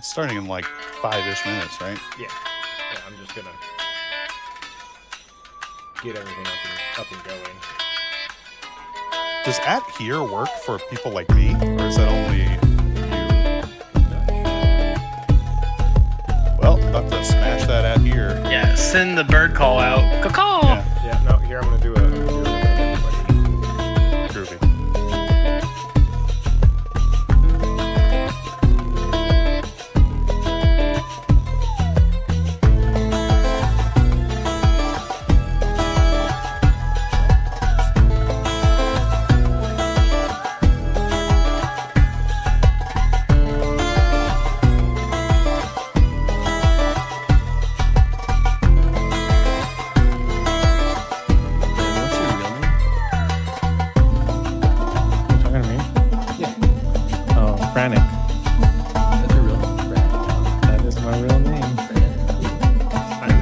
It's starting in like 5-ish minutes, right? Yeah. Yeah, I'm just gonna get everything up and going. Does at here work for people like me, or is that only you? Well, I'm about to smash that at here. Yeah, send the bird call out. Caw-caw! Yeah, no, here I'm gonna do everybody. Groovy.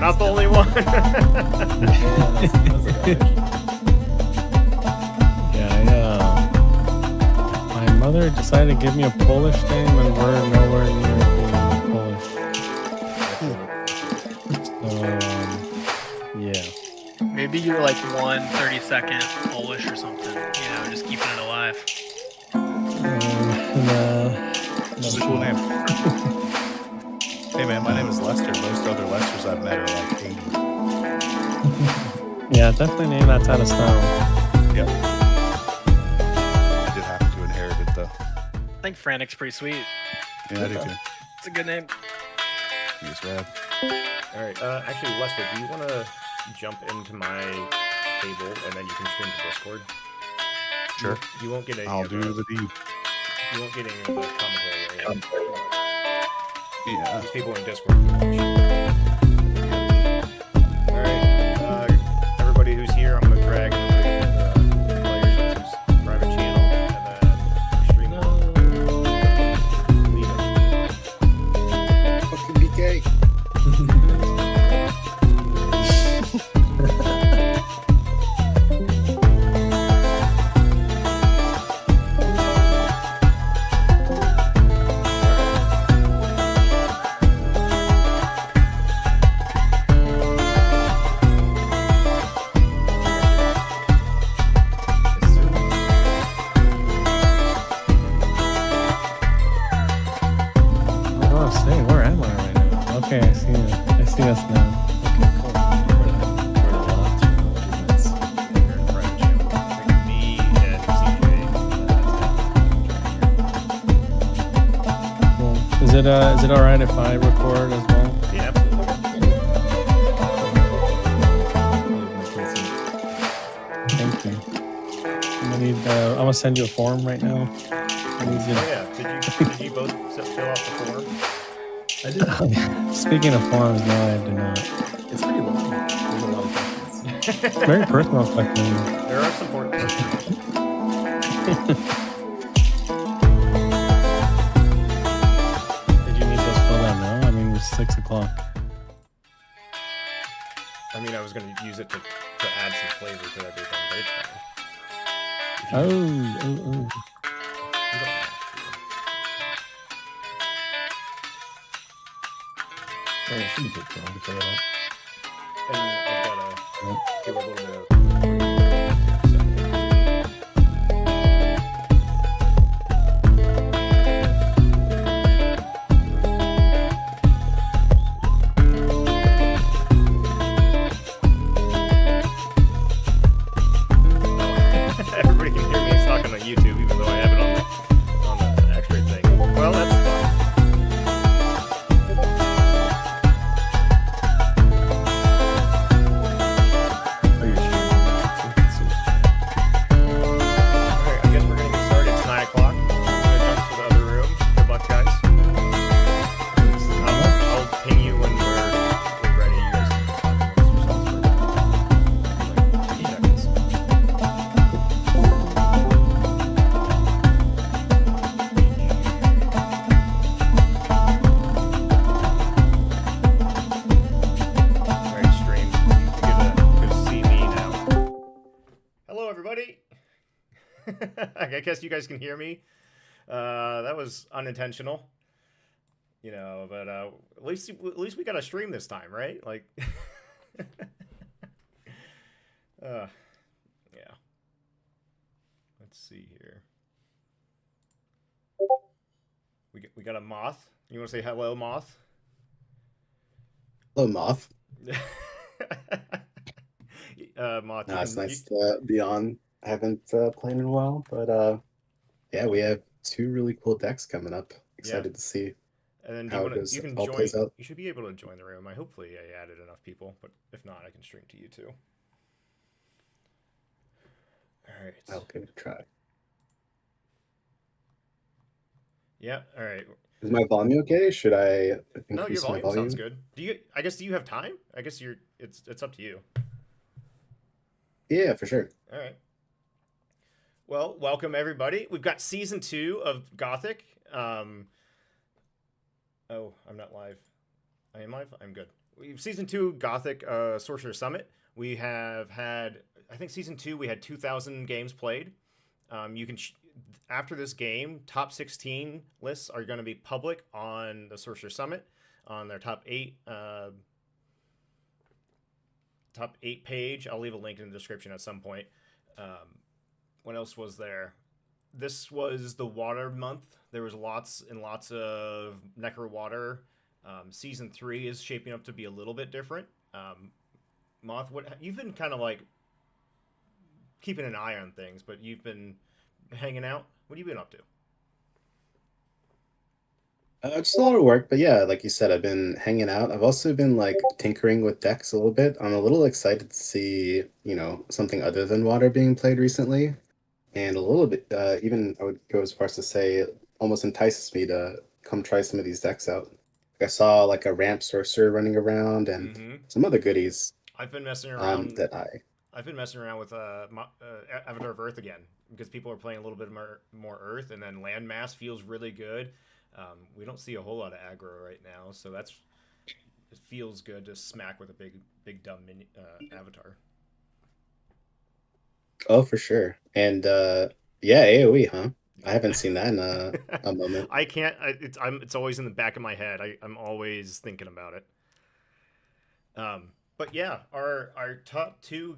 Not the only one. My mother decided to give me a Polish name, and we're nowhere near being Polish. Yeah. Maybe you're like 1/32nd Polish or something. You know, just keeping it alive. This is a cool name. Hey man, my name is Lester. Most other Lesters I've met are like 80. Yeah, definitely name that's out of style. Yep. I did happen to inherit it though. I think Frantic's pretty sweet. Yeah, I do too. It's a good name. He's rad. Alright, actually Lester, do you want to jump into my table and then you can stream to Discord? Sure. You won't get any I'll do the deed. You won't get any of the commentary or anything. Yeah. These people in Discord. Alright, everybody who's here, I'm going to drag everybody the players into this private channel and then stream them. Leave them. Fucking BK. Where am I right now? Okay, I see you. I see us now. Okay, cool. Cool. Is it alright if I record as well? Yeah, absolutely. Thank you. I'm gonna send you a form right now. I need you to... Oh yeah, did you both fill out the form? I did. Speaking of forms, no, I do not. It's pretty long. There's a lot of questions. Very personal questions. There are some important questions. Did you need those filled out now? I mean, it's 6 o'clock. I mean, I was going to use it to add some flavor to everything, but it's fine. Oh. You don't have to. Oh, it shouldn't take too long to fill it out. And I've got to give a little bit of... Everybody can hear me talking on YouTube, even though I have it on the X-ray thing. Well, that's fine. I guess you guys can hear me. That was unintentional. you know. But at least we got a stream this time, right? Like, uh, yeah. Let's see here. We got a moth. You want to say hello, moth? Hello, Moth. Moth, No, it's nice to be on. I haven't played in a while, but yeah, we have two really cool decks coming up. Excited to see and then do you how want it to? goes, You can all join. plays out. You should be able to join the room. Hopefully I added enough people, but if not, I can stream to you too. All right. I'll give it a try. Yeah. All right. Is my volume okay? Should I No, your increase my volume sounds volume? good. Do you? I guess. Do you have time? I guess you're. It's up to you. Yeah, for sure. All right. Well, welcome everybody. We've got season 2 of Gothic. Oh, I'm not live. I am live. I'm good. We've season 2 Gothic Sorcerer Summit. We have had, I think season 2 we had 2,000 games played. You can after this game, top 16 lists are going to be public on the Sorcerer Summit on their top 8 page. I'll leave a link in the description at some point. What else was there? This was the water month. There was lots and lots of Necro water. Season 3 is shaping up to be a little bit different. Moth, what you've been kind of like keeping an eye on things, but you've been hanging out. What have you been up to? Just a lot of work, but yeah, like you said, I've been hanging out. I've also been like tinkering with decks a little bit. I'm a little excited to see, something other than water being played recently. And a little bit, even I would go as far as to say, it almost entices me to come try some of these decks out. I saw like a ramp sorcerer running around and some other goodies I've been messing around. that I I've been messing around with Avatar of Earth again because people are playing a little bit more Earth, and then landmass feels really good. We don't see a whole lot of aggro right now, so it feels good to smack with a big dumb Avatar. Oh, for sure. And yeah, AoE, huh? I haven't seen that in a moment. I can't. It's always in the back of my head. I'm always thinking about it. But yeah, our top 2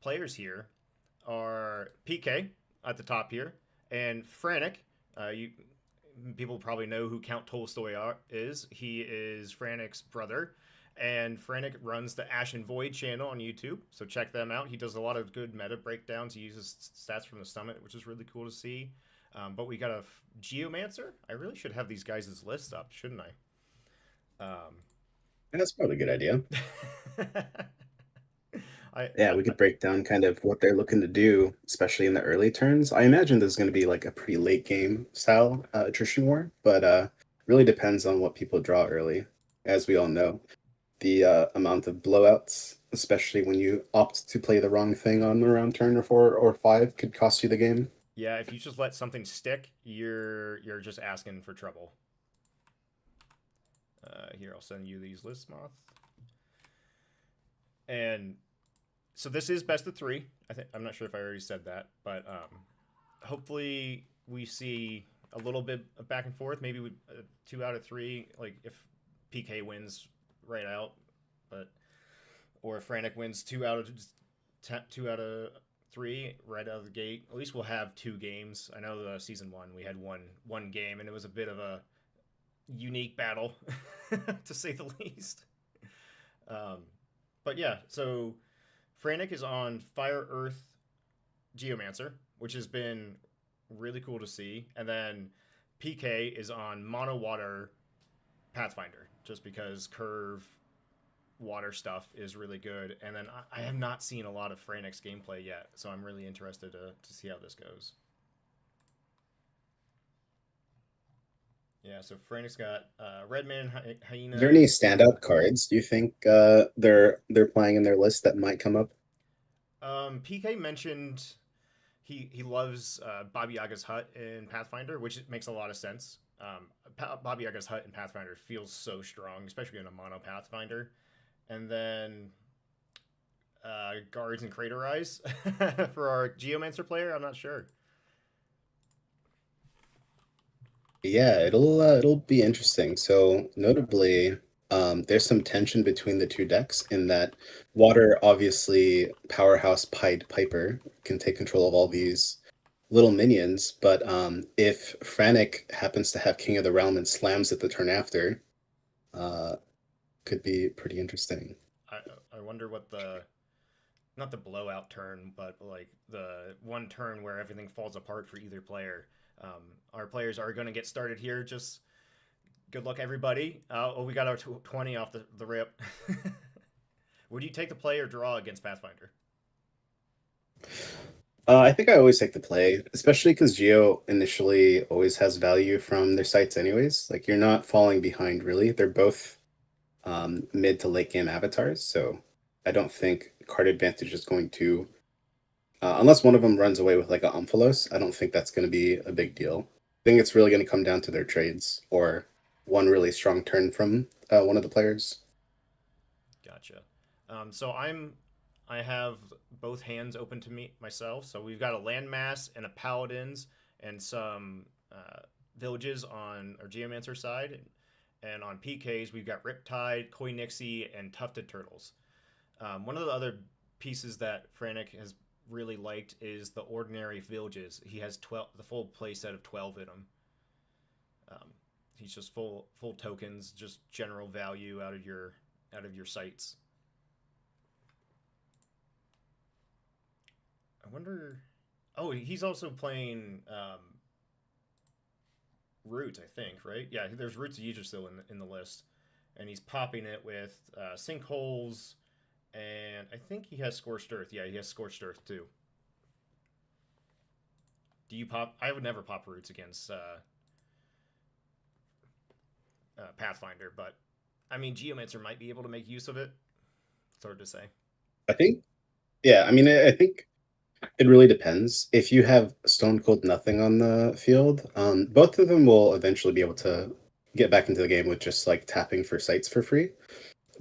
players here are PK at the top here, and Frantic. People probably know who Count Tolstoy is. He is Frantic's brother, and Frantic runs the Ash and Void channel on YouTube, so check them out. He does a lot of good meta breakdowns. He uses stats from the summit, which is really cool to see. But we got a Geomancer. I really should have these guys' list up, shouldn't I? That's probably a good idea. Yeah, we could break down kind of what they're looking to do, especially in the early turns. I imagine there's going to be like a pretty late game style attrition war, but really depends on what people draw early. As we all know, the amount of blowouts, especially when you opt to play the wrong thing on around turn or 4 or 5, could cost you the game. Yeah, if you just let something stick, you're just asking for trouble. Here, I'll send you these lists, Moth. And so this is best of 3. I'm not sure if I already said that, but hopefully we see a little bit of back and forth. Maybe 2 out of 3, like if PK wins right out, or if Frantic wins 2 out of 3 right out of the gate. At least we'll have 2 games. I know the season 1 we had one game, and it was a bit of a unique battle, to say the least. But yeah, so Frantic is on Fire Earth Geomancer, which has been really cool to see, and then PK is on Mono Water Pathfinder, just because curve water stuff is really good. And then I have not seen a lot of Frantic's gameplay yet, so I'm really interested to see how this goes. Yeah, so Frantic's got Redman, Hyena. Are there any standout cards do you think they're playing in their list that might come up? PK mentioned he loves Baba Yaga's hut in Pathfinder, which makes a lot of sense. Baba Yaga's hut in Pathfinder feels so strong, especially in a mono Pathfinder. And then Guards and Crater Eyes for our Geomancer player. I'm not sure. Yeah, it'll be interesting. So notably, there's some tension between the two decks in that Water, obviously, powerhouse Pied Piper can take control of all these little minions, but if Frantic happens to have King of the Realm and slams it the turn after, uh, could be pretty interesting. I I wonder what the not the blowout turn, but like the one turn where everything falls apart for either player. Our players are going to get started here. Just good luck, everybody. Oh, we got our 20 off the rip. Would you take the play or draw against Pathfinder? I think I always take the play, especially because Geo initially always has value from their sites anyways. Like you're not falling behind really. They're both mid to late game avatars, so I don't think card advantage is going to unless one of them runs away with like a Omphalos, I don't think that's going to be a big deal. I think it's really going to come down to their trades or one really strong turn from one of the players. Gotcha. So I have both hands open to me myself. So we've got a landmass and a paladins and some villages on our geomancer side, and on PKs we've got Riptide, Koi Nixie, and Tufted Turtles. One of the other pieces that Frantic has really liked is the ordinary villages. He has 12, the full play set of 12 in them. Um, he's just full tokens, just general value out of your sites. I wonder. Oh, he's also playing Roots, I think, right? Yeah, there's Roots of Yggdrasil in the list, and he's popping it with Sinkholes, and I think he has Scorched Earth. Yeah, he has Scorched Earth too. Do you pop? I would never pop Roots against Pathfinder, but I mean, Geomancer might be able to make use of it. It's hard to say. I think, yeah, I mean, I think it really depends. If you have Stone Cold Nothing on the field, both of them will eventually be able to get back into the game with just like tapping for sites for free.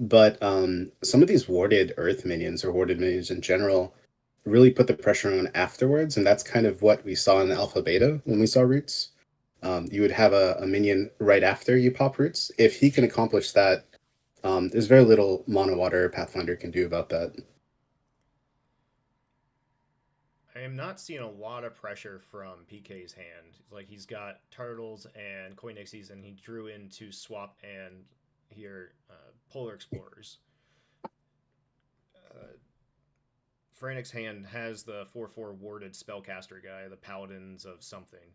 But some of these warded Earth minions or warded minions in general really put the pressure on afterwards, and that's kind of what we saw in Alpha Beta when we saw Roots. You would have a minion right after you pop Roots. If he can accomplish that, there's very little Mono Water Pathfinder can do about that. I am not seeing a lot of pressure from PK's hand. Like he's got Turtles and Koi Nixies, and he drew into Swap and here Polar Explorers. Uh, Frantic's hand has the 4/4 warded spellcaster guy, the Paladins of something.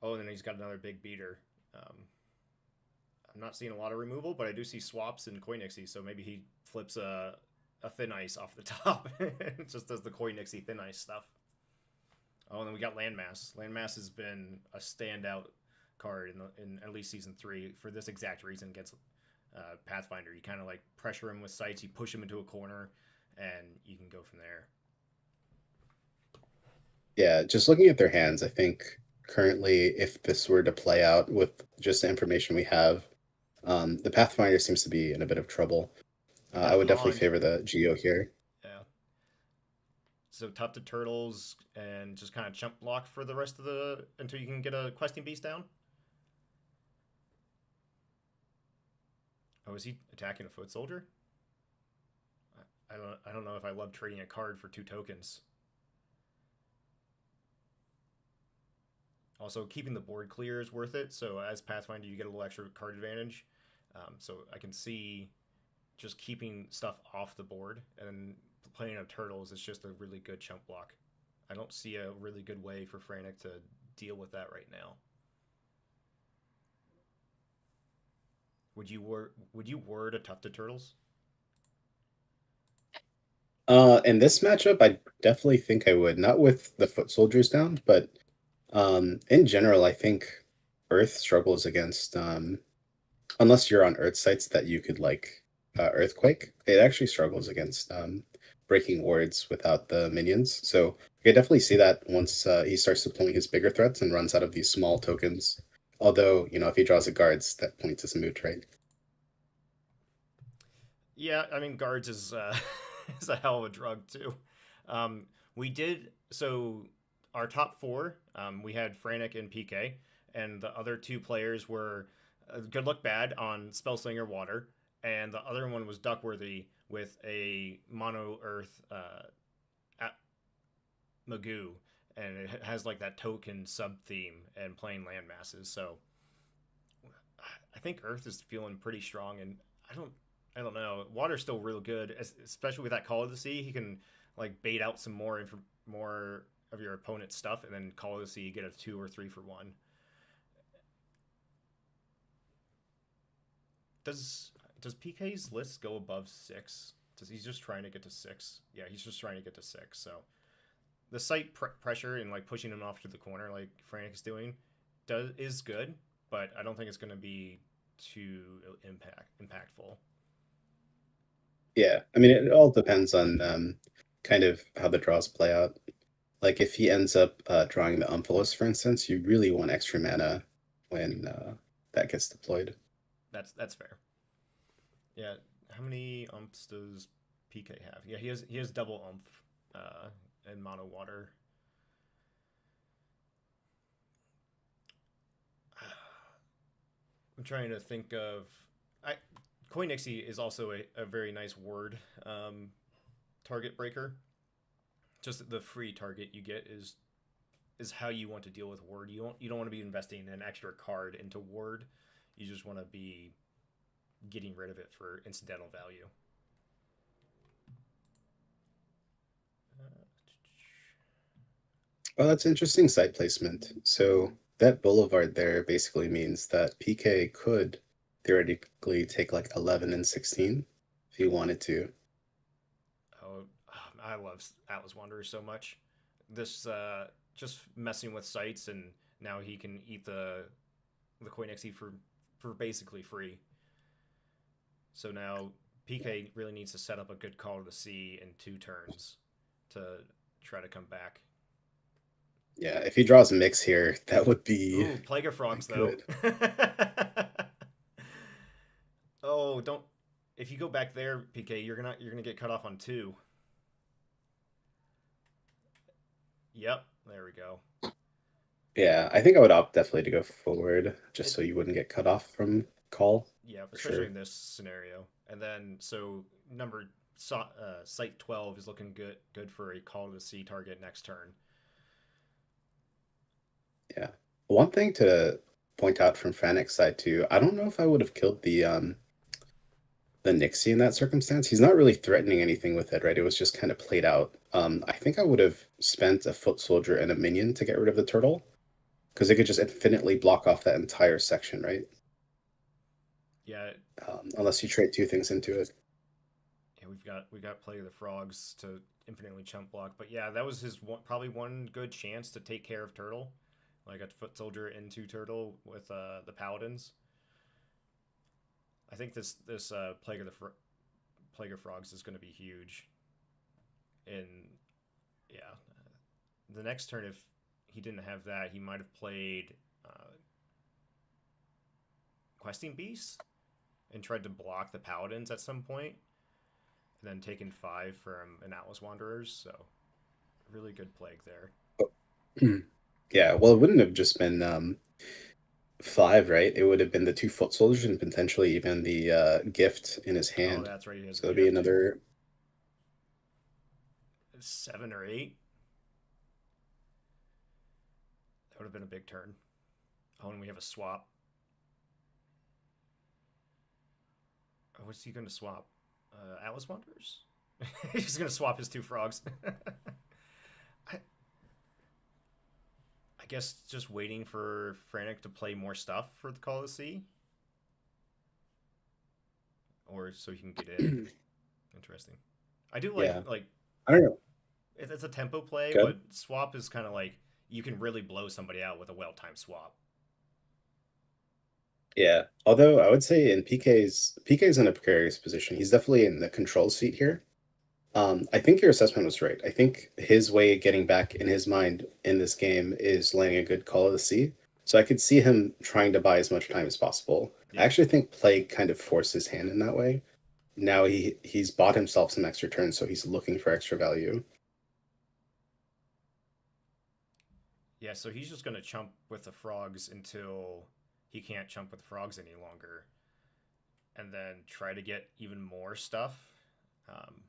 Oh, and then he's got another big beater. I'm not seeing a lot of removal, but I do see swaps and Koi Nixie, so maybe he flips a Thin Ice off the top. It just does the Koi Nixie Thin Ice stuff. Oh, and then we got Landmass. Landmass has been a standout card in at least season 3 for this exact reason against Pathfinder. You kind of like pressure him with sights, you push him into a corner, and you can go from there. Yeah, just looking at their hands, I think currently, if this were to play out with just the information we have, the Pathfinder seems to be in a bit of trouble. I would definitely favor the Geo here. Yeah. So Tufted Turtles and just kind of chump block for the rest of the until you can get a questing beast down. Oh, is he attacking a foot soldier? I don't know if I love trading a card for 2 tokens. Also, keeping the board clear is worth it. So as Pathfinder, you get a little extra card advantage. So I can see just keeping stuff off the board and playing of Turtles is just a really good chump block. I don't see a really good way for Frantic to deal with that right now. Would you word a Tufted Turtles? In this matchup, I definitely think I would. Not with the foot soldiers down, but in general, I think Earth struggles against unless you're on Earth sites that you could like Earthquake. It actually struggles against breaking wards without the minions. So I could definitely see that once he starts deploying his bigger threats and runs out of these small tokens. Although, you know, if he draws a guards, that point is a moot, right? Yeah, I mean guards is is a hell of a drug too. We did so our top 4. We had Frantic and PK, and the other two players were Good Luck Bad on Spellslinger Water, and the other one was Duckworthy with a Mono Earth Magoo, and it has like that token sub theme and playing land masses. So I think Earth is feeling pretty strong, and I don't know. Water's still real good, especially with that Call of the Sea. He can like bait out some more of your opponent's stuff, and then Call of the Sea get a 2 or 3 for 1. Does PK's list go above 6? Does he's just trying to get to 6? Yeah, he's just trying to get to 6. So the site pressure and like pushing him off to the corner, like Frantic is doing, is good, but I don't think it's going to be too impactful. Yeah, I mean, it all depends on kind of how the draws play out. Like if he ends up drawing the Umphalos, for instance, you really want extra mana when that gets deployed. That's fair. Yeah, how many umps does PK have? Yeah, he has double ump and mono water. I'm trying to think of Koinixie is also a very nice word target breaker. Just the free target you get is how you want to deal with word. You don't want to be investing an extra card into word. You just want to be getting rid of it for incidental value. Oh, that's interesting site placement. So that boulevard there basically means that PK could theoretically take like 11 and 16 if he wanted to. Oh, I love Atlas Wanderer so much. This just messing with sites, and now he can eat the Koinexi for basically free. So now PK really needs to set up a good Call to the Sea in 2 turns to try to come back. Yeah, if he draws a mix here, that would be Ooh, Plague of Frogs though. Oh, don't! If you go back there, PK, you're gonna get cut off on 2. Yep, there we go. Yeah, I think I would opt definitely to go forward just so you wouldn't get cut off from call. Yeah, for especially sure. in this scenario. And then so site 12 is looking good for a Call to the Sea target next turn. Yeah. One thing to point out from Frantic's side too, I don't know if I would have killed the Nixie in that circumstance. He's not really threatening anything with it, right? It was just kind of played out. I think I would have spent a foot soldier and a minion to get rid of the turtle, because it could just infinitely block off that entire section, right? Yeah, Unless you trade 2 things into it. yeah, we got Plague of the Frogs to infinitely chump block, but yeah, that was his probably one good chance to take care of turtle, like a foot soldier into turtle with the paladins. I think this Plague of Frogs is going to be huge. And yeah, the next turn, if he didn't have that, he might have played Questing Beasts and tried to block the paladins at some point, and then taken 5 from an Atlas Wanderers. So really good plague there. Yeah, well, it wouldn't have just been 5, right? It would have been the 2 foot soldiers and potentially even the gift in his Oh, hand. that's right. He has So it'd be another 7 or 8. That would have been a big turn. Oh, and we have a swap. Oh, what's he going to swap? Atlas Wanderers? He's going to swap his 2 frogs. I guess just waiting for Frantic to play more stuff for the Call of the Sea. Or so he can get in. Interesting. I do like, Yeah. like, I don't know. it's a tempo play, Good. but swap is kind of like you can really blow somebody out with a well-timed swap. Yeah. Although I would say in PK's in a precarious position. He's definitely in the control seat here. I think your assessment was right. I think his way of getting back in his mind in this game is landing a good Call of the Sea. So I could see him trying to buy as much time as possible. Yeah. I actually think Plague kind of forced his hand in that way. Now he's bought himself some extra turns, so he's looking for extra value. Yeah, so he's just gonna chump with the frogs until he can't chump with the frogs any longer, and then try to get even more stuff. Um,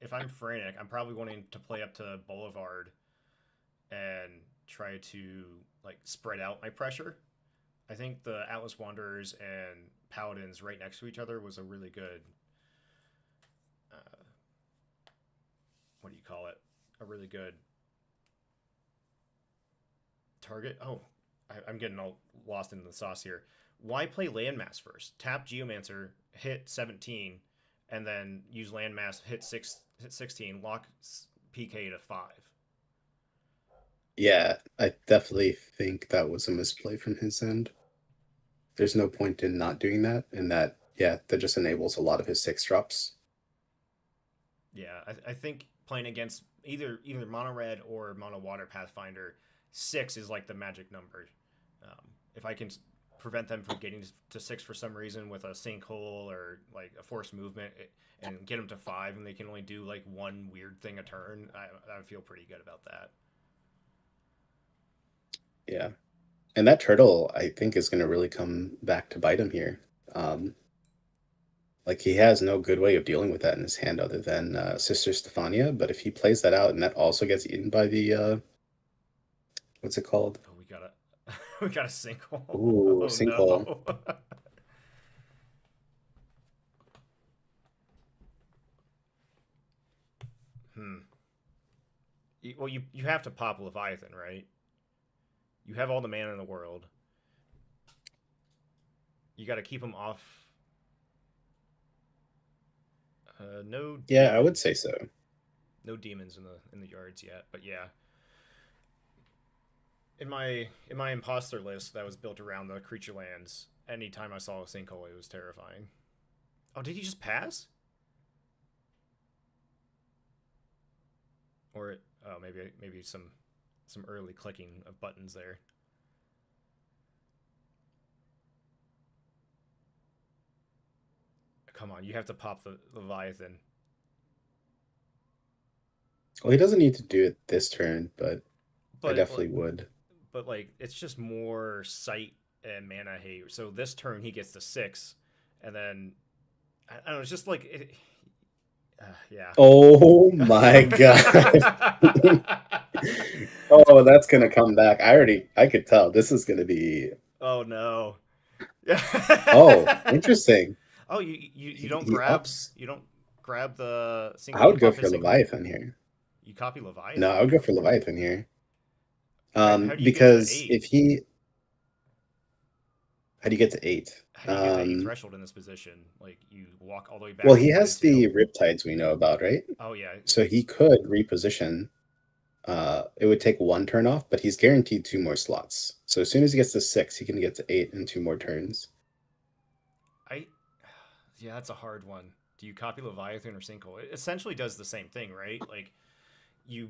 if I'm Frantic, I'm probably wanting to play up to Boulevard and try to like spread out my pressure. I think the Atlas Wanderers and Paladins right next to each other was a really good, uh, what do you call it? A really good target. Oh, I'm getting all lost in the sauce here. Why play Landmass first? Tap Geomancer, hit 17, and then use Landmass, hit 16, lock PK to 5. Yeah, I definitely think that was a misplay from his end. There's no point in not doing that, and that just enables a lot of his 6 drops. Yeah, I think playing against either mono red or mono water Pathfinder, 6 is like the magic number. If I can prevent them from getting to 6 for some reason with a sinkhole or like a forced movement, and get them to 5, and they can only do like one weird thing a turn, I feel pretty good about that. Yeah. And that turtle, I think, is going to really come back to bite him here. Like, he has no good way of dealing with that in his hand other than Sister Stephania. But if he plays that out and that also gets eaten by the, what's it called? Oh, we got a sinkhole. Ooh, Oh sinkhole. no. Hmm. Well, you have to pop Leviathan, right? You have all the mana in the world. You got to keep him off. No. Yeah, I demons. would say so. No demons in the yards yet, but yeah. In my imposter list that was built around the creature lands, anytime I saw a sinkhole, it was terrifying. Oh, did he just pass? Or oh, maybe some early clicking of buttons there. Come on, you have to pop the Leviathan. Well, he doesn't need to do it this turn, but I definitely like, would. But like, it's just more sight and mana hate. So this turn he gets to 6, and then I don't know. It's just like yeah. Oh my god. Oh, that's gonna come back. I could tell this is gonna be. Oh no. Oh, interesting. Oh, you don't He grab ups. the single. I would You go copy for single. Leviathan here. You copy Leviathan. No, I would go for Leviathan here. How do you get to Because 8? if he, how do you get to 8? How do you get to 8 threshold in this position? Like you walk all the way back. Well, to he 1 has and 2? the Riptides we know about, right? Oh yeah. So he could reposition. It would take 1 turn off, but he's guaranteed 2 more slots. So as soon as he gets to 6, he can get to 8 in 2 more turns. Yeah, that's a hard one. Do you copy Leviathan or Sinkhole? It essentially does the same thing, right? Like you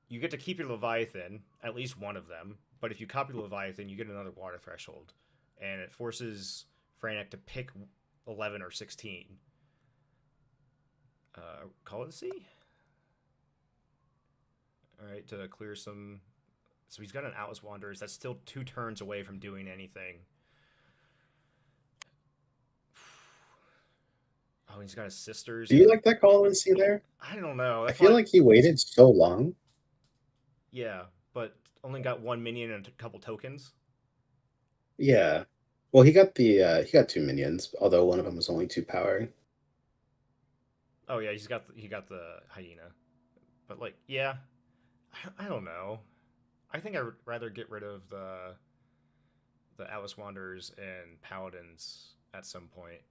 you get to keep your Leviathan, at least one of them, but if you copy Leviathan, you get another water threshold, and it forces Frantic to pick 11 or 16. Call it a C? Alright, to clear some... So he's got an Atlas Wanderers. That's still 2 turns away from doing anything. Oh, he's got his sisters. Do you like that call and see there? I don't know. I feel like he waited so long. Yeah, but only got 1 minion and a couple tokens. Yeah. Well, he got 2 minions, although one of them was only 2 power. Oh yeah, he got the hyena. But like, yeah, I don't know. I think I would rather get rid of the Atlas Wanderers and Paladins at some point.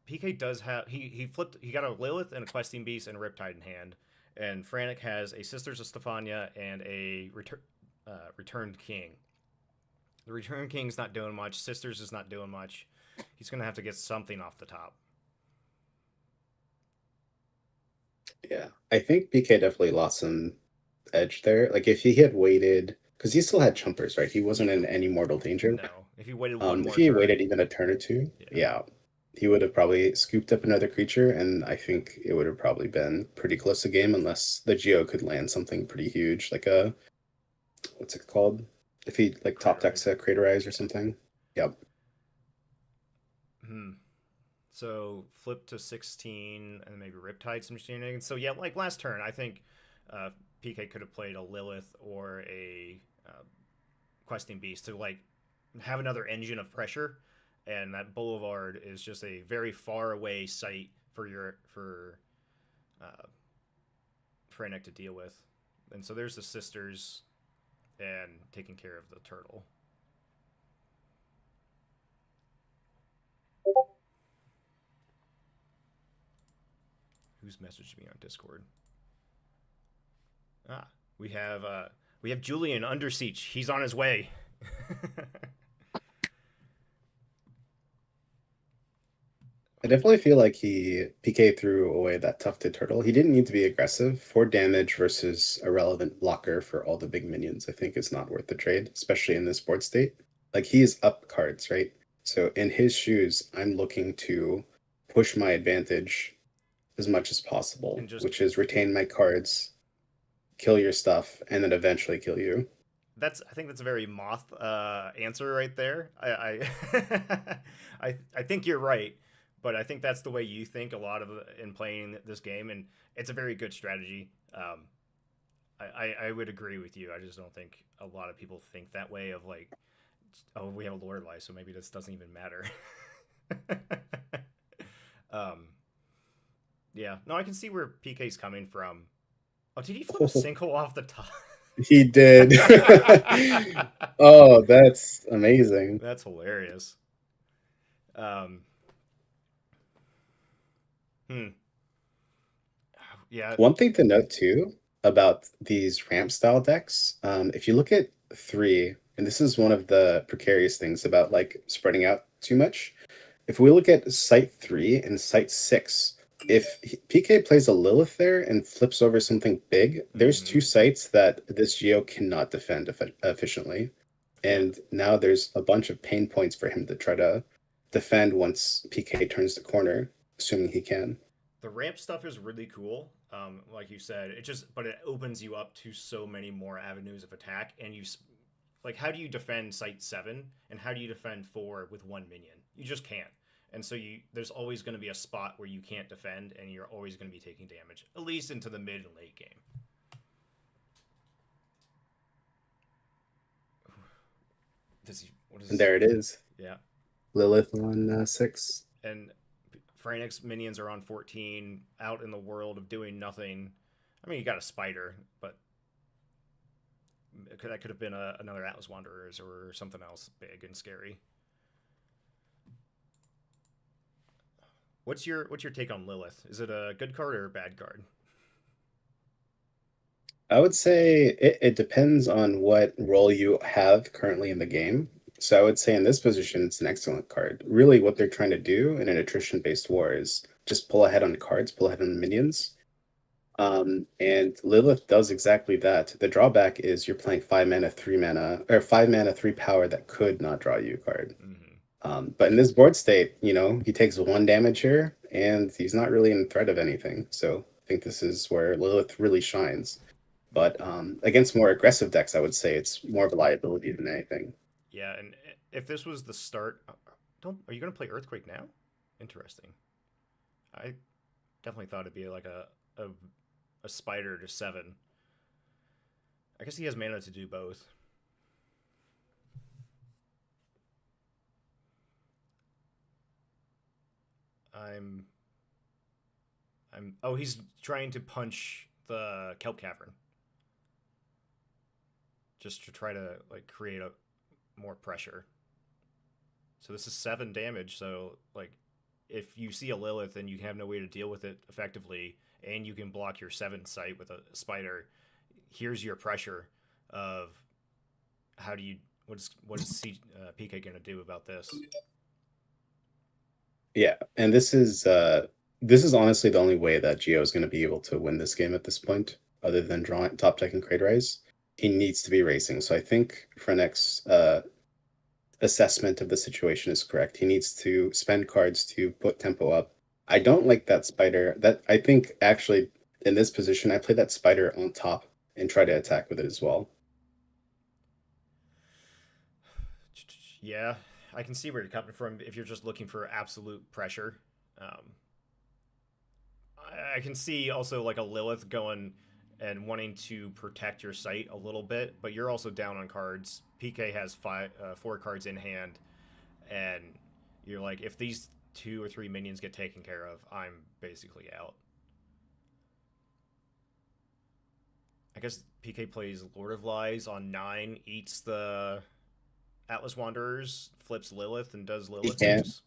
PK does have he got a Lilith and a Questing Beast and a Riptide in hand, and Frantic has a Sisters of Stephania and a Returned King. The Returned King's not doing much. Sisters is not doing much. He's gonna have to get something off the top. Yeah, I think PK definitely lost some edge there. Like if he had waited, because he still had chumpers, right? He wasn't in any mortal danger. No, if he waited one more if he turn. waited even a turn or two, yeah. he would have probably scooped up another creature, and I think it would have probably been pretty close to game unless the Geo could land something pretty huge, like a what's it called? If he like top decks a Craterize or something. Yep. Hmm. So flip to 16 and maybe Riptide some shenanigans. So yeah, like last turn, I think PK could have played a Lilith or a Questing Beast to like have another engine of pressure, and that Boulevard is just a very far away site for uh, Frantic to deal with. And so there's the sisters and taking care of the turtle. Who's messaged me on Discord? Ah, we have Julian under siege. He's on his way. I definitely feel like he PK threw away that tufted turtle. He didn't need to be aggressive. 4 damage versus a relevant blocker for all the big minions, I think is not worth the trade, especially in this board state. Like he's up cards, right? So in his shoes, I'm looking to push my advantage as much as possible, And just which is retain my cards, kill your stuff, and then eventually kill you. I think that's a very moth answer right there. I think you're right, but I think that's the way you think a lot of in playing this game, and it's a very good strategy. I would agree with you. I just don't think a lot of people think that way of like, oh, we have a Lorelei, so maybe this doesn't even matter. um, yeah, no, I can see where PK's coming from. Oh, did he flip a sinkhole off the top? He did. Oh, that's amazing. That's hilarious. Hmm. Yeah. One thing to note too about these ramp style decks, if you look at 3, and this is one of the precarious things about like spreading out too much. If we look at site 3 and site 6, if PK plays a Lilith there and flips over something big, there's 2 sites that this Geo cannot defend efficiently. And now there's a bunch of pain points for him to try to defend once PK turns the corner, assuming he can. The ramp stuff is really cool. Like you said, but it opens you up to so many more avenues of attack, and like, how do you defend site 7 and how do you defend 4 with 1 minion? You just can't. And so there's always going to be a spot where you can't defend, and you're always going to be taking damage, at least into the mid and late game. And there it is. Yeah. Lilith on 6. And Frantic's minions are on 14, out in the world of doing nothing. I mean, you got a spider, but that could have been another Atlas Wanderers or something else big and scary. What's your take on Lilith? Is it a good card or a bad card? I would say it depends on what role you have currently in the game. So I would say in this position, it's an excellent card. Really, what they're trying to do in an attrition-based war is just pull ahead on cards, pull ahead on minions. And Lilith does exactly that. The drawback is you're playing 5 mana, 3 mana, or 5 mana, 3 power that could not draw you a card. But in this board state, he takes 1 damage here, and he's not really in threat of anything. So I think this is where Lilith really shines. But against more aggressive decks, I would say it's more of a liability than anything. Yeah, and if this was the start, are you going to play Earthquake now? Interesting. I definitely thought it'd be like a spider to 7. I guess he has mana to do both. Oh, he's trying to punch the Kelp Cavern. Just to try to like create more pressure. So this is 7 damage, so like if you see a Lilith and you have no way to deal with it effectively, and you can block your 7 site with a spider, here's your pressure of what is PK gonna do about this? Yeah, and this is honestly the only way that Geo is going to be able to win this game at this point, other than drawing top deck and Craterize. He needs to be racing. So I think Frenix assessment of the situation is correct. He needs to spend cards to put tempo up. I don't like that spider. That I think actually in this position, I play that spider on top and try to attack with it as well. Yeah, I can see where you're coming from if you're just looking for absolute pressure. Um, I can see also like a Lilith going and wanting to protect your site a little bit, but you're also down on cards. PK has four cards in hand, and you're like, if these two or three minions get taken care of, I'm basically out. I guess PK plays Lord of Lies on 9, eats the Atlas Wanderers, flips Lilith, and does He Lilith can't. things.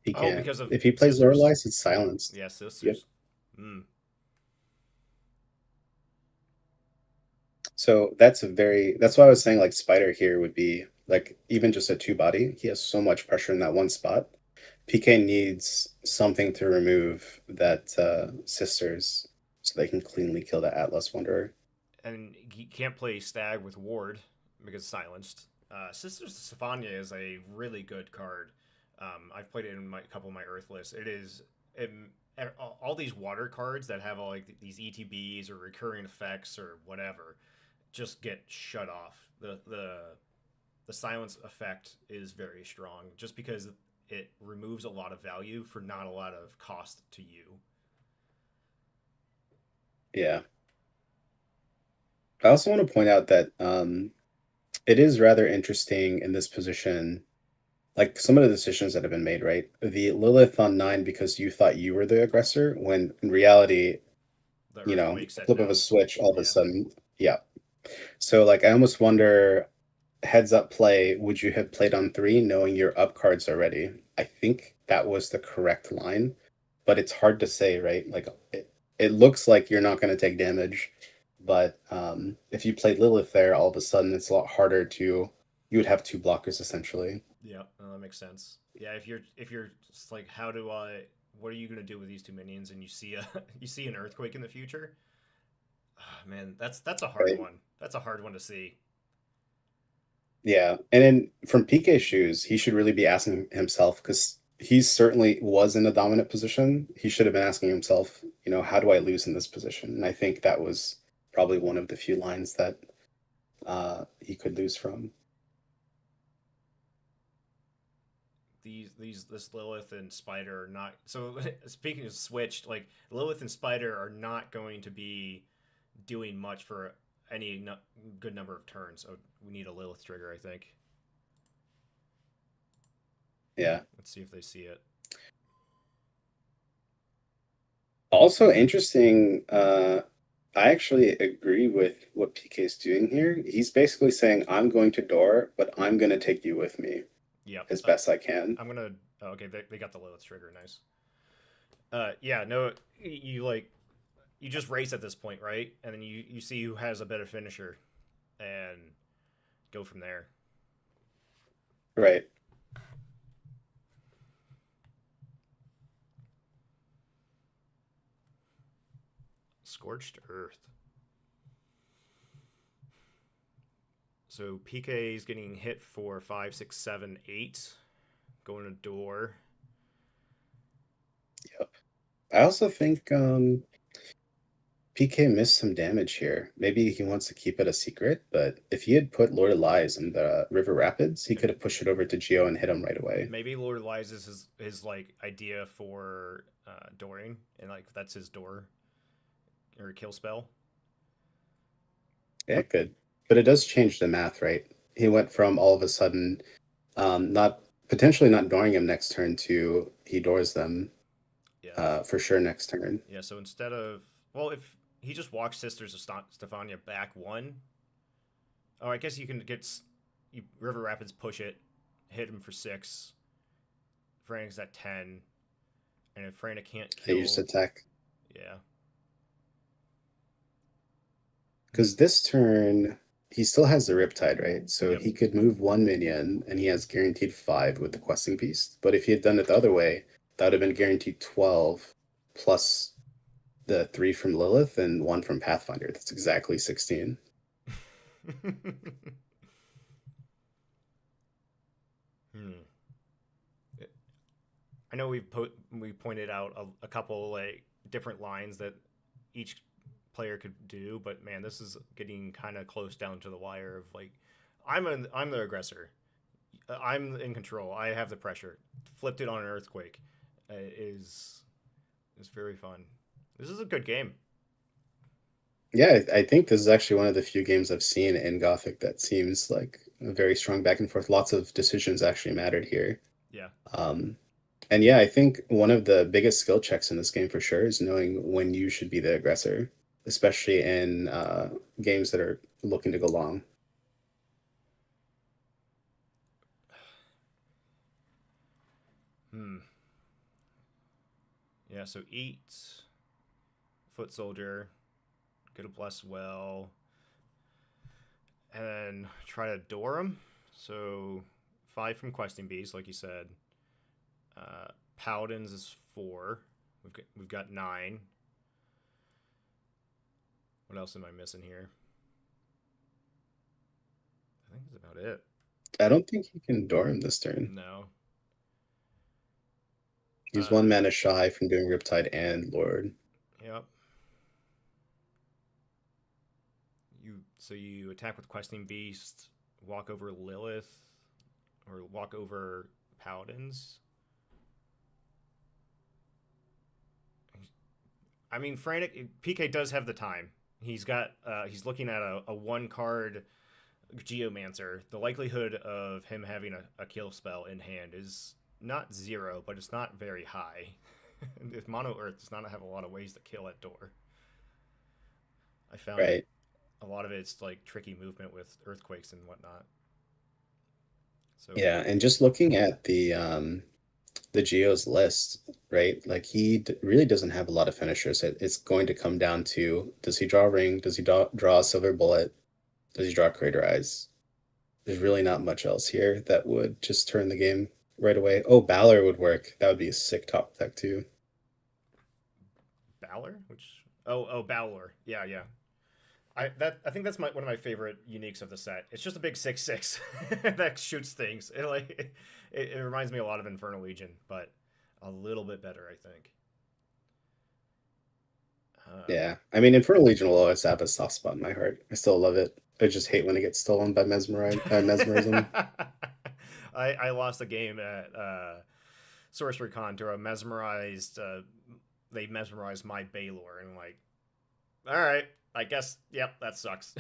He Oh, can't. because of If he plays Sisters. Lorelei, it's silenced. Yeah, Yep. Sisters. Mm. So that's why I was saying like Spider here would be like even just a two body. He has so much pressure in that one spot. PK needs something to remove that sisters so they can cleanly kill the Atlas Wanderer. And he can't play Stag with Ward because silenced. Sisters of Stephania is a really good card. I've played it in a couple of my Earth lists. All these water cards that have all like these ETBs or recurring effects or whatever just get shut off. The silence effect is very strong just because it removes a lot of value for not a lot of cost to you. Yeah. I also want to point out that it is rather interesting in this position, like some of the decisions that have been made, right? The Lilith on 9 because you thought you were the aggressor, when in reality, The you know, earthquake said flip of a no. switch, all of a Yeah. sudden, yeah. So like I almost wonder, heads up play, would you have played on 3 knowing your up cards already? I think that was the correct line, but it's hard to say, right? Like it looks like you're not going to take damage, but if you played Lilith there, all of a sudden it's a lot harder to. You would have two blockers essentially. Yeah, that makes sense. Yeah, if you're just like, how do I? What are you gonna do with these two minions? And you see a you see an earthquake in the future. Oh, man, that's a hard Right? one. That's a hard one to see. Yeah, and then from PK's shoes, he should really be asking himself because he certainly was in a dominant position. He should have been asking himself, how do I lose in this position? And I think that was probably one of the few lines that he could lose from. This Lilith and Spider are not. So speaking of switched, like Lilith and Spider are not going to be doing much for any good number of turns. So we need a Lilith trigger, I think. Yeah. Let's see if they see it. Also interesting, I actually agree with what PK is doing here. He's basically saying, I'm going to door, but I'm going to take you with me Yep. as best I can. I'm gonna. Oh, okay, they got the Lilith trigger. Nice. Yeah. No, you just race at this point, right? And then you see who has a better finisher, and go from there. Right. Scorched Earth. So PK is getting hit for 5, 6, 7, 8. Going to door. Yep. I also think PK missed some damage here. Maybe he wants to keep it a secret, but if he had put Lord of Lies in the River Rapids, he could have pushed it over to Geo and hit him right away. Maybe Lord of Lies is his like idea for dooring, and like that's his door or kill spell. Yeah, good. But it does change the math, right? He went from all of a sudden not potentially not dooring him next turn to he doors them Yeah. for sure next turn. Yeah. So instead of if he just walks Sisters of Stephania back 1. Oh, I guess you can get River Rapids push it, hit him for 6. Frantic's at 10, and if Frantic can't They kill, just attack. yeah. Because this turn, he still has the Riptide, right? So Yep. he could move one minion and he has guaranteed 5 with the Questing Beast. But if he had done it the other way, that would have been guaranteed 12 plus the 3 from Lilith and 1 from Pathfinder. That's exactly 16. Hmm. I know we pointed out a couple like different lines that each player could do, but man, this is getting kind of close down to the wire of like, I'm the aggressor. I'm in control. I have the pressure. Flipped it on an earthquake is very fun. This is a good game. Yeah, I think this is actually one of the few games I've seen in Gothic that seems like a very strong back and forth. Lots of decisions actually mattered here. Yeah. Um, and yeah, I think one of the biggest skill checks in this game for sure is knowing when you should be the aggressor, especially in games that are looking to go long. Hmm. Yeah. So eat foot soldier, get a bless well, and then try to door him. So 5 from questing beast, like you said. Paladins is 4. We've got 9. What else am I missing here? I think that's about it. I don't think you can door him this turn. No. He's Uh, 1 mana shy from doing Riptide and Lord. Yep. You attack with questing beast, walk over Lilith, or walk over paladins. I mean, Frantic PK does have the time. He's looking at a 1 card Geomancer. The likelihood of him having a kill spell in hand is not 0, but it's not very high. If Mono Earth does not have a lot of ways to kill at door. I found Right. a lot of it's like tricky movement with earthquakes and whatnot. So Yeah, and just looking at the Geo's list, right? Like really doesn't have a lot of finishers. It's going to come down to, does he draw a ring? Does he draw a silver bullet? Does he draw Crater Eyes? There's really not much else here that would just turn the game right away. Oh, Balor would work. That would be a sick top deck too. Balor, Balor, yeah. I think that's one of my favorite uniques of the set. It's just a big 6/6 that shoots things. It reminds me a lot of Infernal Legion, but a little bit better, I think. Yeah, I mean, Infernal Legion will always have a soft spot in my heart. I still love it. I just hate when it gets stolen by mesmerism. I lost a game at Sorcerer Con to a mesmerized. They mesmerized my Baylor, and I'm like, all right, I guess, yep, that sucks.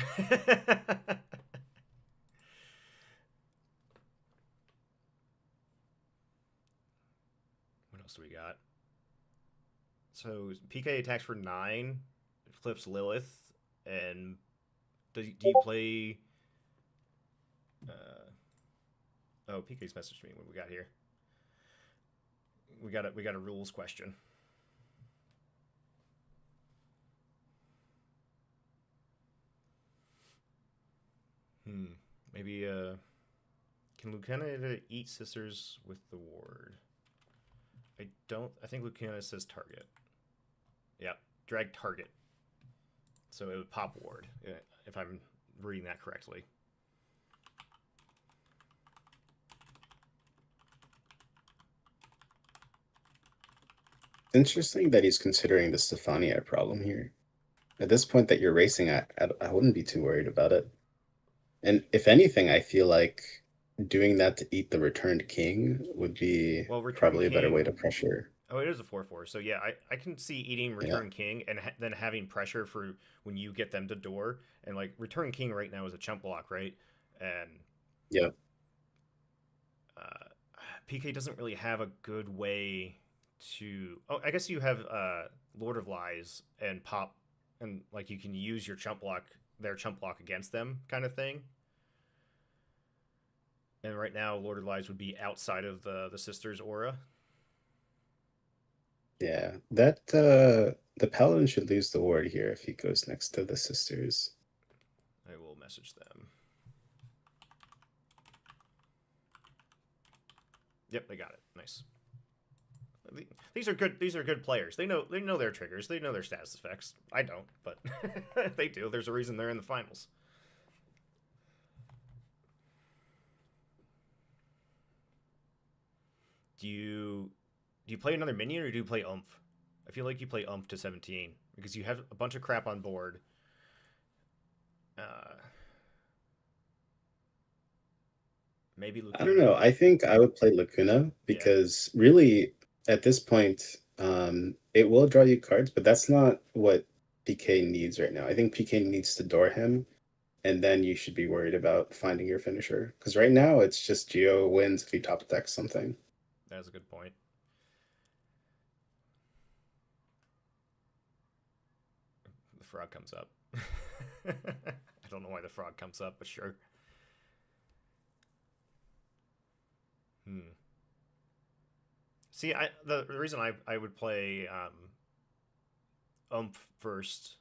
What else do we got? So PK attacks for 9, flips Lilith, and do you play? Oh, PK's messaged me. What we got here? We got a rules question. Maybe can Lucana eat sisters with the ward? I think Lucana says target. Yeah, drag target. So it would pop ward, if I'm reading that correctly. Interesting that he's considering the Stefania problem here. At this point that you're racing at, I wouldn't be too worried about it. And if anything, I feel like doing that to eat the returned king would be probably a better way to pressure. Oh, it is a 4/4. So yeah, I can see eating Return King and then having pressure for when you get them to door. And like Return King right now is a chump block, right? And yeah, PK doesn't really have a good way to. Oh, I guess you have Lord of Lies and pop, and like you can use your their chump block against them, kind of thing. And right now, Lord of Lies would be outside of the sister's aura. Yeah, that the paladin should lose the ward here if he goes next to the sisters. I will message them. Yep, they got it. Nice. These are good. These are good players. They know their triggers. They know their status effects. I don't, but they do. There's a reason they're in the finals. Do you play another minion or do you play Umph? I feel like you play Umph to 17 because you have a bunch of crap on board. Uh, maybe I don't know. Lacuna. I think I would play Lacuna Yeah. because really, at this point, it will draw you cards, but that's not what PK needs right now. I think PK needs to door him, and then you should be worried about finding your finisher. Because right now, it's just Geo wins if he top decks something. That's a good point. The frog comes up. I don't know why the frog comes up, but sure. Hmm. See, the reason I would play first.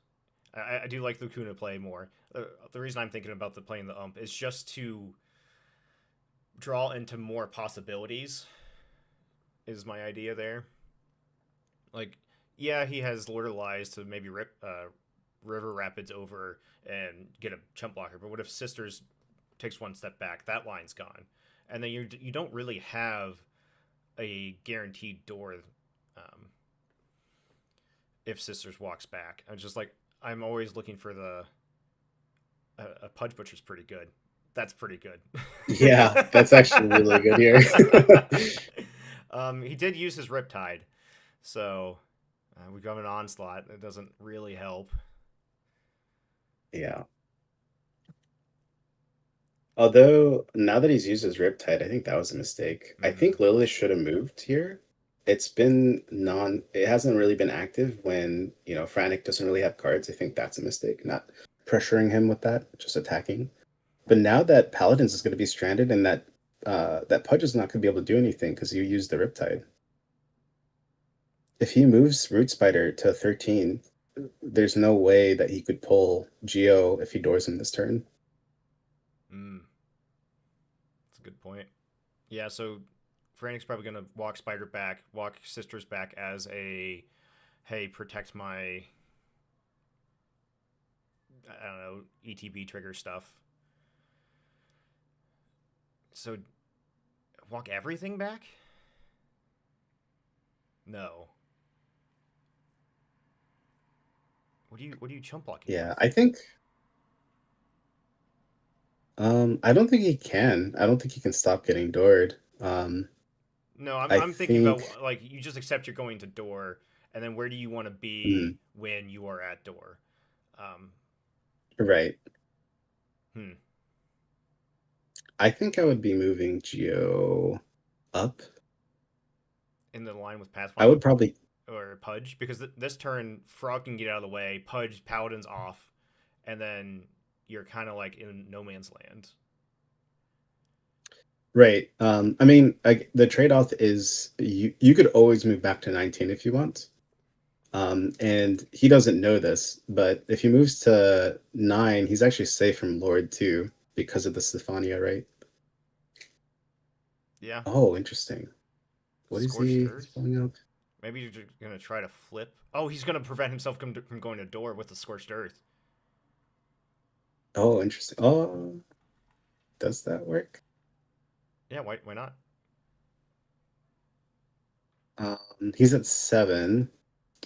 I do like Lacuna play more. The reason I'm thinking about playing the is just to draw into more possibilities. Is my idea there? Like, yeah, he has Lord of Lies to maybe rip River Rapids over and get a chump blocker, but what if Sisters takes one step back? That line's gone, and then you don't really have a guaranteed door if Sisters walks back. I'm just like, I'm always looking for a Pudge Butcher's pretty good. That's pretty good. Yeah, that's actually really good here. He did use his Riptide, so we got an Onslaught. It doesn't really help. Yeah. Although now that he's used his Riptide, I think that was a mistake. I think Lilith should have moved here. It hasn't really been active when, Frantic doesn't really have cards. I think that's a mistake, not pressuring him with that, just attacking. But now that Paladins is going to be stranded and that Pudge is not going to be able to do anything because you used the Riptide. If he moves Root Spider to 13, there's no way that he could pull Geo if he doors him this turn. That's a good point. Yeah, so Frantic's probably going to walk Spider back, walk Sisters back as a, hey, protect my, I don't know, ETB trigger stuff. So, walk everything back? No. What are you chump blocking? Yeah, with? I think. I don't think he can. I don't think he can stop getting doored. No, I I'm thinking about think. like you just accept you're going to door, and then where do you want to Mm, be when you are at door? Um, right. hmm. I think I would be moving Geo up. In the line with I Pathfinder would probably. or Pudge, because this turn Frog can get out of the way, Pudge Paladin's off, and then you're kind of like in no man's land. Right. I mean, the trade-off is you could always move back to 19 if you want. And he doesn't know this, but if he moves to 9, he's actually safe from Lord too because of the Stephania, right? Yeah. Oh, interesting. What is Scorched he's Earth. pulling up? Maybe you're just gonna try to flip. Oh, he's gonna prevent himself from going to door with the Scorched Earth. Oh, interesting. Oh, does that work? Yeah, why not? He's at 7.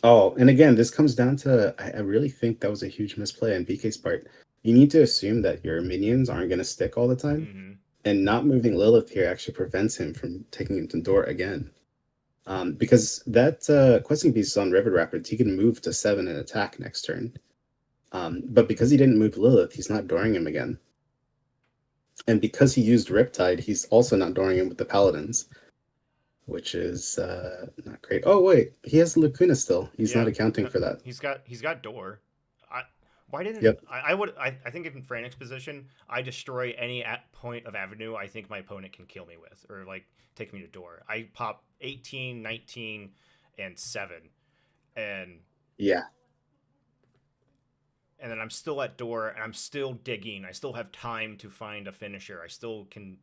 Oh, and again, this comes down to I really think that was a huge misplay on BK's part. You need to assume that your minions aren't going to stick all the time, Mm-hmm. and not moving Lilith here actually prevents him from taking him to door again. Because that questing beast is on River Rapids, he can move to 7 and attack next turn. But because he didn't move Lilith, he's not dooring him again. And because he used Riptide, he's also not dooring him with the Paladins, which is not great. Oh wait, he has Lacuna still. He's not accounting for that. He's got door. Why didn't Yep. I think in Frantic's position, I destroy any point of avenue I think my opponent can kill me with or like take me to door. I pop 18, 19, and 7, and Yeah. then I'm still at door and I'm still digging. I still have time to find a finisher. I still can.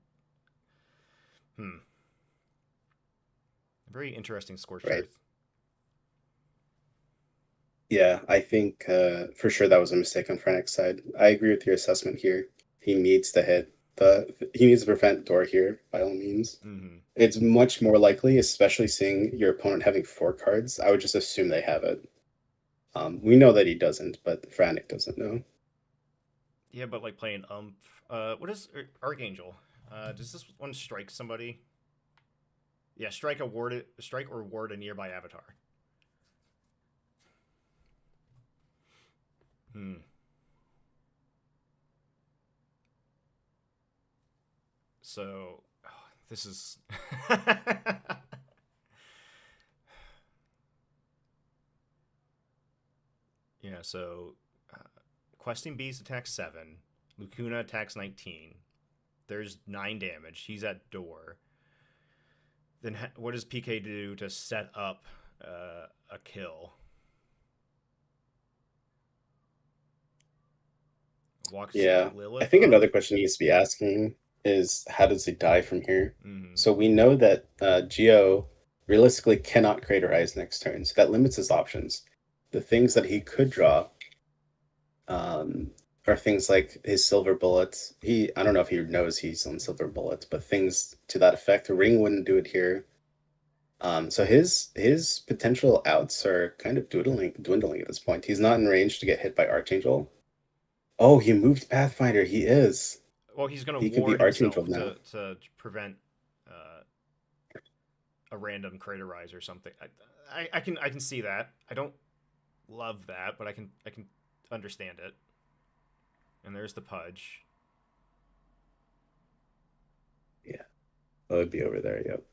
Very interesting Scorched Right. Earth. Yeah, I think for sure that was a mistake on Frantic's side. I agree with your assessment here. He needs to hit. he needs to prevent door here by all means. Mm-hmm. It's much more likely, especially seeing your opponent having 4 cards. I would just assume they have it. We know that he doesn't, but Frantic doesn't know. Yeah, but like playing what is Archangel? Does this one strike somebody? Yeah, strike or ward a nearby avatar. Hmm. So, this is. Yeah, so Questing Beast attacks 7. Lacuna attacks 19. There's 9 damage. He's at door. Then what does PK do to set up a kill? Walks Yeah. I Lilith think up. another question he needs to be asking is how does he die from here? Mm-hmm. So we know that Geo realistically cannot create a rise next turn, so that limits his options. The things that he could draw um, are things like his silver bullets. I don't know if he knows he's on silver bullets, but things to that effect. Ring wouldn't do it here. So his potential outs are kind of dwindling at this point. He's not in range to get hit by Archangel. Oh, he moved Pathfinder. He is. Well, he's going He to could be ward Archangel himself now. to prevent a random crater rise or something. I can see that. I don't love that, but I can understand it. And there's the Pudge. Yeah, that would be over there. Yep.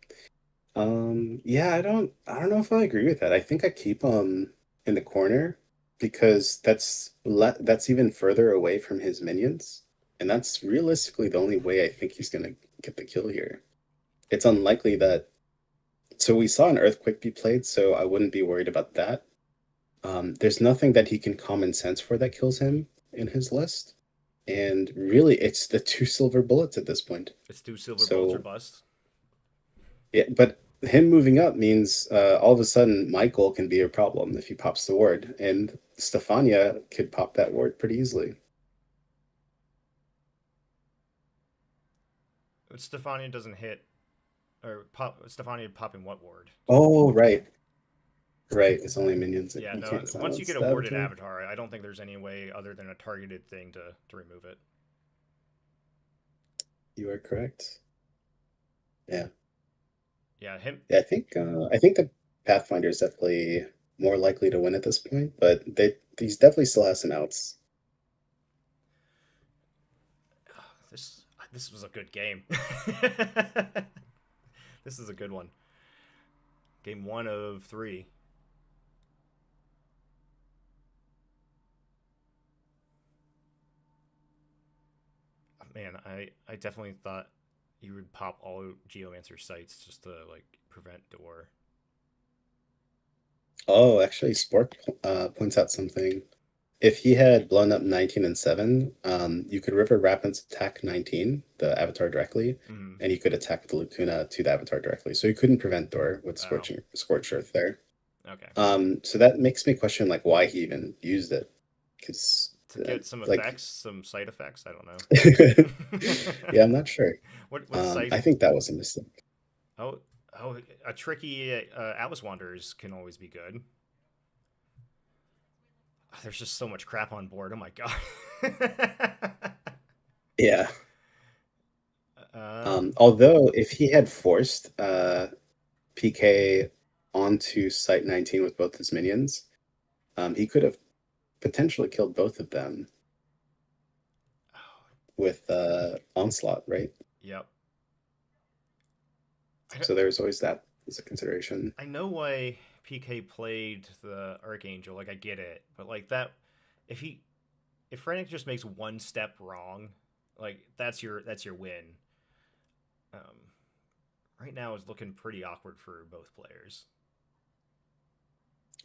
Yeah, I don't know if I agree with that. I think I keep in the corner because that's even further away from his minions, and that's realistically the only way I think he's gonna get the kill here. It's unlikely that. So we saw an earthquake be played, so I wouldn't be worried about that. There's nothing that he can common sense for that kills him in his list, and really, it's the 2 silver bullets at this point. It's 2 silver bullets or So bust. yeah, but him moving up means all of a sudden Michael can be a problem if he pops the ward, and Stefania could pop that ward pretty easily. But Stefania doesn't hit, or Stefania popping what ward? Oh, right. Right, it's only minions. Yeah, You no. can't Once you silence get a the warded avatar. avatar, I don't think there's any way other than a targeted thing to remove it. You are correct. Yeah. Yeah, him. Yeah, I think the Pathfinder is definitely more likely to win at this point, but these definitely still has some outs. This was a good game. This is a good one. Game 1 of 3. Man, I definitely thought you would pop all Geomancer sites just to like prevent door. Oh, actually, Spork points out something. If he had blown up 19 and 7, you could River Rapids attack 19, the avatar directly, Mm-hmm. and you could attack the Lacuna to the avatar directly. So you couldn't prevent Door with Oh, Scorch Earth there. okay. So that makes me question like why he even used it, because To get some like effects, some side effects. I don't know. yeah, I'm not sure. What side? I think that was a mistake. Oh, a tricky Atlas Wanderers can always be good. There's just so much crap on board. Oh my god. Yeah. Um, Although if he had forced PK onto Site 19 with both his minions, he could have potentially killed both of them with Onslaught, right? Yep. So there's always that as a consideration. I know why PK played the Archangel. Like I get it, but like that, if Frantic just makes one step wrong, like that's your win. Right now is looking pretty awkward for both players.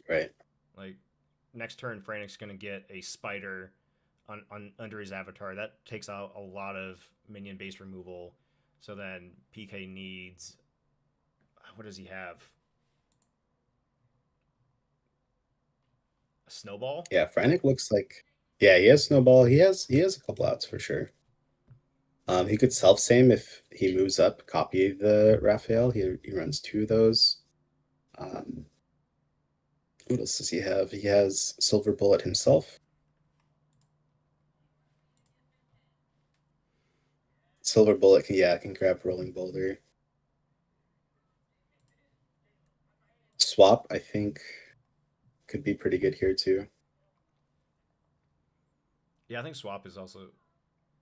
Right. Like next turn, Frantic's gonna get a spider on under his avatar. That takes out a lot of minion base removal. So then PK needs, what does he have? A snowball? Yeah, Frantic looks like, yeah, he has Snowball. He has a couple outs for sure. He could self same if he moves up, copy the Raphael. He runs two of those. Um, what else does he have? He has Silver Bullet himself. Silver Bullet can grab Rolling Boulder. Swap, I think, could be pretty good here too. Yeah, I think swap is also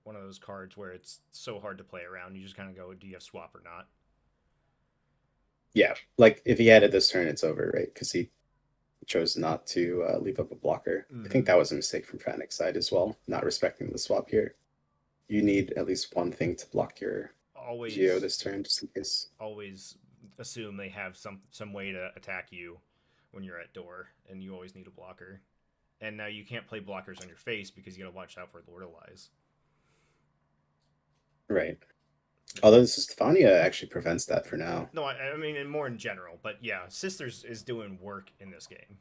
one of those cards where it's so hard to play around. You just kind of go, do you have swap or not? Yeah, like if he had it this turn, it's over, right? Because he chose not to leave up a blocker. I think that was a mistake from Frantic's side as well, not respecting the swap here. You need at least one thing to block your Geo Always, this turn, just in case. always assume they have some way to attack you when you're at door, and you always need a blocker. And now you can't play blockers on your face because you got to watch out for Lord of Lies. Right. Although Stefania actually prevents that for now. No, I mean, and more in general, but yeah, Sisters is doing work in this game.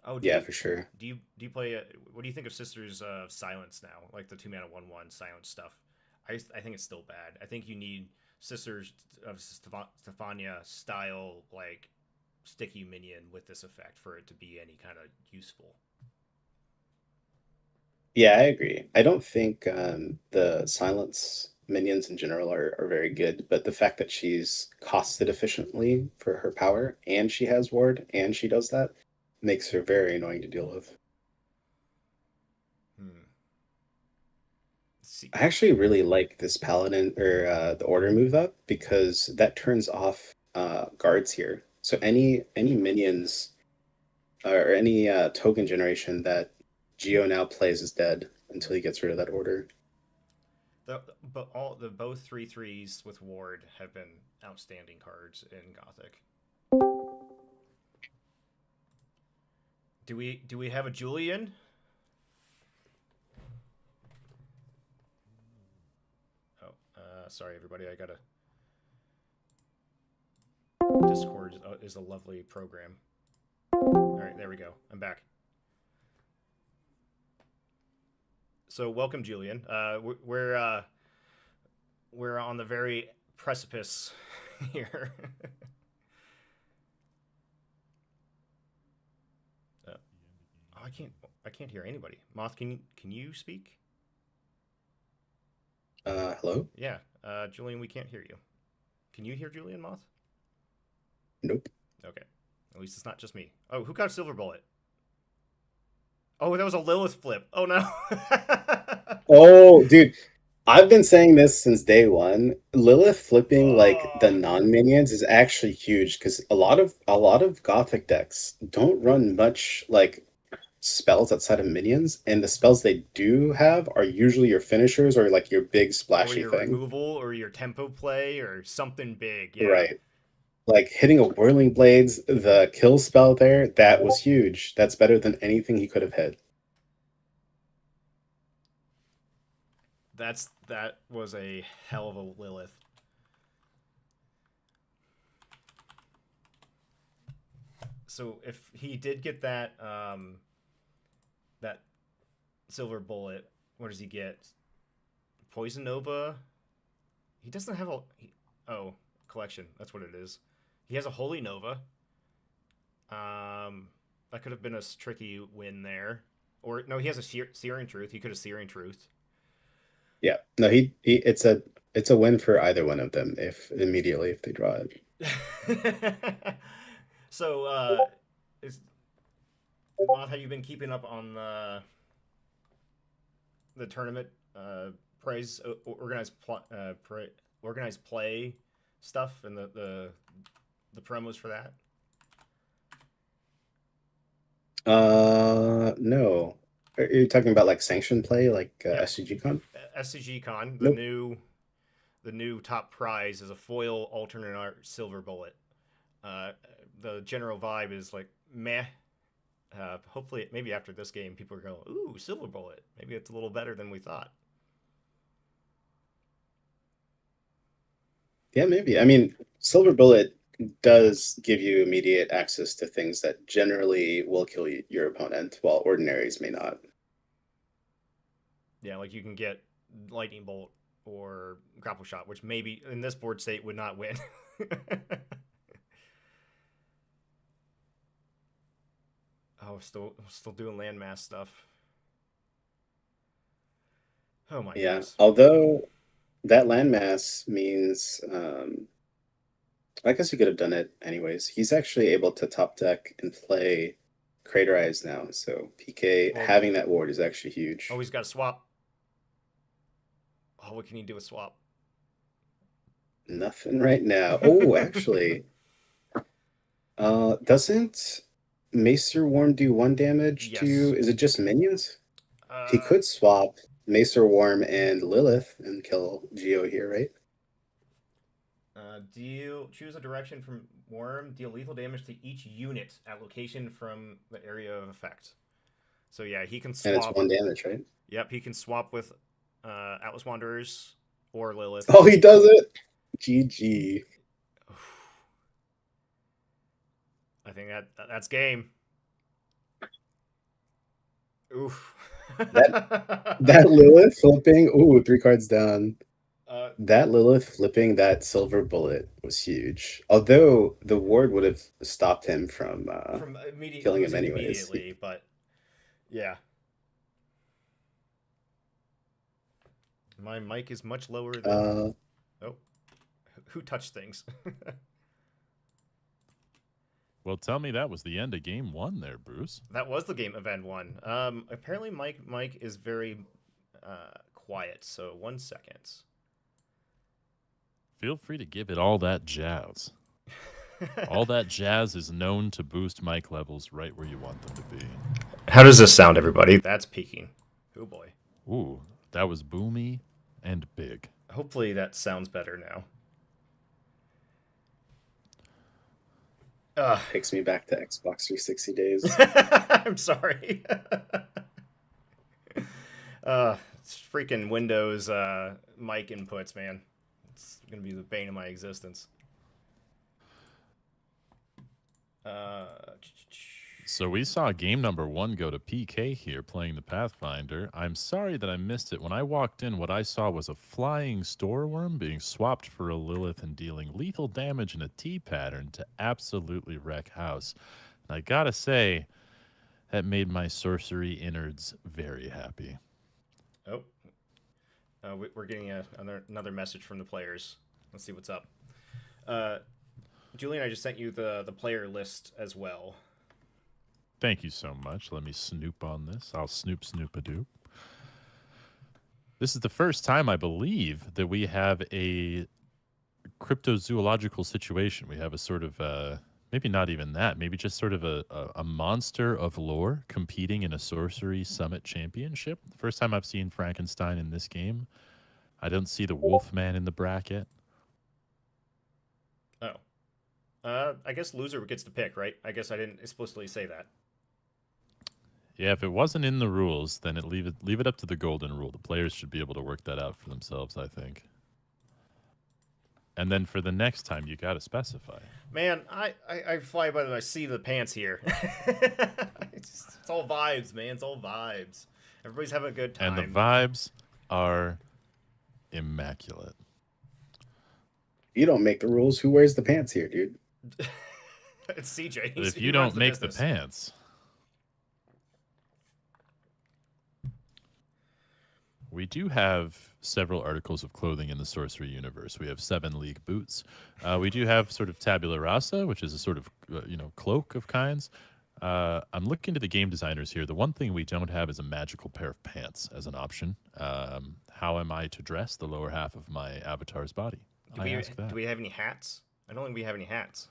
Oh, Yeah, for sure. Do you play? What do you think of Sisters of Silence now? Like the 2 mana 1/1 silence stuff. I think it's still bad. I think you need Sisters of Stefania style like sticky minion with this effect for it to be any kind of useful. Yeah, I agree. I don't think the silence minions in general are very good, but the fact that she's costed efficiently for her power and she has ward and she does that makes her very annoying to deal with. See, I actually really like this paladin or the order move up because that turns off guards here. So any minions or any token generation that Geo now plays is dead until he gets rid of that order. but both 3/3s with Ward have been outstanding cards in Gothic. Do we have a Julian? Oh, sorry everybody, I gotta. Discord is a lovely program. All right, there we go. I'm back. So welcome, Julian. We're on the very precipice here. I can't hear anybody. Moth, can you speak? Hello? Yeah, Julian, we can't hear you. Can you hear Julian, Moth? Nope. Okay, at least it's not just me. Oh, who got Silver Bullet? Oh, that was a Lilith flip. Oh no. Oh, dude, I've been saying this since day one. Lilith flipping like the non-minions is actually huge because a lot of Gothic decks don't run much like spells outside of minions, and the spells they do have are usually your finishers or like your big Or splashy your thing. removal, or your tempo play, or something big. Yeah. Right. Like hitting a Whirling Blades, the kill spell there, that was huge. That's better than anything he could have hit. That was a hell of a Lilith. So if he did get that that Silver Bullet, what does he get? Poison Nova. He doesn't have oh, collection. That's what it is. He has a Holy Nova. That could have been a tricky win there. Or no, he has a Searing Truth. He could have Searing Truth. Yeah. No, he it's a win for either one of them if they draw it. So, Moth, have you been keeping up on the tournament prize organized play stuff and the promos for that? No. Are you talking about like sanctioned play, like Yeah. SCG Con? SCG Con, Nope. the new top prize is a foil alternate art Silver Bullet. The general vibe is like meh. Hopefully, maybe after this game, people are going, "Ooh, Silver Bullet! Maybe it's a little better than we thought." Yeah, maybe. I mean, Silver Bullet does give you immediate access to things that generally will kill your opponent, while ordinaries may not. Yeah, like you can get lightning bolt or grapple shot, which maybe in this board state would not win. Oh, still doing landmass stuff. Oh my Yeah, goodness. although that landmass means, I guess you could have done it anyways. He's actually able to top deck and play Crater Eyes now, so PK Well, having that ward is actually huge. oh, he's got a swap. Oh, what can he do with swap? Nothing right now. Oh, actually, doesn't Macer Worm do 1 damage Yes. to? Is it just minions? He Uh, could swap Macer Worm and Lilith and kill Geo here, right? choose a direction from worm. Deal lethal damage to each unit at location from the area of effect. So yeah, he can swap. And it's 1 damage, right? Yep, he can swap with Atlas Wanderers or Lilith. Oh, he does it. GG. I think that's game. Oof. That Lilith flipping. Ooh, 3 cards down. uh, That Lilith flipping that silver bullet was huge. Although the ward would have stopped him from killing him losing anyways. immediately, but yeah. My mic is much lower than. Oh, who touched things? Well, tell me that was the end of game 1 there, Bruce. That was the game event 1. Apparently Mike is very quiet. So 1 second. Feel free to give it all that jazz. All that jazz is known to boost mic levels right where you want them to be. How does this sound, everybody? That's peaking. Oh boy. Ooh, that was boomy and big. Hopefully that sounds better now. Takes me back to Xbox 360 days. I'm sorry. It's freaking Windows mic inputs, man. It's gonna be the bane of my existence. So we saw game number 1 go to PK here playing the Pathfinder. I'm sorry that I missed it. When I walked in, what I saw was a flying storeworm being swapped for a Lilith and dealing lethal damage in a T pattern to absolutely wreck house. And I gotta say, that made my sorcery innards very happy. Oh, we're getting another message from the players. Let's see what's up. Julian, I just sent you the player list as well. Thank you so much. Let me snoop on this. I'll snoop-a-doop. This is the first time, I believe, that we have a cryptozoological situation. We have a sort of, maybe not even that, maybe just sort of a monster of lore competing in a sorcery summit championship. The first time I've seen Frankenstein in this game. I don't see the Wolfman in the bracket. Oh. I guess loser gets to pick, right? I guess I didn't explicitly say that. Yeah, if it wasn't in the rules, then leave it up to the golden rule. The players should be able to work that out for themselves, I think. And then for the next time, you got to specify. Man, I fly by my seat of the pants here. It's all vibes, man. It's all vibes. Everybody's having a good time. And the vibes are immaculate. You don't make the rules. Who wears the pants here, dude? It's CJ. But if He you runs don't make the business. pants, we do have several articles of clothing in the sorcery universe. We have 7 league boots. We do have sort of tabula rasa, which is a sort of cloak of kinds. I'm looking to the game designers here. The one thing we don't have is a magical pair of pants as an option. How am I to dress the lower half of my avatar's body? Do we have any hats? I don't think we have any hats.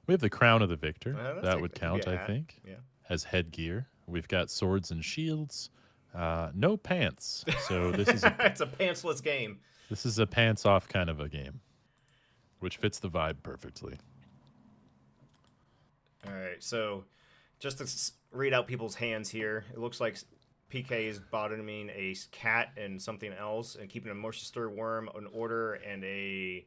We have the crown of the victor. That That would could be count, a I hat. think, Yeah. as headgear. We've got swords and shields. No pants. So this is It's a pantsless game. this is a pants off kind of a game, which fits the vibe perfectly. All right, so just to read out people's hands here, it looks like PK is bottoming a cat and something else, and keeping a moisture worm, an order, and a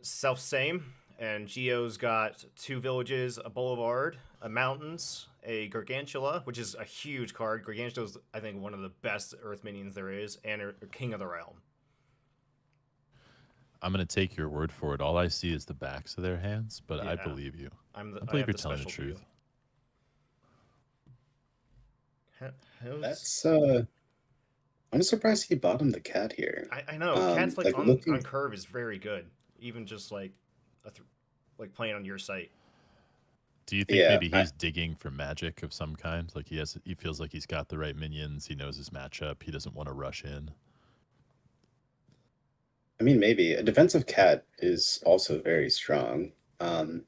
self-same. and Geo's got 2 villages, a boulevard, a mountains, a Gargantula, which is a huge card. Gargantula's, I think, one of the best Earth minions there is, and a King of the Realm. I'm going to take your word for it. All I see is the backs of their hands, but I Yeah. believe you. I I believe have you're the telling the special view. truth. That's I'm surprised he bottomed the cat here. I know. Cat's like on looking curve is very good, even just like like playing on your site. Do you think Yeah, maybe he's digging for magic of some kind? Like he feels like he's got the right minions. He knows his matchup. He doesn't want to rush in. I mean, maybe a defensive cat is also very strong. Because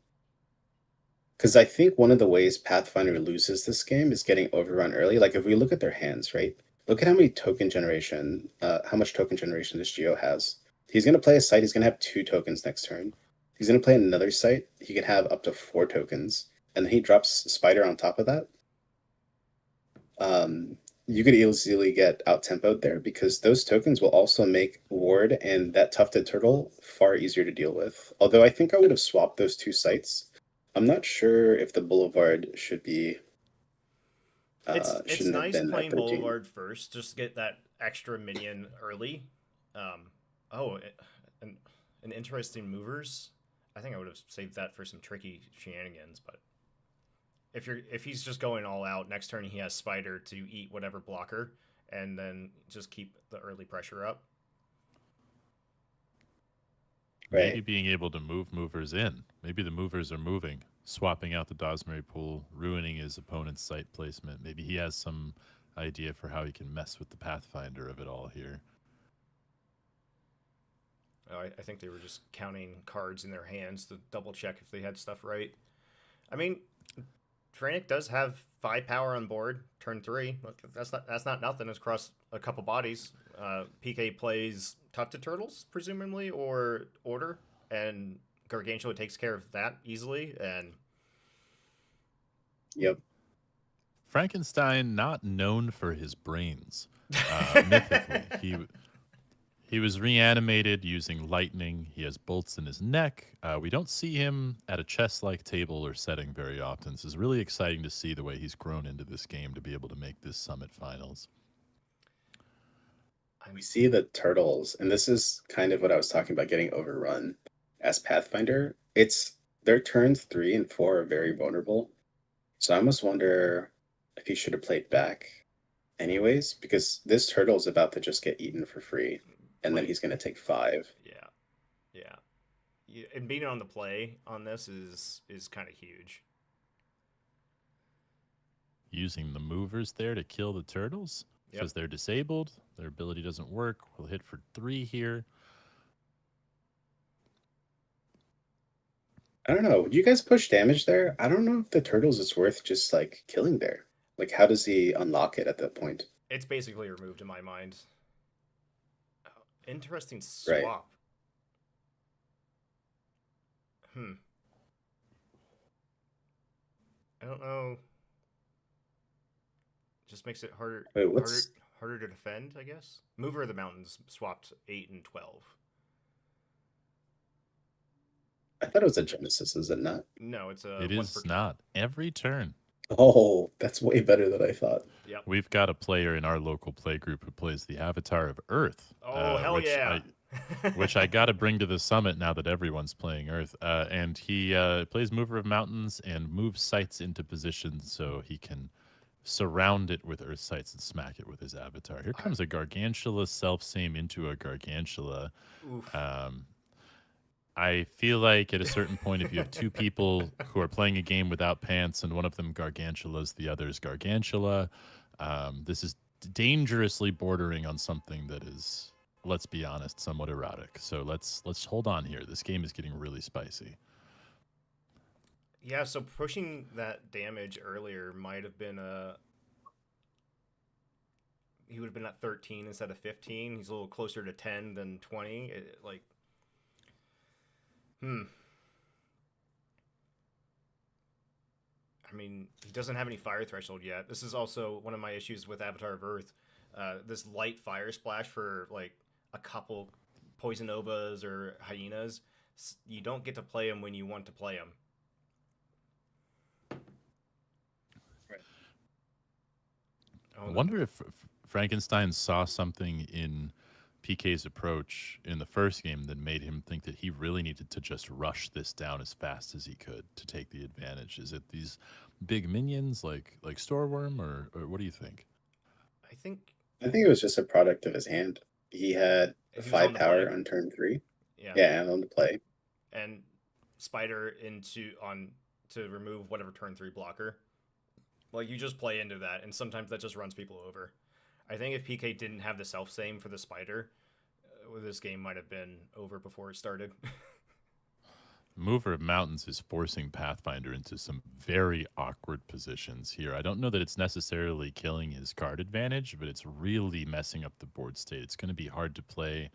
I think one of the ways Pathfinder loses this game is getting overrun early. Like if we look at their hands, right? Look at how many token generation, how much token generation this Geo has. He's gonna play a site. He's gonna have 2 tokens next turn. He's gonna play another site. He can have up to 4 tokens, and then he drops Spider on top of that. You could easily get out tempoed there because those tokens will also make Ward and that tufted turtle far easier to deal with. Although I think I would have swapped those 2 sites. I'm not sure if the Boulevard should be. It's Shouldn't have nice been playing at 13. Boulevard first, just get that extra minion early. An interesting movers. I think I would have saved that for some tricky shenanigans, but if he's just going all out, next turn he has Spider to eat whatever blocker, and then just keep the early pressure up. Maybe Right. being able to move movers in. Maybe the movers are moving, swapping out the Dosmery pool, ruining his opponent's site placement. Maybe he has some idea for how he can mess with the Pathfinder of it all here. I think they were just counting cards in their hands to double check if they had stuff right. I mean, Frantic does have 5 power on board turn 3. Look, that's not nothing. It's across a couple bodies. PK plays Tufted Turtles presumably or Order, and Gargantula takes care of that easily. And Yep. Frankenstein, not known for his brains, mythically. He was reanimated using lightning. He has bolts in his neck. We don't see him at a chess-like table or setting very often. So it's really exciting to see the way he's grown into this game to be able to make this Summit Finals. We see the turtles, and this is kind of what I was talking about getting overrun as Pathfinder. It's their turns 3 and 4 are very vulnerable. So I almost wonder if he should have played back anyways, because this turtle is about to just get eaten for free, and then he's going to take 5. yeah, and being on the play on this is kind of huge. Using the movers there to kill the turtles because they're disabled. Their ability doesn't work. We'll hit for 3 here. I don't know. Do you guys push damage there? I don't know if the turtles is worth just like killing there. Like, how does he unlock it at that point? It's basically removed in my mind. Interesting Right. swap. I don't know. Just makes it harder. Wait, what's harder to defend, I guess. Mover of the Mountains swapped 8 and 12. I thought it was a Genesis, is it not? No, it's a. It is not. Every turn. Oh, that's way better than I thought. Yep. We've got a player in our local play group who plays the Avatar of Earth. Oh, hell yeah. Which I got to bring to the summit now that everyone's playing Earth. And he plays Mover of Mountains and moves sites into position so he can surround it with Earth sites and smack it with his Avatar. Here comes a Gargantula self-same into a Gargantula. Oof. I feel like at a certain point, if you have 2 people who are playing a game without pants and one of them Gargantulas, the other is Gargantula, this is dangerously bordering on something that is, let's be honest, somewhat erotic. So let's hold on here. This game is getting really spicy. Yeah, so pushing that damage earlier might have been he would have been at 13 instead of 15. He's a little closer to 10 than 20. I mean, he doesn't have any fire threshold yet. This is also one of my issues with Avatar of Earth. This light fire splash for like a couple Poison Ovas or Hyenas You don't get to play them when you want to play them. I wonder if Frankenstein saw something in PK's approach in the first game that made him think that he really needed to just rush this down as fast as he could to take the advantage. Is it these big minions like Storeworm, or what do you think? I think it was just a product of his hand. He had he was on 5 the power play. on turn 3. Yeah. Yeah, and on the play. And Spider to remove whatever turn 3 blocker. Like, you just play into that, and sometimes that just runs people over. I think if PK didn't have the self-same for the Spider, this game might have been over before it started. Mover of Mountains is forcing Pathfinder into some very awkward positions here. I don't know that it's necessarily killing his card advantage, but it's really messing up the board state. It's going to be hard to play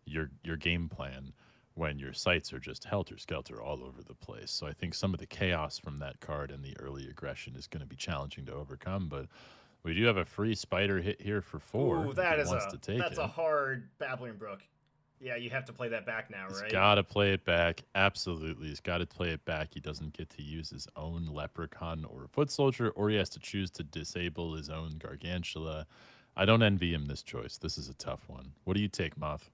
your game plan when your sights are just helter-skelter all over the place. So I think some of the chaos from that card and the early aggression is going to be challenging to overcome, but we do have a free Spider hit here for 4. Ooh, that's a hard Babbling Brook. Yeah, you have to play that back now, right? He's got to play it back. Absolutely. He's got to play it back. He doesn't get to use his own Leprechaun or Foot Soldier, or he has to choose to disable his own Gargantula. I don't envy him this choice. This is a tough one. What do you take, Moth?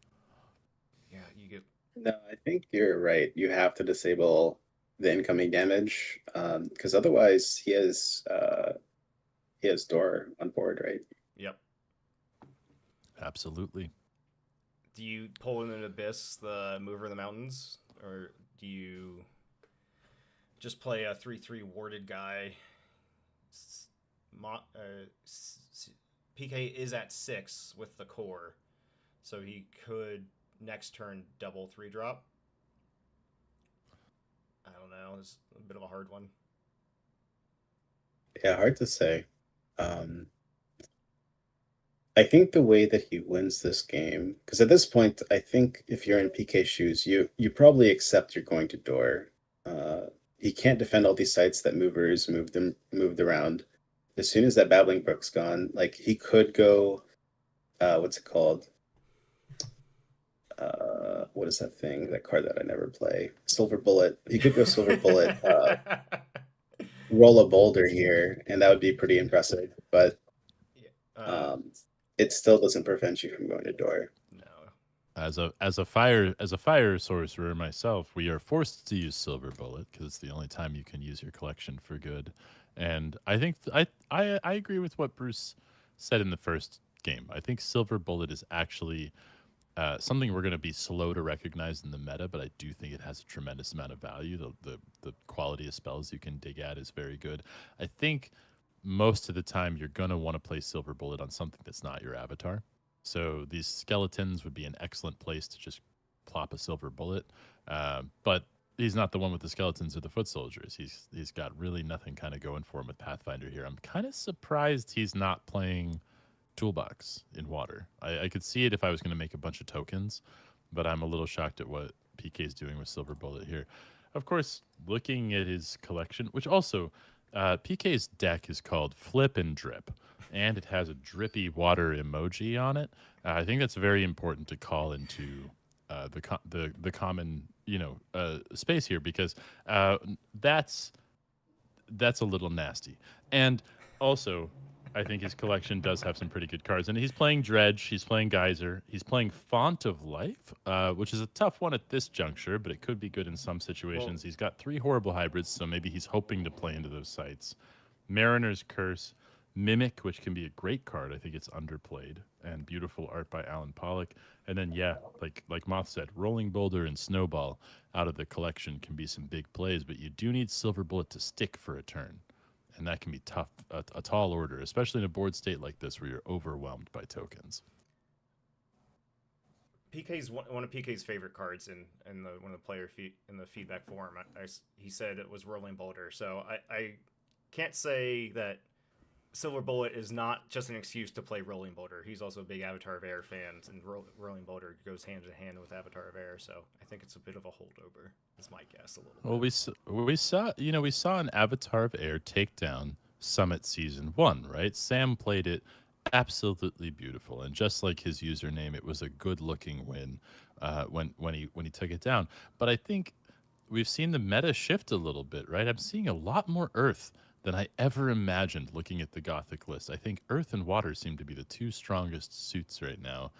Yeah, you get... No, I think you're right. You have to disable the incoming damage, because otherwise he has Door on board, right? Yep. Absolutely. Do you pull in an Abyss, the Mover of the Mountains, or do you just play a 3/3 warded guy? PK is at 6 with the core, so he could next turn double 3-drop. I don't know. It's a bit of a hard one. Yeah, hard to say. I think the way that he wins this game, because at this point, I think if you're in PK shoes, you probably accept you're going to Door. He can't defend all these sites that movers moved around. As soon as that Babbling Brook's gone, like he could go, what's it called? What is that thing? That card that I never play? Silver Bullet. He could go Silver Bullet, roll a boulder here, and that would be pretty impressive. But it still doesn't prevent you from going to Door. No. As a fire sorcerer myself, we are forced to use Silver Bullet because it's the only time you can use your collection for good. And I think I agree with what Bruce said in the first game. I think Silver Bullet is actually something we're going to be slow to recognize in the meta, but I do think it has a tremendous amount of value. The quality of spells you can dig at is very good. I think most of the time you're going to want to play Silver Bullet on something that's not your avatar. So these skeletons would be an excellent place to just plop a Silver Bullet. But he's not the one with the skeletons or the foot soldiers. He's got really nothing kind of going for him with Pathfinder here. I'm kind of surprised he's not playing Toolbox in Water. I could see it if I was going to make a bunch of tokens, but I'm a little shocked at what PK is doing with Silver Bullet here. Of course, looking at his collection, which also... PK's deck is called Flip and Drip, and it has a drippy water emoji on it. I think that's very important to call into the common space here, because that's a little nasty. And also, I think his collection does have some pretty good cards. And he's playing Dredge, he's playing Geyser, he's playing Font of Life, which is a tough one at this juncture, but it could be good in some situations. He's got 3 horrible hybrids, so maybe he's hoping to play into those sites. Mariner's Curse, Mimic, which can be a great card. I think it's underplayed, and beautiful art by Alan Pollock. And then, yeah, like Moth said, Rolling Boulder and Snowball out of the collection can be some big plays, but you do need Silver Bullet to stick for a turn. And that can be tough, a tall order, especially in a board state like this where you're overwhelmed by tokens. PK's one of PK's favorite cards in one of the player in the feedback forum. He said it was Rolling Boulder, so I can't say that Silver Bullet is not just an excuse to play Rolling Boulder. He's also a big Avatar of Air fan, and Rolling Boulder goes hand in hand with Avatar of Air. So I think it's a bit of a holdover. Is my guess a little bit. Well, we saw an Avatar of Air take down Summit Season 1, right? Sam played it absolutely beautiful, and just like his username, it was a good-looking win. when he took it down. But I think we've seen the meta shift a little bit, right? I'm seeing a lot more Earth than I ever imagined looking at the Gothic list. I think Earth and Water seem to be the two strongest suits right now.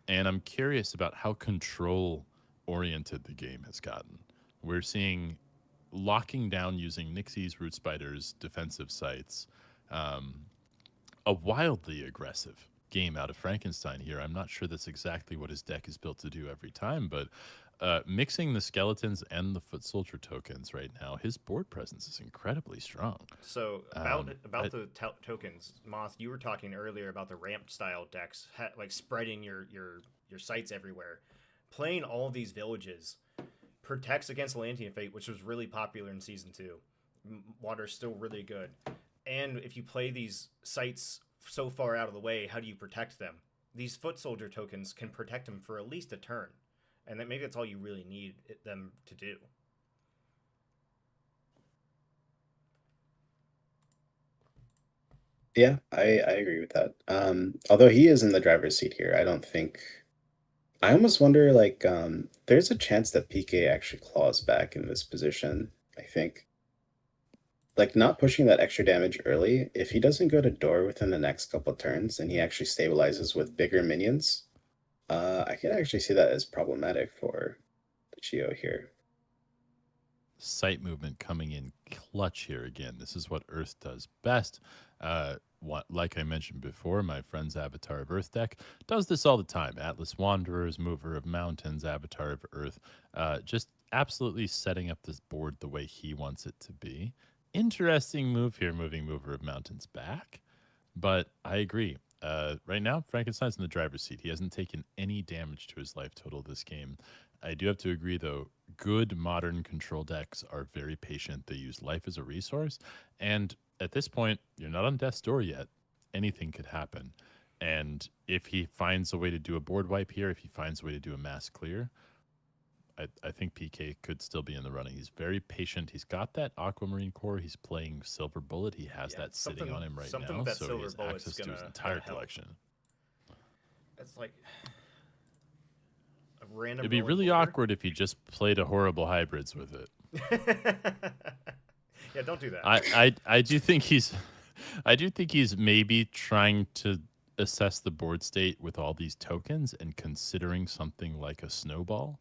And I'm curious about how control oriented the game has gotten. We're seeing locking down using Nixies, Root Spiders, defensive sites. Um, a wildly aggressive game out of Frankenstein here. I'm not sure that's exactly what his deck is built to do every time, but mixing the skeletons and the foot soldier tokens right now, his board presence is incredibly strong. So about I- the tokens, Moth, you were talking earlier about the ramp style decks, like spreading your sites everywhere. Playing all of these villages protects against Atlantean Fate, which was really popular in Season 2. Water's still really good. And if you play these sites so far out of the way, how do you protect them? These foot soldier tokens can protect them for at least a turn. And maybe that's all you really need them to do. Yeah, I agree with that. Although he is in the driver's seat here, I don't think. I almost wonder, like, there's a chance that PK actually claws back in this position. I think, like, not pushing that extra damage early. If he doesn't go to door within the next couple turns, and he actually stabilizes with bigger minions, I can actually see that as problematic for the Chio here. Sight movement coming in clutch here again. This is what Earth does best. Like I mentioned before, my friend's Avatar of Earth deck does this all the time. Atlas Wanderers, Mover of Mountains, Avatar of Earth, just absolutely setting up this board the way he wants it to be. Interesting move here, moving Mover of Mountains back. But I agree. Right now, Frankenstein's in the driver's seat. He hasn't taken any damage to his life total this game. I do have to agree, though, good modern control decks are very patient. They use life as a resource. And at this point, you're not on death's door yet. Anything could happen. And if he finds a way to do a board wipe here, if he finds a way to do a mass clear, I think PK could still be in the running. He's very patient. He's got that Aquamarine core. He's playing Silver Bullet. He has that sitting on him right now. That So he Silver has Bullet's access to his gonna entire help. collection. It's like a random. It'd be rolling really board. awkward if he just played a horrible hybrids with it. Yeah, don't do that. I do think he's maybe trying to assess the board state with all these tokens and considering something like a snowball.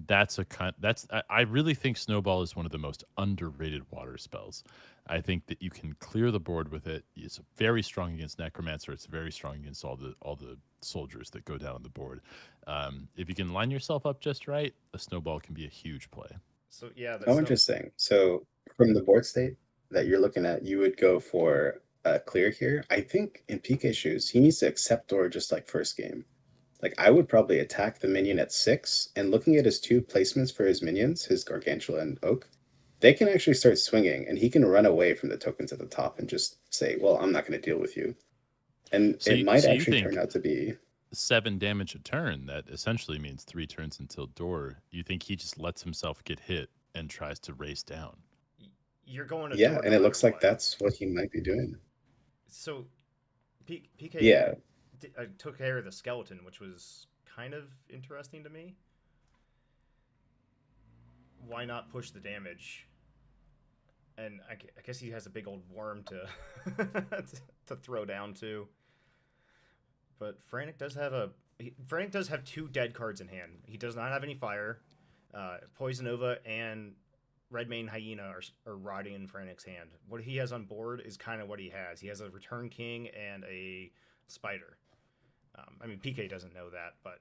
I really think snowball is one of the most underrated water spells. I think that you can clear the board with it. It's very strong against necromancer. It's very strong against all the soldiers that go down on the board. If you can line yourself up just right, a snowball can be a huge play. So yeah, Oh, interesting. So from the board state that you're looking at, you would go for a clear here. I think in PK shoes, he needs to accept door just like first game. Like, I would probably attack the minion at 6, and looking at his 2 placements for his minions, his Gargantua and Oak, they can actually start swinging, and he can run away from the tokens at the top and just say, well, I'm not going to deal with you. And it might actually turn out to be 7 damage a turn. That essentially means 3 turns until door. You think he just lets himself get hit and tries to race down? You're going to yeah, door and no it looks matter like what. that's what he might be doing. So PK Yeah. took care of the skeleton, which was kind of interesting to me. Why not push the damage? And I guess he has a big old worm to to throw down too. But Frantic does have 2 dead cards in hand. He does not have any fire. Poison Nova and Redmane Hyena are rotting in Frantic's hand. What he has on board is kind of what he has. He has a Return King and a Spider. I mean, PK doesn't know that, but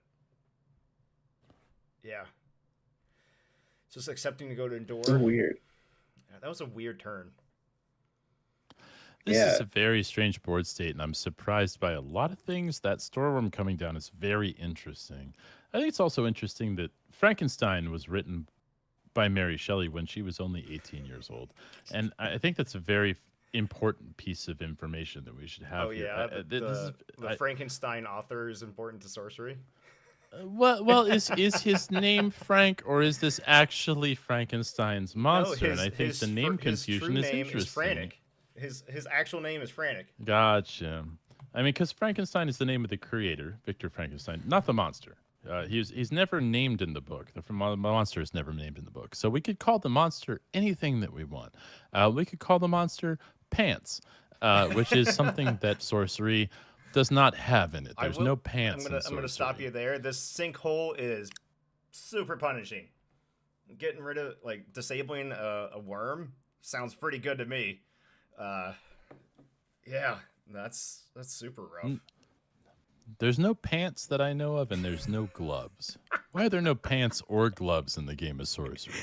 yeah. Just accepting to go to Endure. So weird. Yeah, that was a weird turn. This Yeah. is a very strange board state, and I'm surprised by a lot of things. That Storeworm coming down is very interesting. I think it's also interesting that Frankenstein was written by Mary Shelley when she was only 18 years old. And I think that's a very important piece of information that we should have Oh here. yeah, the Frankenstein author is important to sorcery. Well, is his name Frank, or is this actually Frankenstein's monster? No, and I think the name confusion his is true name interesting. is Frantic. His actual name is Frantic. Gotcha. I mean, because Frankenstein is the name of the creator, Victor Frankenstein, not the monster. He's never named in the book. The monster is never named in the book. So we could call the monster anything that we want. We could call the monster pants, which is something that sorcery does not have in it. There's no pants in sorcery. I'm gonna stop you there. This sinkhole is super punishing. Getting rid of, like, disabling a worm sounds pretty good to me. Yeah, that's super rough. There's no pants that I know of, and there's no gloves. Why are there no pants or gloves in the game of sorcery?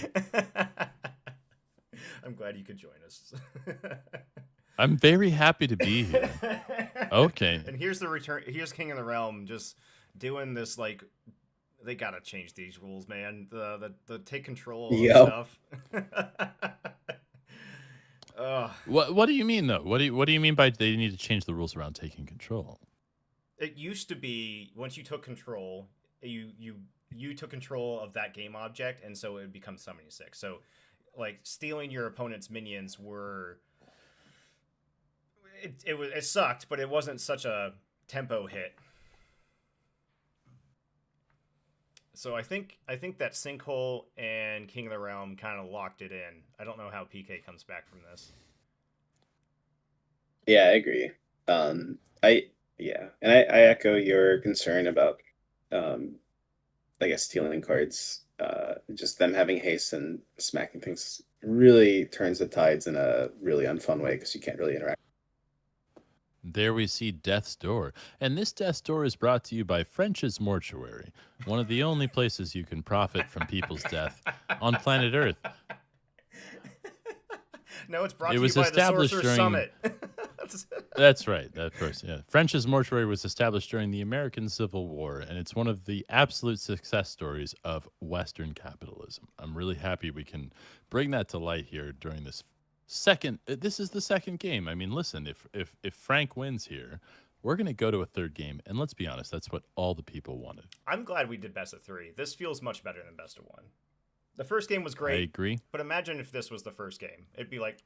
I'm glad you could join us. I'm very happy to be here. Okay. And here's the return. Here's King of the Realm just doing this, like, they gotta change these rules, man. The take control of stuff. What do you mean though? What do you mean by they need to change the rules around taking control? It used to be once you took control, you took control of that game object, and so it would become summoning sick. So, like, stealing your opponent's minions were it sucked, but it wasn't such a tempo hit. So I think that Sinkhole and King of the Realm kind of locked it in. I don't know how PK comes back from this. Yeah, I agree. And I echo your concern about, I guess, stealing cards. Just them having haste and smacking things really turns the tides in a really unfun way because you can't really interact. There we see Death's Door. And this Death's Door is brought to you by French's Mortuary, one of the only places you can profit from people's death on planet Earth. No, it's brought to you by the Sorcerers Summit. That's right. Of course, yeah. French's Mortuary was established during the American Civil War, and it's one of the absolute success stories of Western capitalism. I'm really happy we can bring that to light here during this second. This is the second game. I mean, listen, if Frank wins here, we're going to go to a third game, and let's be honest, that's what all the people wanted. I'm glad we did best of 3. This feels much better than best of 1. The first game was great. I agree. But imagine if this was the first game. It'd be like...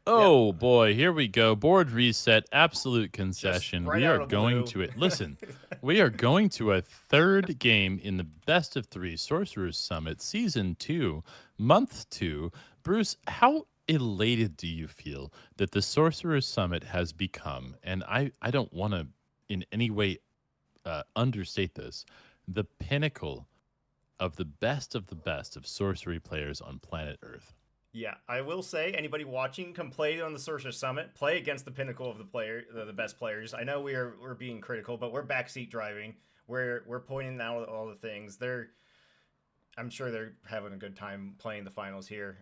Oh, boy, here we go. Board reset, absolute concession. Right we are going to it. Listen, we are going to a third game in the Best of 3 Sorcerers Summit, Season 2, Month 2. Bruce, how elated do you feel that the Sorcerers Summit has become, and I don't want to in any way understate this, the pinnacle of the best of sorcery players on planet Earth? Yeah, I will say, anybody watching can play on the Sorcerers Summit, play against the pinnacle of the best players. I know we're being critical, but we're backseat driving. We're pointing out all the things. I'm sure they're having a good time playing the finals here.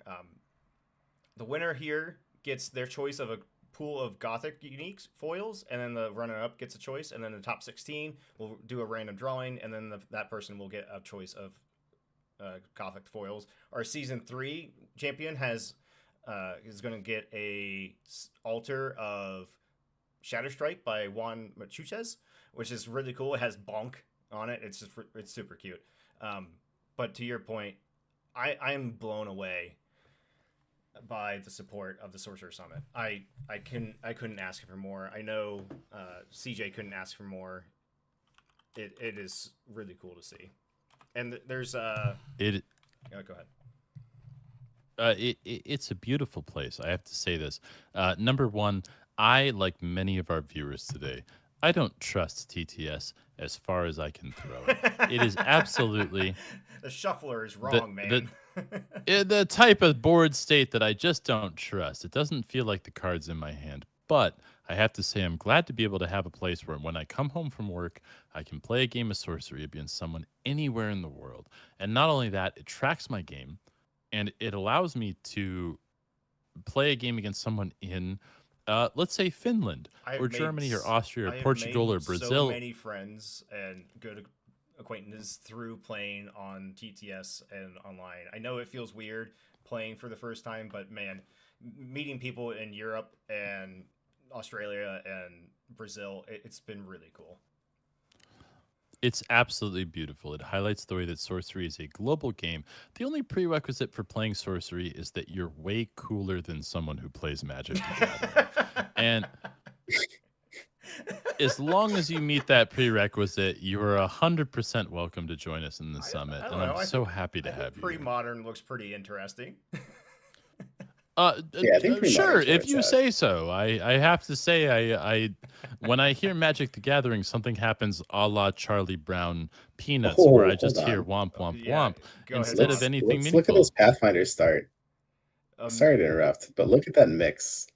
The winner here gets their choice of a pool of Gothic uniques foils, and then the runner-up gets a choice, and then the top 16 will do a random drawing, and then that person will get a choice of Gothic foils. Our Season 3 champion is going to get a altar of Shatterstrike by Juan Machuches, which is really cool. It has Bonk on it. It's super cute. But to your point, I am blown away by the support of the Sorcerer Summit. I couldn't ask for more. I know CJ couldn't ask for more. It is really cool to see. And there's go ahead. It's a beautiful place. I have to say this. Number one, I, like many of our viewers today, I don't trust TTS as far as I can throw it. It is absolutely the shuffler is wrong, man. The type of board state that I just don't trust. It doesn't feel like the cards in my hand. But I have to say, I'm glad to be able to have a place where when I come home from work, I can play a game of sorcery against someone anywhere in the world. And not only that, it tracks my game, and it allows me to play a game against someone in, let's say, Finland or Germany or Austria or Portugal or Brazil. So many friends and good acquaintances through playing on TTS and online. I know it feels weird playing for the first time, but man, meeting people in Europe and Australia and Brazil, it's been really cool. It's absolutely beautiful. It highlights the way that sorcery is a global game. The only prerequisite for playing sorcery is that you're way cooler than someone who plays Magic the Gathering. And as long as you meet that prerequisite, you are 100% welcome to join us in the summit, I don't and know. I'm I so think- happy I to think have you. Here. Pre-modern looks pretty interesting. Yeah, I think pre-modern's Sure, where if it's you at. say so. I have to say, I when I hear Magic the Gathering, something happens a la Charlie Brown Peanuts, where I Oh, just hold hear on. womp womp Yeah, womp go ahead, instead of Moth. anything Let's look at meaningful. this Pathfinder start. Um, Sorry to interrupt, but look at that mix.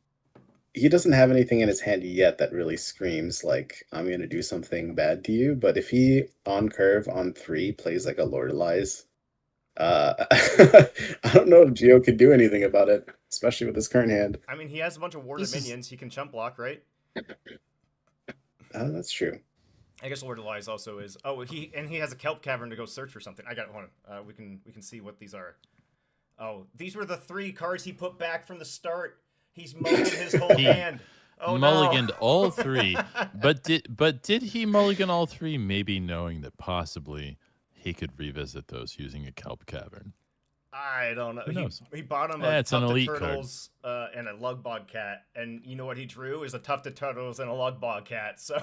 He doesn't have anything in his hand yet that really screams like I'm gonna do something bad to you. But if he on curve on 3 plays like a Lord of Lies, I don't know if Geo could do anything about it, especially with his current hand. I mean, he has a bunch of warded This is- minions. He can chump block, right? That's true. I guess Lord of Lies also is. Oh, he has a kelp cavern to go search for something. I got one. We can see what these are. Oh, these were the 3 cards he put back from the start. He's mulliganed his whole He hand. Oh mulliganed no. all 3, but did he mulligan all 3? Maybe knowing that possibly he could revisit those using a kelp cavern. I don't know. Who knows? He bought him Eh, a it's an tufted elite card. turtles and a lugbog cat, and you know what he drew is a tufted turtles and a lugbog cat. So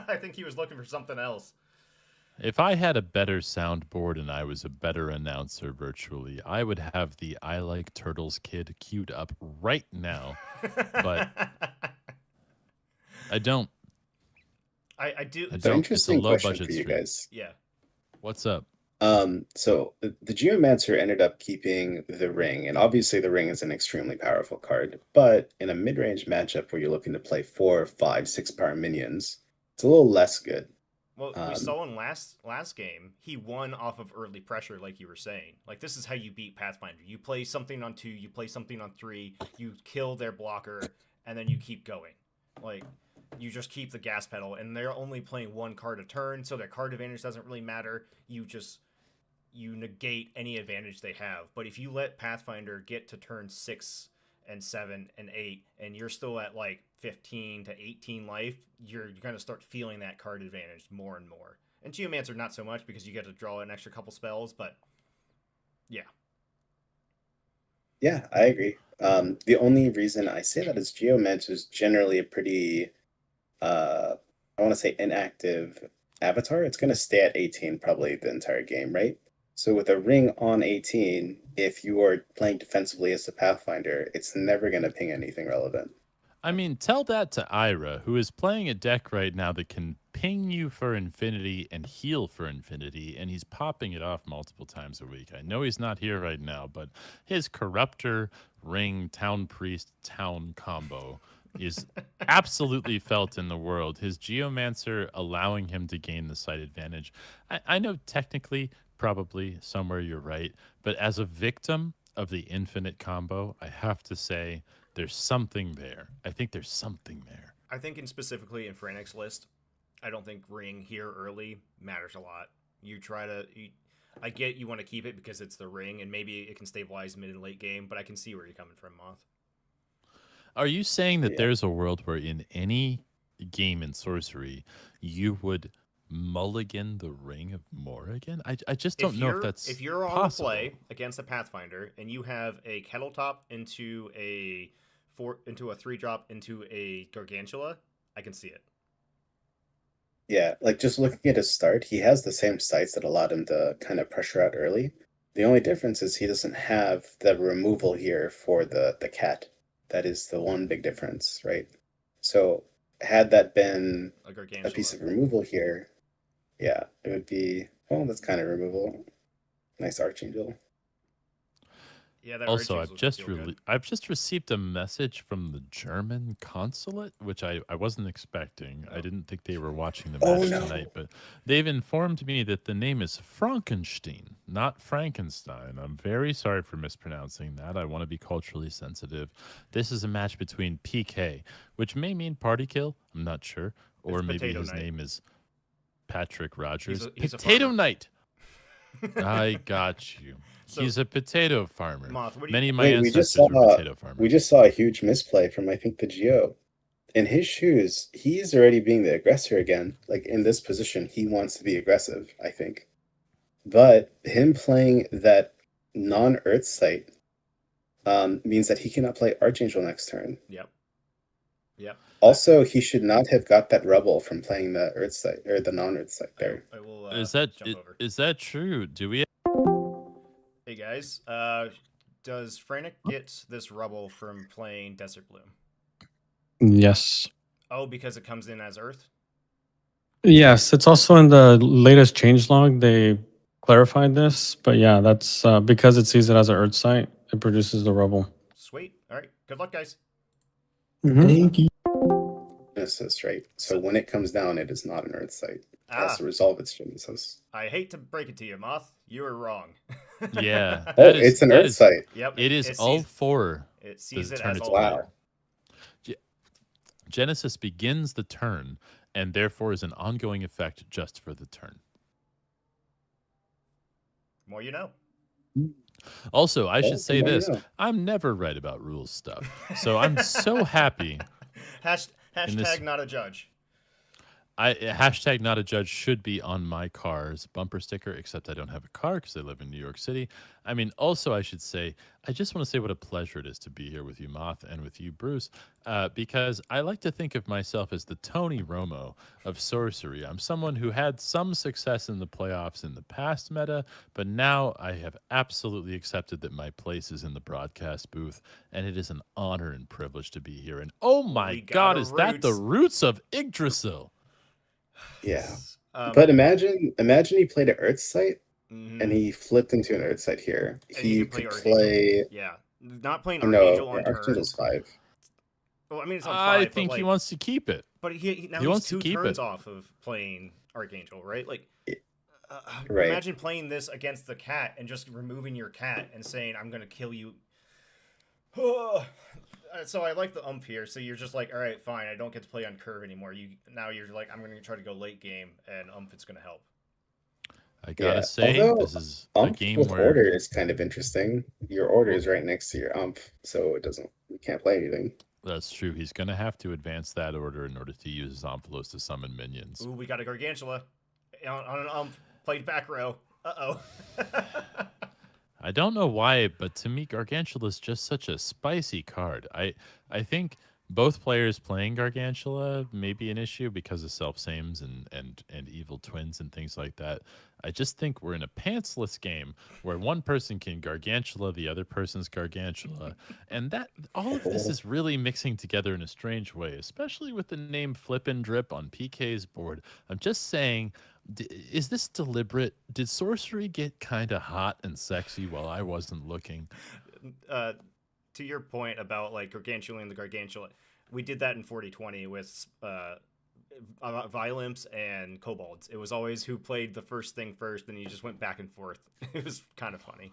I think he was looking for something else. If I had a better soundboard and I was a better announcer virtually, I would have the I Like Turtles kid queued up right now. But I don't. I do. I So don't. interesting It's a low question budget for you stream. guys. Yeah. What's up? So the Geomancer ended up keeping the ring, and obviously the ring is an extremely powerful card. But in a mid-range matchup where you're looking to play 4, 5, 6 power minions, it's a little less good. Well, we Um, saw in last game, he won off of early pressure, like you were saying. Like, this is how you beat Pathfinder. You play something on 2, you play something on 3, you kill their blocker, and then you keep going. Like, you just keep the gas pedal, and they're only playing 1 card a turn, so their card advantage doesn't really matter. You negate any advantage they have. But if you let Pathfinder get to turn 6 and 7 and 8, and you're still at like 15 to 18 life, you're going to start feeling that card advantage more and more. And Geomancer, not so much, because you get to draw an extra couple spells, but yeah. Yeah, I agree. The only reason I say that is Geomancer is generally a pretty, I want to say inactive avatar. It's going to stay at 18 probably the entire game, right? So with a ring on 18, if you are playing defensively as the Pathfinder, it's never going to ping anything relevant. I mean, tell that to Ira, who is playing a deck right now that can ping you for infinity and heal for infinity, and he's popping it off multiple times a week. I know he's not here right now, but his Corruptor, Ring, Town Priest, Town combo is absolutely felt in the world. His Geomancer allowing him to gain the site advantage. I know technically, probably somewhere you're right, but as a victim of the infinite combo, I have to say there's something there. I think there's something there. I think specifically in Frantic's list, I don't think ring here early matters a lot. I get you want to keep it because it's the ring, and maybe it can stabilize mid and late game, but I can see where you're coming from, Moth. Are you saying that Yeah. there's a world where in any game in Sorcery, you would mulligan the Ring of Morrigan? I just don't know if that's if you're on possible. the play against a Pathfinder and you have a Kettle Top into a 3-drop into a Gargantula, I can see it. Yeah, like just looking at his start, he has the same sites that allowed him to kind of pressure out early. The only difference is he doesn't have the removal here for the cat. That is the one big difference, right? So had that been A Gargantula. a piece of removal here, yeah, it would be, well, that's kind of removal. Nice Archangel. Yeah, that Also, Archangel would I've just received a message from the German consulate, which I wasn't expecting. I didn't think they were watching the Oh, match no. tonight, but they've informed me that the name is Frankenstein, not Frankenstein. I'm very sorry for mispronouncing that. I want to be culturally sensitive. This is a match between PK, which may mean party kill. I'm not sure, or It's maybe Potato his Knight. name is Patrick Rogers. He's a Potato farmer. Knight. I got you. So- He's a potato farmer. Moth, what do you Many of my Wait, we just ancestors were saw potato farmers. we just saw a huge misplay from I think the Geo. In his shoes, he's already being the aggressor again. Like in this position, he wants to be aggressive, I think. But him playing that non-Earth site means that he cannot play Archangel next turn. Yep. Yep. Also, he should not have got that rubble from playing the Earth site or the non-Earth site there. I will Is jump over. is that true? Do we? Hey guys, does Frantic get this rubble from playing Desert Bloom? Yes. Oh, because it comes in as Earth? Yes, it's also in the latest changelog. They clarified this, but yeah, that's because it sees it as an Earth site. It produces the rubble. Sweet. All right. Good luck, guys. Mhm. you. Genesis, right? So when it comes down, it is not an Earth site. It has to resolve its Genesis. I hate to break it to you, Moth. You are wrong. Yeah. Oh, it's an Earth site. Yep. It is all four. It sees the it turn as its all way. Wow. Genesis begins the turn and therefore is an ongoing effect just for the turn. More you know. Also, I Well, should say the more you this. know. I'm never right about rules stuff. So I'm so happy. Hashtag not a judge. Hashtag not a judge should be on my car's bumper sticker, except I don't have a car because I live in New York City. I mean, also, I should say, I just want to say what a pleasure it is to be here with you, Moth, and with you, Bruce, because I like to think of myself as the Tony Romo of sorcery. I'm someone who had some success in the playoffs in the past meta, but now I have absolutely accepted that my place is in the broadcast booth, and it is an honor and privilege to be here. And oh my We got God, a is that the roots of Yggdrasil? Yeah. But imagine he played an Earth site and he flipped into an Earth site here. And He you can could Archangel. play. Yeah. Not playing Oh, Archangel no, on turn. Archangel's 5. Well, I mean, it's on I 5. think but, he like, wants to keep it. But he's wants to 2 keep turns it. off of playing Archangel, right? Like, Right. imagine playing this against the cat and just removing your cat and saying, "I'm going to kill you." So I like the here. So you're just like, all right, fine. I don't get to play on curve anymore. Now you're like, I'm going to try to go late game, and it's going to help. I gotta Yeah, say, although this is a game with where order is kind of interesting. Your order is right next to your so you can't play anything. that's true. He's gonna have to advance that order in order to use his Omphalos to summon minions. Ooh, we got a Gargantula on an played back row. Uh-oh. I don't know why, but to me, Gargantula is just such a spicy card. I think both players playing Gargantula may be an issue because of self-sames and evil twins and things like that. I just think we're in a pantsless game where one person can Gargantula, the other person's Gargantula. And that all of this is really mixing together in a strange way, especially with the name Flip and Drip on PK's board. I'm just saying, is this deliberate? Did sorcery get kind of hot and sexy while I wasn't looking? To your point about like Gargantula and the Gargantula, we did that in 4020 with Violymps and Kobolds. It was always who played the first thing first, and you just went back and forth. It was kind of funny.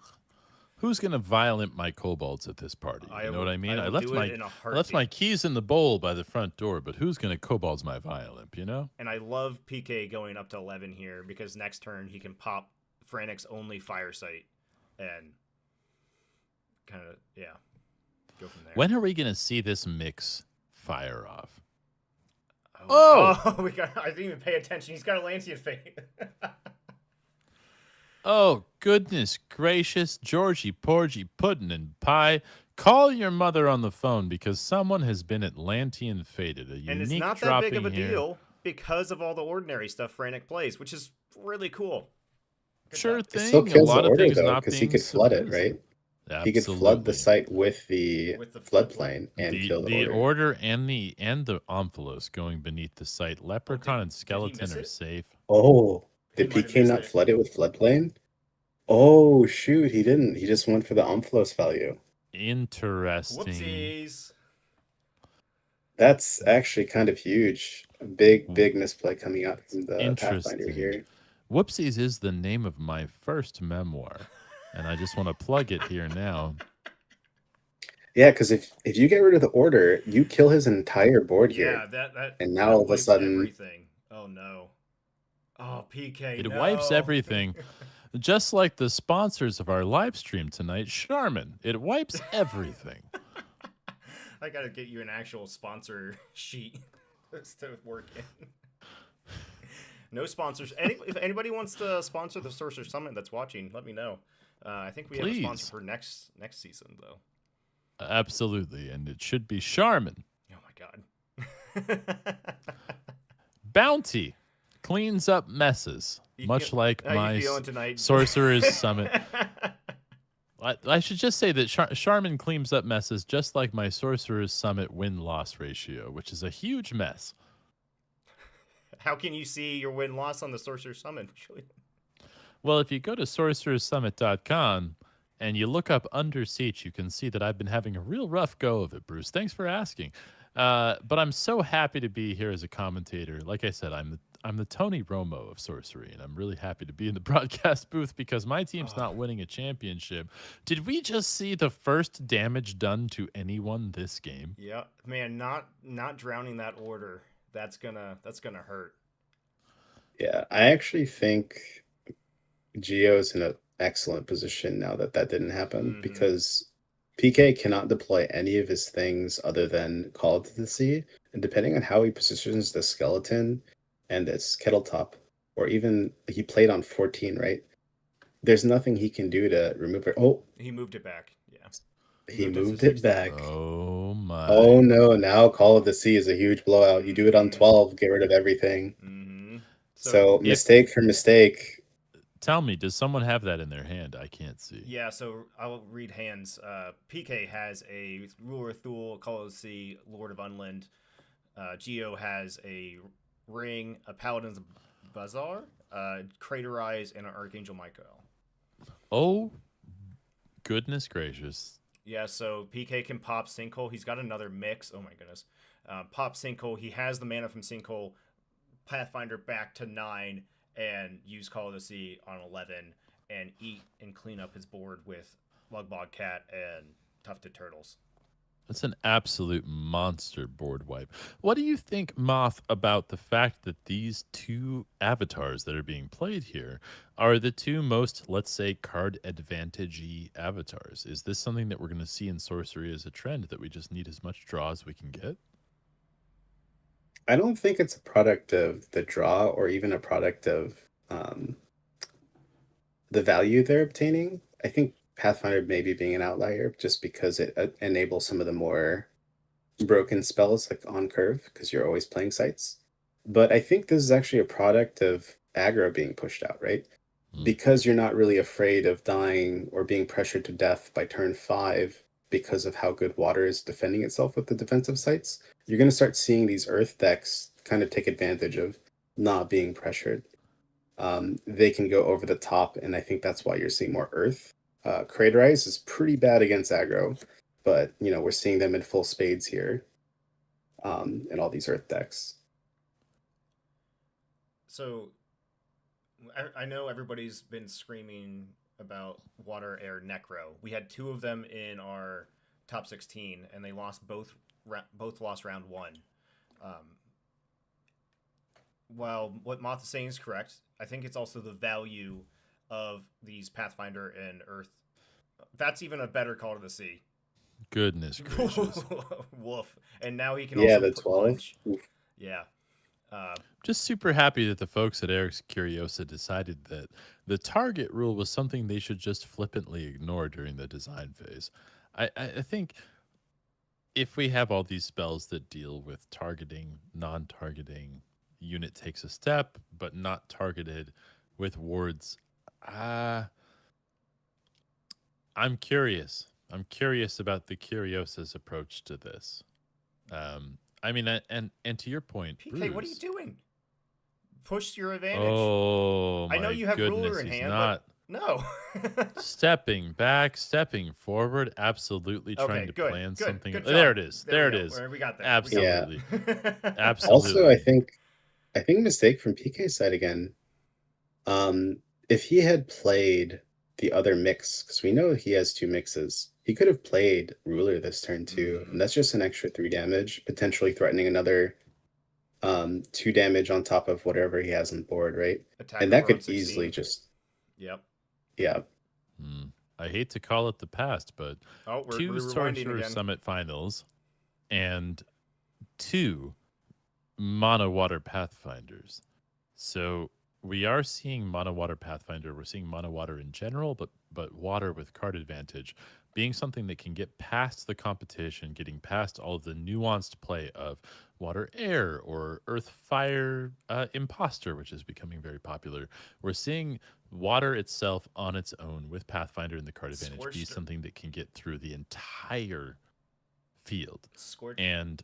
Who's gonna violent my kobolds at this party? You know what I mean? I left my keys in the bowl by the front door, but who's gonna kobolds my Violimp? You know? And I love PK going up to 11 here because next turn he can pop Frantic's only fire site and kind of go from there. When are we gonna see this mix fire off? Oh! I didn't even pay attention. He's got a Lancian Fate. Oh, goodness gracious, Georgie, Porgy, Puddin', and Pie. Call your mother on the phone because someone has been Atlantean fated. And it's not that big of a deal because of all the ordinary stuff Frantic plays, which is really cool. Sure thing. It still kills a lot the order, of things though, not because being he could flood it, suppressed. right? Absolutely. He could flood the site with the floodplain and kill the the order and the Omphalos going beneath the site. Leprechaun and Skeleton are safe. Oh, did He might have PK missed not it. flood it with floodplain? Oh shoot, he didn't. He just went for the Omphalos value. Interesting. Whoopsies. That's actually kind of huge. A big misplay coming out from the Pathfinder here. Whoopsies is the name of my first memoir, and I just want to plug it here now. Yeah, because if you get rid of the order, you kill his entire board here. Yeah, that and now all of a wipes sudden everything. Oh no. Oh, PK. It wipes everything. Just like the sponsors of our live stream tonight, Charmin. It wipes everything. I gotta get you an actual sponsor sheet to work in. No sponsors. If anybody wants to sponsor the Sorcerer Summit that's watching, let me know. I think we have a sponsor for next season, though. Absolutely, and it should be Charmin. Oh my god. Bounty cleans up messes, much like How you my feeling tonight? Sorcerers Summit. I should just say that Charmin cleans up messes just like my Sorcerer's Summit win-loss ratio, which is a huge mess. How can you see your win-loss on the Sorcerer Summit? Well, if you go to sorcererssummit.com and you look up Under Siege, you can see that I've been having a real rough go of it, Bruce. Thanks for asking. But I'm so happy to be here as a commentator. Like I said, I'm the Tony Romo of sorcery, and I'm really happy to be in the broadcast booth because my team's not winning a championship. Did we just see the first damage done to anyone this game? Yeah, man, not drowning that order. That's gonna hurt. Yeah, I actually think Geo's in an excellent position now that that didn't happen because PK cannot deploy any of his things other than Call to the Sea, and depending on how he positions the skeleton and this kettle top, or even he played on 14, right? There's nothing he can do to remove it. Oh, he moved it back. Yeah, he moved it back. Oh my! Oh no! Now Call of the Sea is a huge blowout. You do it on 12, get rid of everything. So mistake for mistake. Tell me, does someone have that in their hand? I can't see. Yeah, so I'll read hands. PK has a Ruler Thule, Call of the Sea, Lord of Unland. Geo has a Ring, a Paladin's Bazaar, Crater Eyes, and an Archangel Michael. Oh, goodness gracious. Yeah, so PK can pop Sinkhole. He's got another mix. Oh my goodness. Pop Sinkhole. He has the mana from Sinkhole. Pathfinder back to 9 and use Call of the Sea on 11 and eat and clean up his board with Lugbog Cat and Tufted Turtles. That's an absolute monster board wipe. What do you think, Moth, about the fact that these two avatars that are being played here are the two most, let's say, card advantage-y avatars? Is this something that we're going to see in Sorcery as a trend, that we just need as much draw as we can get? I don't think it's a product of the draw or even a product of the value they're obtaining. I think Pathfinder maybe being an outlier just because it enables some of the more broken spells like on curve because you're always playing sites. But I think this is actually a product of aggro being pushed out, right? Because you're not really afraid of dying or being pressured to death by turn 5 because of how good water is defending itself with the defensive sites, you're going to start seeing these earth decks kind of take advantage of not being pressured. They can go over the top, and I think that's why you're seeing more earth. Crater Eyes is pretty bad against aggro, but we're seeing them in full spades here in all these earth decks. So I know everybody's been screaming about Water, Air, Necro. We had 2 of them in our top 16, and they lost both lost round 1. While what Moth is saying is correct, I think it's also the value of these Pathfinder and Earth. That's even a better Call to the Sea. Goodness gracious. Woof. And now he can the also 12. punch. Yeah. Just super happy that the folks at Eric's Curiosa decided that the target rule was something they should just flippantly ignore during the design phase. I think if we have all these spells that deal with targeting, non-targeting, unit takes a step, but not targeted with wards, I'm curious. I'm curious about the Curiosa's approach to this. I mean, and to your point, PK, Bruce, what are you doing? Push your advantage. Oh, my I know you have goodness, ruler in he's hand, not but no. stepping back, stepping forward, absolutely trying to plan something. Good There job. it is. There There it is. We got that. Absolutely. Yeah. Absolutely. Also, I think mistake from PK's side again. If he had played the other mix, because we know he has 2 mixes, he could have played Ruler this turn too, and that's just an extra 3 damage, potentially threatening another 2 damage on top of whatever he has on board, right? Attack and that over could on 16. easily just Yep. Yeah. I hate to call it the past, but we're 2 rewinding Sorcerer again. Summit finals and 2 Mono Water Pathfinders. So we are seeing Mono Water Pathfinder. We're seeing Mono Water in general, but water with card advantage being something that can get past the competition, getting past all of the nuanced play of water air or earth fire imposter, which is becoming very popular. We're seeing water itself on its own with Pathfinder and the card advantage be Scorched- something that can get through the entire field. Scorch. And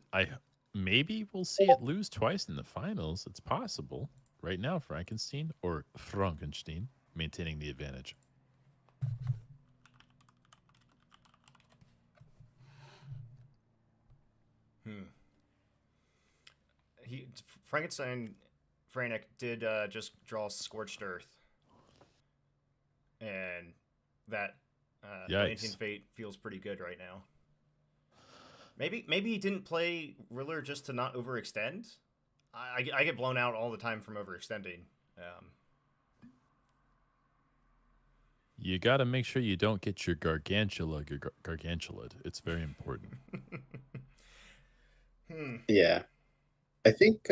maybe we'll see it lose twice in the finals. It's possible. Right now, Frankenstein or Frankenstein maintaining the advantage. Frankenstein Franek did just draw Scorched Earth, and that Atlantean Fate feels pretty good right now. Maybe he didn't play Riddler just to not overextend. I get blown out all the time from overextending. You got to make sure you don't get your gargantula. It's very important. Yeah. I think,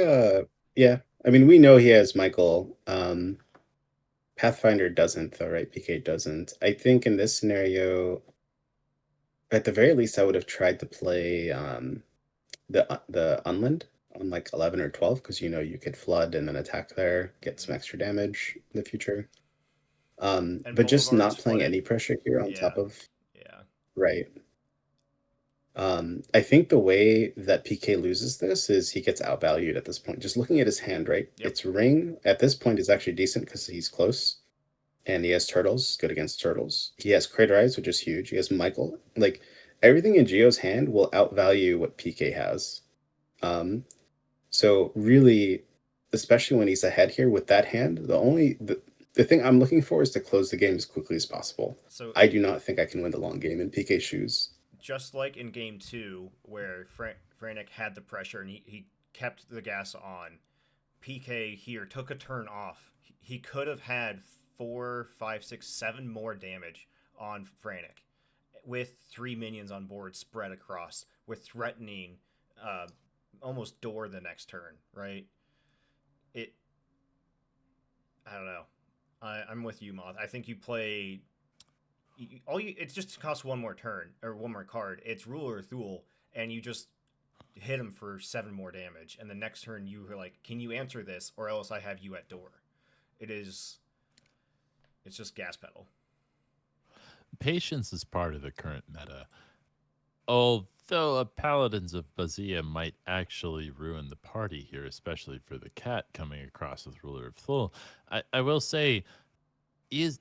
yeah. I mean, we know he has Michael. Pathfinder doesn't, though, right? PK doesn't. I think in this scenario, at the very least, I would have tried to play the Unland on like 11 or 12, because you could flood and then attack there, get some extra damage in the future. But just not Boulevard's playing flooded. any pressure here on Yeah. top of Yeah. right. I think the way that PK loses this is he gets outvalued at this point. Just looking at his hand, right? Yep. Its ring at this point is actually decent because he's close. And he has turtles, good against turtles. He has Crater Eyes, which is huge. He has Michael. Like, everything in Geo's hand will outvalue what PK has. So really, especially when he's ahead here with that hand, the thing I'm looking for is to close the game as quickly as possible. So I do not think I can win the long game in PK shoes. just like in game 2, where Franek had the pressure and he kept the gas on, PK here took a turn off. He could have had 4, 5, 6, 7 more damage on Franek with 3 minions on board spread across, with threatening almost door the next turn, right? I don't know. I'm with you, Moth. I think you play it just costs one more turn or one more card. It's Rule or Thule, and you just hit him for 7 more damage, and the next turn you are like, can you answer this, or else I have you at door. It's just gas pedal. Patience is part of the current meta. Although a Paladins of Bazia might actually ruin the party here, especially for the cat coming across with Ruler of Thule. I will say,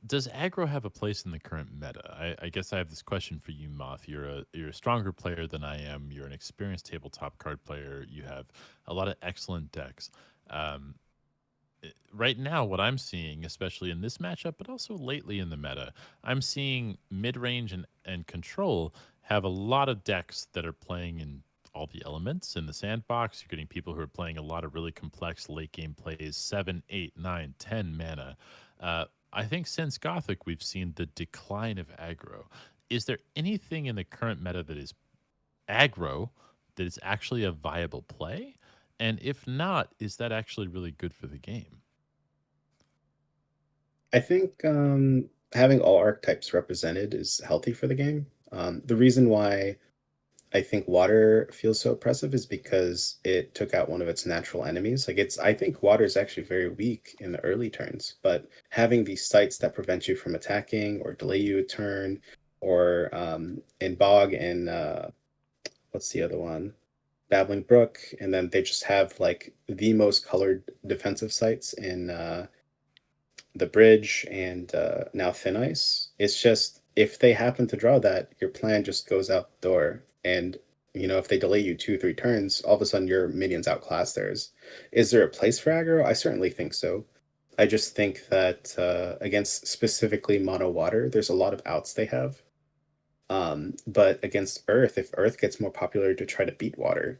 does aggro have a place in the current meta? I guess I have this question for you, Moth. You're a stronger player than I am. You're an experienced tabletop card player. You have a lot of excellent decks. Right now, what I'm seeing, especially in this matchup, but also lately in the meta, I'm seeing mid-range and control have a lot of decks that are playing in all the elements in the sandbox. You're getting people who are playing a lot of really complex late game plays, 7, 8, 9, 10 mana. I think since Gothic, we've seen the decline of aggro. Is there anything in the current meta that is aggro that is actually a viable play? And if not, is that actually really good for the game? I think having all archetypes represented is healthy for the game. The reason why I think water feels so oppressive is because it took out one of its natural enemies. I think water is actually very weak in the early turns, but having these sites that prevent you from attacking or delay you a turn, or in Bog and what's the other one? Babbling Brook, and then they just have like the most colored defensive sites in the bridge and now Thin Ice. It's just, if they happen to draw that, your plan just goes out the door. And if they delay you 2, 3 turns, all of a sudden your minions outclass theirs. Is there a place for aggro? I certainly think so. I just think that against specifically mono water, there's a lot of outs they have. But against Earth, if Earth gets more popular to try to beat water,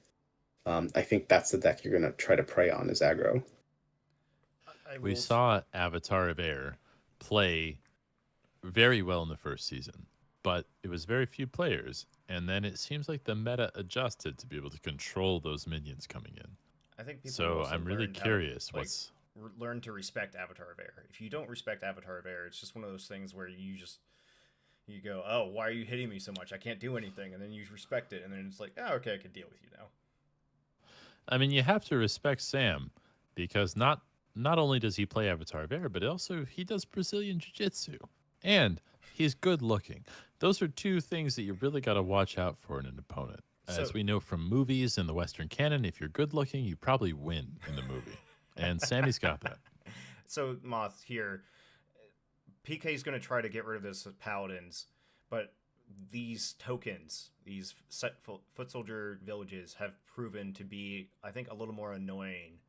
I think that's the deck you're going to try to prey on as aggro. We saw Avatar of Air play very well in the first season, but it was very few players. And then it seems like the meta adjusted to be able to control those minions coming in. I think people So also I'm really learned how to, curious like, what's learn to respect Avatar of Air. If you don't respect Avatar of Air, it's just one of those things where you go, oh, why are you hitting me so much? I can't do anything. And then you respect it, and then it's like, oh, okay, I can deal with you now. I mean, you have to respect Sam because not only does he play Avatar of Air, but also he does Brazilian Jiu-Jitsu and he's good looking. Those are two things that you really got to watch out for in an opponent. As So we know from movies in the Western canon, if you're good looking, you probably win in the movie. And Sammy's got that. so Moth here, PK is going to try to get rid of this paladins, but these tokens, these foot soldier villages, have proven to be, I think, a little more annoying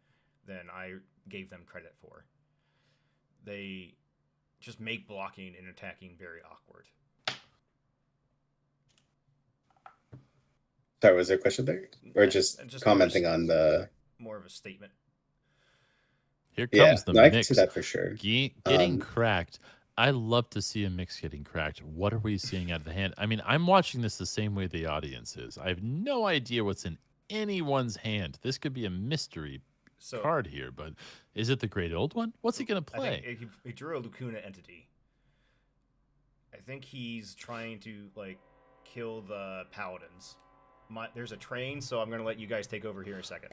than I gave them credit for. They just make blocking and attacking very awkward. Sorry, was there a question there, or just commenting on the? More of a statement. Here Yeah, comes the no, I can mix see that for sure. getting cracked. I love to see a mix getting cracked. What are we seeing out of the hand? I mean, I'm watching this the same way the audience is. I have no idea what's in anyone's hand. This could be a mystery card here, but is it the Great Old One? What's he going to play? I think he drew a Lacuna entity. I think he's trying to like kill the paladins. There's a train, so I'm going to let you guys take over here in a second.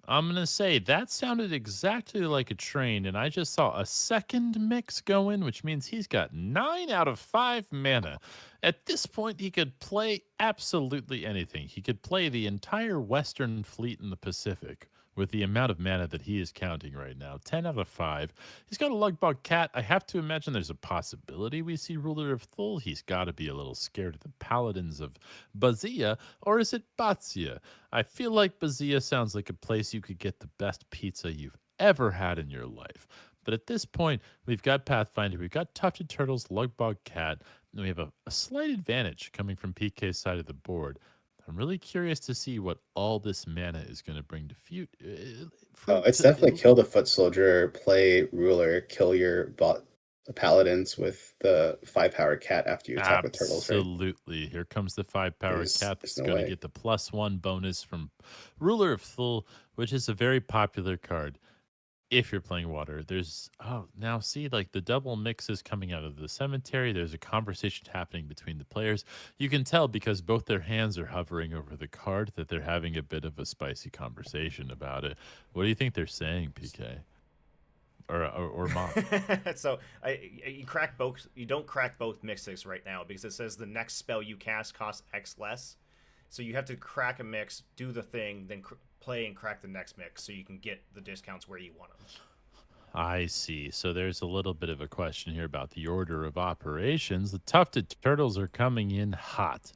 I'm going to say that sounded exactly like a train, and I just saw a second mix go in, which means he's got 9 out of 5 mana. At this point, he could play absolutely anything. He could play the entire Western Fleet in the Pacific with the amount of mana that he is counting right now. 10 out of 5. He's got a Lugbog Cat. I have to imagine there's a possibility we see Ruler of Thul. He's got to be a little scared of the Paladins of Bazia, or is it Batsia? I feel like Bazia sounds like a place you could get the best pizza you've ever had in your life. But at this point, we've got Pathfinder, we've got Tufted Turtles, Lugbog Cat, and we have a slight advantage coming from PK's side of the board. I'm really curious to see what all this mana is going to bring to feud. It's definitely kill the foot soldier, play ruler, kill your paladins with the 5-power cat after you attack with turtles, right? Absolutely. Here comes the 5-power cat that's no going to way. get the +1 bonus from Ruler of Thul, which is a very popular card. If you're playing water, there's now see, like, the double mix is coming out of the cemetery. There's a conversation happening between the players. You can tell because both their hands are hovering over the card that they're having a bit of a spicy conversation about it. What do you think they're saying, PK? Or Mom? So you crack both. You don't crack both mixes right now because it says the next spell you cast costs X less. So you have to crack a mix, do the thing, then play and crack the next mix so you can get the discounts where you want them. I see. So there's a little bit of a question here about the order of operations. The Tufted Turtles are coming in hot.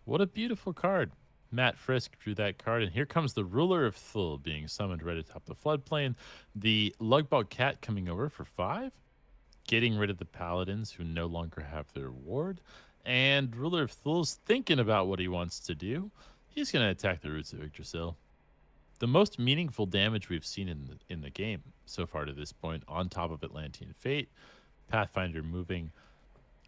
What a beautiful card. Matt Frisk drew that card, and here comes the Ruler of Thul being summoned right atop the floodplain. The Lugbog Cat coming over for 5, getting rid of the Paladins who no longer have their ward. And Ruler of Thul's thinking about what he wants to do. He's going to attack the roots of Yggdrasil. The most meaningful damage we've seen in the game so far to this point, on top of Atlantean Fate, Pathfinder moving.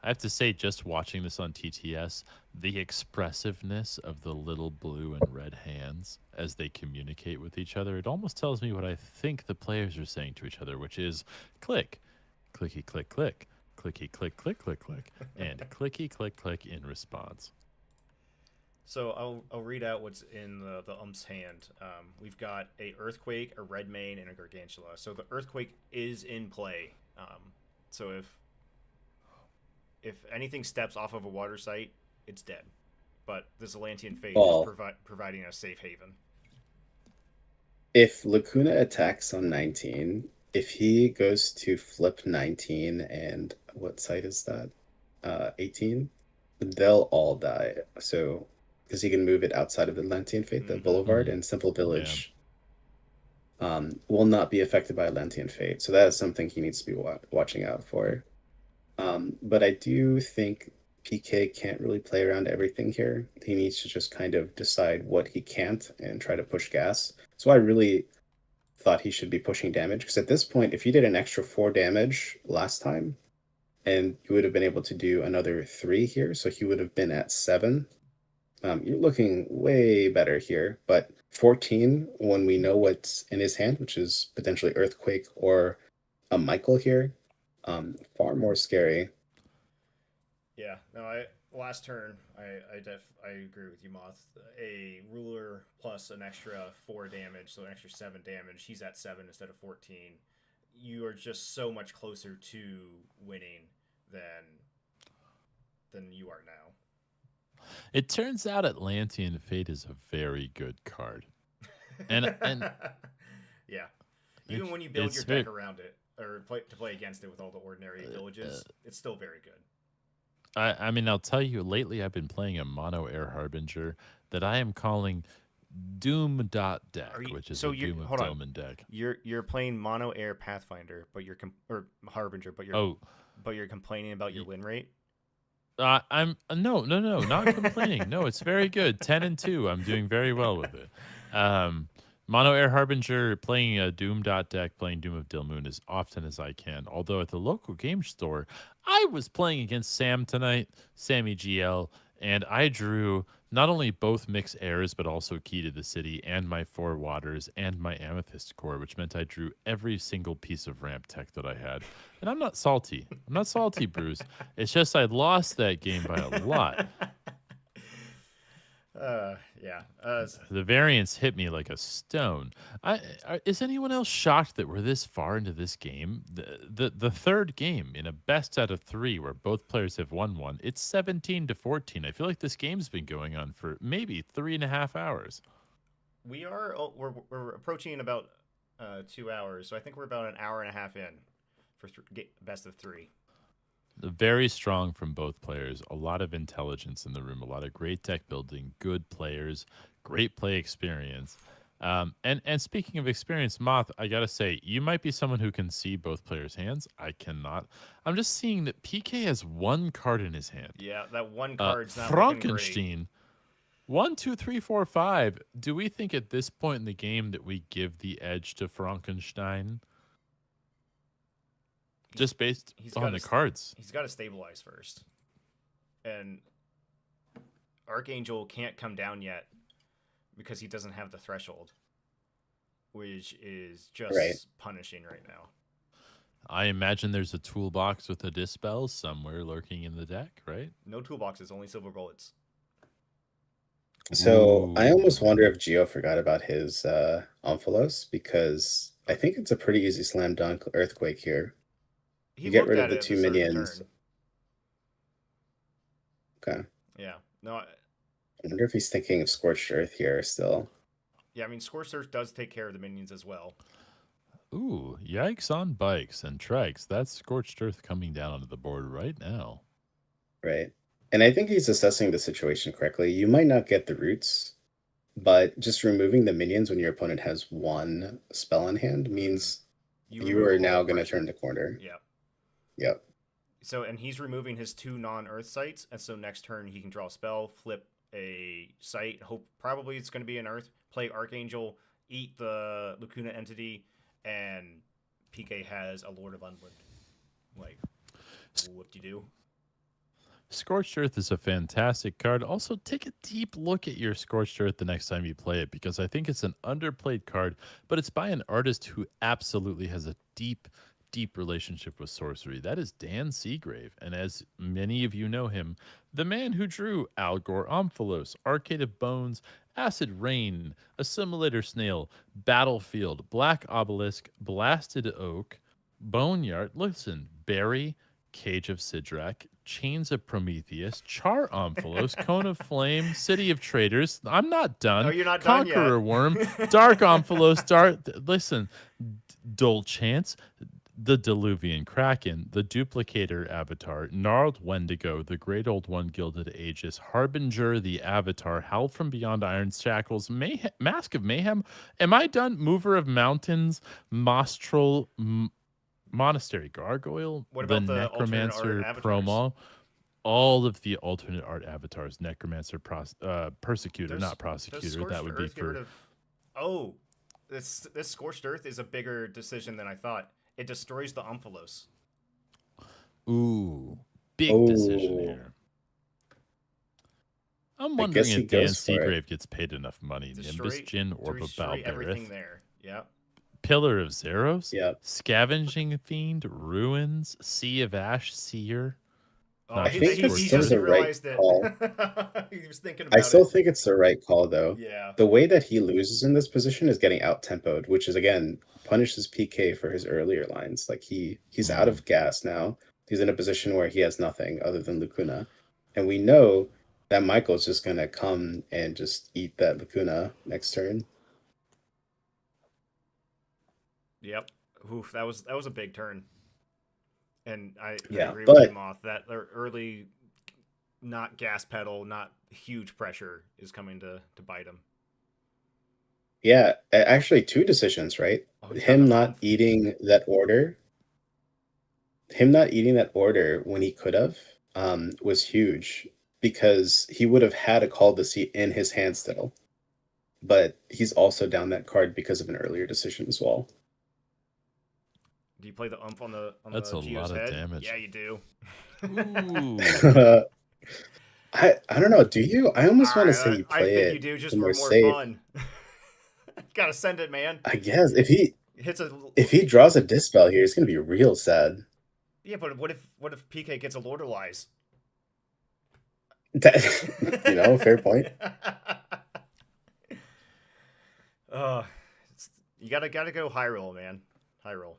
I have to say, just watching this on TTS, the expressiveness of the little blue and red hands as they communicate with each other, it almost tells me what I think the players are saying to each other, which is click, clicky, click, click, clicky, click, click, click, click, and clicky, click, click in response. So I'll read out what's in the ump's hand. We've got a Earthquake, a Red Mane, and a Gargantula. So the Earthquake is in play. So if anything steps off of a water site, it's dead. But this Atlantean Fate is providing a safe haven. If Lacuna attacks on 19, if he goes to flip 19 and what site is that? 18, they'll all die. So because he can move it outside of Atlantean Fate, the Boulevard and Simple Village will not be affected by Atlantean Fate. So that is something he needs to be watching out for. But I do think PK can't really play around everything here. He needs to just kind of decide what he can't and try to push gas. So I really thought he should be pushing damage, because at this point, if you did an extra 4 damage last time, and you would have been able to do another 3 here, so he would have been at 7. You're looking way better here, but 14, when we know what's in his hand, which is potentially Earthquake or a Michael here, far more scary. Yeah, no, last turn, I agree with you, Moth. A ruler plus an extra 4 damage, so an extra 7 damage. He's at 7 instead of 14. You are just so much closer to winning than you are now. It turns out Atlantean Fate is a very good card. And yeah, even when you build your deck around it or play against it with all the ordinary villages, it's still very good. I mean, I'll tell you, lately I've been playing a mono air harbinger that I am calling Doom Deck, which is a Doom of Delman deck. You're playing mono air Pathfinder, but or Harbinger, but you're complaining about your win rate. I'm no, not complaining. No, it's very good. 10-2. I'm doing very well with it. Mono Air Harbinger, playing a Doom deck, playing Doom of Dilmoon as often as I can. Although at the local game store, I was playing against Sam tonight, Sammy GL, and I drew not only both Mix Airs, but also Key to the City, and my 4 Waters, and my Amethyst Core, which meant I drew every single piece of ramp tech that I had. And I'm not salty. I'm not salty, Bruce. It's just I lost that game by a lot. Yeah. The variance hit me like a stone. Is anyone else shocked that we're this far into this game? The third game in a best out of 3 where both players have won one. It's 17-14. I feel like this game's been going on for maybe 3.5 hours. We're approaching about 2 hours, so I think we're about an hour and a half in for best of 3. Very strong from both players. A lot of intelligence in the room. A lot of great deck building. Good players. Great play experience. And speaking of experience, Moth, I gotta say, you might be someone who can see both players' hands. I cannot. I'm just seeing that PK has 1 card in his hand. Yeah, that 1 card's not Frankenstein. 1, 2, 3, 4, 5. Do we think at this point in the game that we give the edge to Frankenstein? Just based on the cards. He's got to stabilize first. And Archangel can't come down yet because he doesn't have the threshold, which is just punishing right now. I imagine there's a toolbox with a Dispel somewhere lurking in the deck, right? No toolboxes, only silver bullets. So I almost wonder if Geo forgot about his Omphalos, because I think it's a pretty easy slam dunk Earthquake here. You get rid of the 2 minions. Okay. Yeah. No. I wonder if he's thinking of Scorched Earth here still. Yeah, I mean, Scorched Earth does take care of the minions as well. Ooh, yikes on bikes and trikes. That's Scorched Earth coming down onto the board right now. Right. And I think he's assessing the situation correctly. You might not get the roots, but just removing the minions when your opponent has 1 spell in hand means you are now going to turn the corner. Yeah. Yep. So, and he's removing his 2 non-earth sites, and so next turn he can draw a spell, flip a site, probably it's going to be an earth, play Archangel, eat the Lacuna entity, and PK has a Lord of Unwood. Like, what do you do? Scorched Earth is a fantastic card. Also, take a deep look at your Scorched Earth the next time you play it, because I think it's an underplayed card, but it's by an artist who absolutely has a deep relationship with sorcery. That is Dan Seagrave, and as many of you know him, the man who drew Algor Omphalos, Arcade of Bones, Acid Rain, Assimilator Snail, Battlefield, Black Obelisk, Blasted Oak, Boneyard, listen, Barry, Cage of Sidrak, Chains of Prometheus, Char Omphalos, Cone of Flame, City of Traders. I'm not done. No, you're not Conqueror done yet. Worm, Dark Omphalos, listen, Dole Chance, the Diluvian Kraken, the Duplicator Avatar, Gnarled Wendigo, the Great Old One Gilded Aegis, Harbinger, the Avatar, Howl from Beyond Iron Shackles, Mask of Mayhem. Am I done? Mover of Mountains, Mostral, Monastery Gargoyle, What about the Necromancer Promo, all of the alternate art avatars, Necromancer, Persecutor, not Prosecutor. That would be for... This Scorched Earth is a bigger decision than I thought. It destroys the Omphalos. Ooh, big decision here. I'm wondering if Dan Seagrave gets paid enough money. Nimbus Jin, Orb of Balberith. Everything there. Yeah. Pillar of Zeros. Yep. Scavenging Fiend, Ruins, Sea of Ash, Seer. Oh, Not he, just he, sports he still just the right realized it. call. He was thinking I about still it. think it's the right call, though. Yeah. The way that he loses in this position is getting out tempoed, which is again punishes PK for his earlier lines. Like he's out of gas now. He's in a position where he has nothing other than Lacuna, and we know that Michael's just gonna come and just eat that Lacuna next turn. Yep. Oof, that was a big turn. And I Yeah, agree with you, but Moth. That early, not gas pedal, not huge pressure is coming to bite him. yeah, actually two decisions, right? Oh, he's got Him enough not oomph. eating that order, him not eating that order when he could have, was huge because he would have had a call to see in his hand still. But he's also down that card because of an earlier decision as well. Do you play the oomph on That's the a Geo's lot of head? damage. Yeah, you do. Ooh. I don't know. Do you? I almost want to say I you I play think you it do just for for more more safe. fun. Gotta send it, man. I guess Hits a if he draws a dispel here, it's gonna be real sad. yeah, but what if PK gets a Lord of Lies? Fair point. Uh, you gotta go high roll, man. High roll.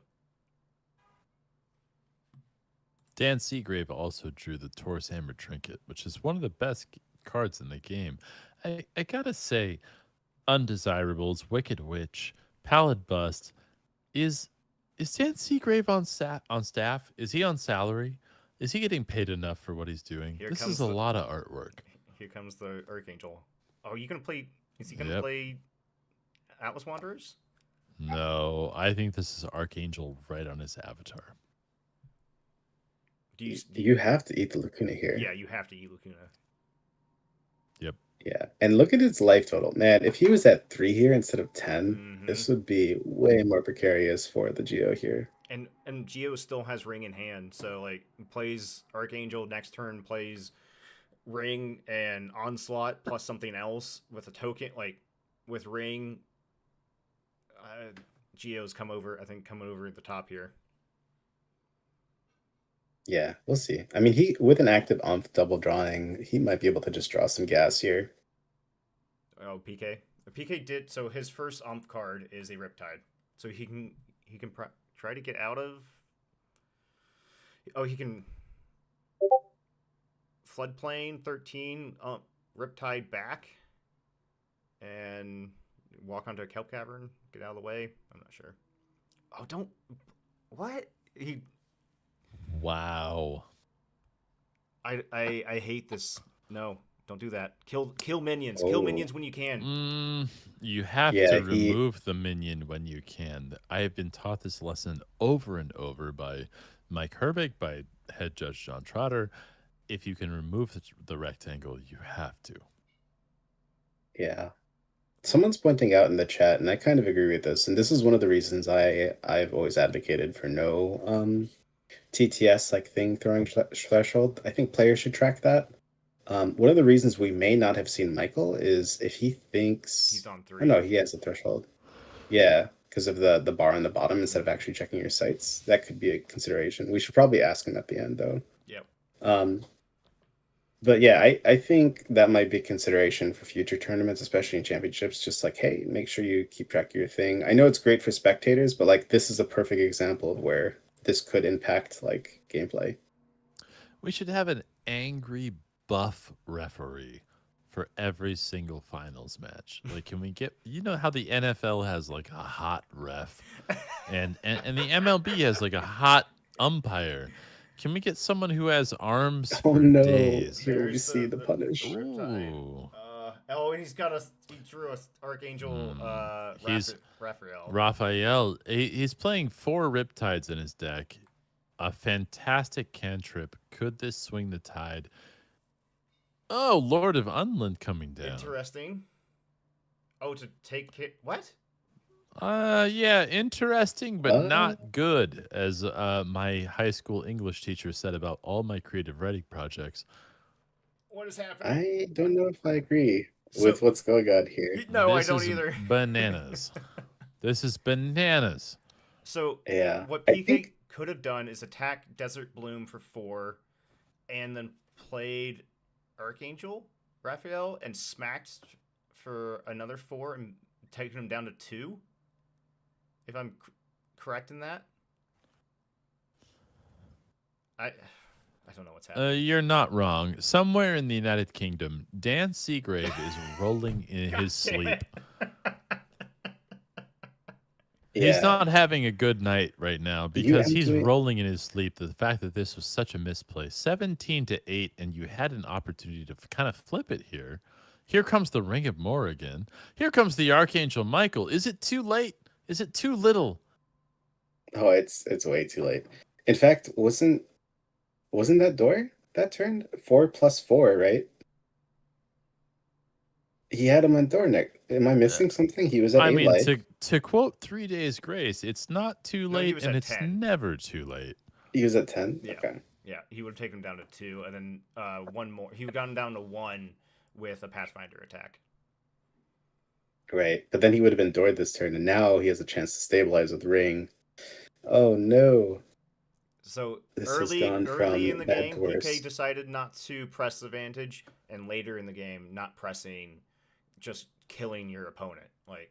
Dan Seagrave also drew the Taurus Hammer Trinket, which is one of the best cards in the game. I gotta say, Undesirables, Wicked Witch, Pallid Bust. Is Dan Seagrave on staff? Is he on salary? Is he getting paid enough for what he's doing? Here This comes is a the- lot of artwork. Here comes the Archangel. Oh, you gonna play? Is he gonna Yep. play Atlas Wanderers? No, I think this is Archangel right on his avatar. Do you? You have to eat the Lacuna here. Yeah, you have to eat Lacuna. Yep. Yeah, and look at its life total, man. If he was at 3 here instead of 10, Mhm. this would be way more precarious for the Geo here. And Geo still has Ring in hand, so like plays Archangel next turn, plays Ring and Onslaught plus something else with a token like with Ring. Geo's come over. I think coming over at the top here. Yeah, we'll see. I mean, he with an active Umph double drawing, he might be able to just draw some gas here. Oh, PK. PK did so. His first Umph card is a Riptide, so he can try to get out of. Oh, he can Floodplain 13 Riptide back and walk onto a Kelp Cavern. Get out of the way. I'm not sure. Oh, don't. What? He. Wow. I hate this. No, don't do that. Kill minions. Kill Oh. minions when you can. You have Yeah, to remove the minion when you can. I have been taught this lesson over and over by Mike Herbig, by head judge John Trotter. If you can remove the rectangle, you have to. Yeah. Someone's pointing out in the chat, and I kind of agree with this, and this is one of the reasons I've always advocated for no TTS like thing throwing threshold. I think players should track that. One of the reasons we may not have seen Michael is if he thinks He's on 3. Oh no, he has a threshold. Yeah, because of the bar on the bottom instead of actually checking your sites. That could be a consideration. We should probably ask him at the end though. Yep. But yeah, I think that might be a consideration for future tournaments, especially in championships. Just like, hey, make sure you keep track of your thing. I know it's great for spectators, but like this is a perfect example of where this could impact like gameplay. We should have an angry buff referee for every single finals match. Like, can we get, how the NFL has like a hot ref and the MLB has like a hot umpire. Can we get someone who has arms Oh for no! days? Here we There's see the punish. Ooh. And he drew a Archangel He's Raphael. Raphael. He's playing 4 Riptides in his deck. A fantastic cantrip. Could this swing the tide? Oh, Lord of Unland coming down. Interesting. Oh, to take it. What? Yeah, interesting, but not good, as my high school English teacher said about all my creative writing projects. What is happening? I don't know if I agree with what's going on here. No, This I don't is either. Bananas. This is bananas. So Yeah, what I PK think could have done is attack Desert Bloom for 4, and then played Archangel Raphael and smacked for another 4 and taken him down to 2. If I'm correct in that, I don't know what's happening. You're not wrong. Somewhere in the United Kingdom, Dan Seagrave is rolling in God his damn sleep. it. He's Yeah. not having a good night right now You because have he's to- rolling in his sleep. The fact that this was such a misplay, 17-8, and you had an opportunity to kind of flip it here. Here comes the Ring of More again. Here comes the Archangel Michael. Is it too late? Is it too little? Oh, it's way too late. In fact, wasn't that door that turned 4+4, right? He had him on Dornick. Am I missing something? He was at I A mean, life. to quote 3 Days Grace, it's not too No, he late was and at it's 10. never too late. He was at 10? Yeah. Okay. Yeah, he would have taken him down to 2, and then one more. He would have gotten down to 1 with a Pathfinder attack. Right. But then he would have been Doored this turn, and now he has a chance to stabilize with Ring. Oh no. So This has early gone in from the bad game, to worse. PK decided not to press advantage, and later in the game, not pressing, just killing your opponent. Like,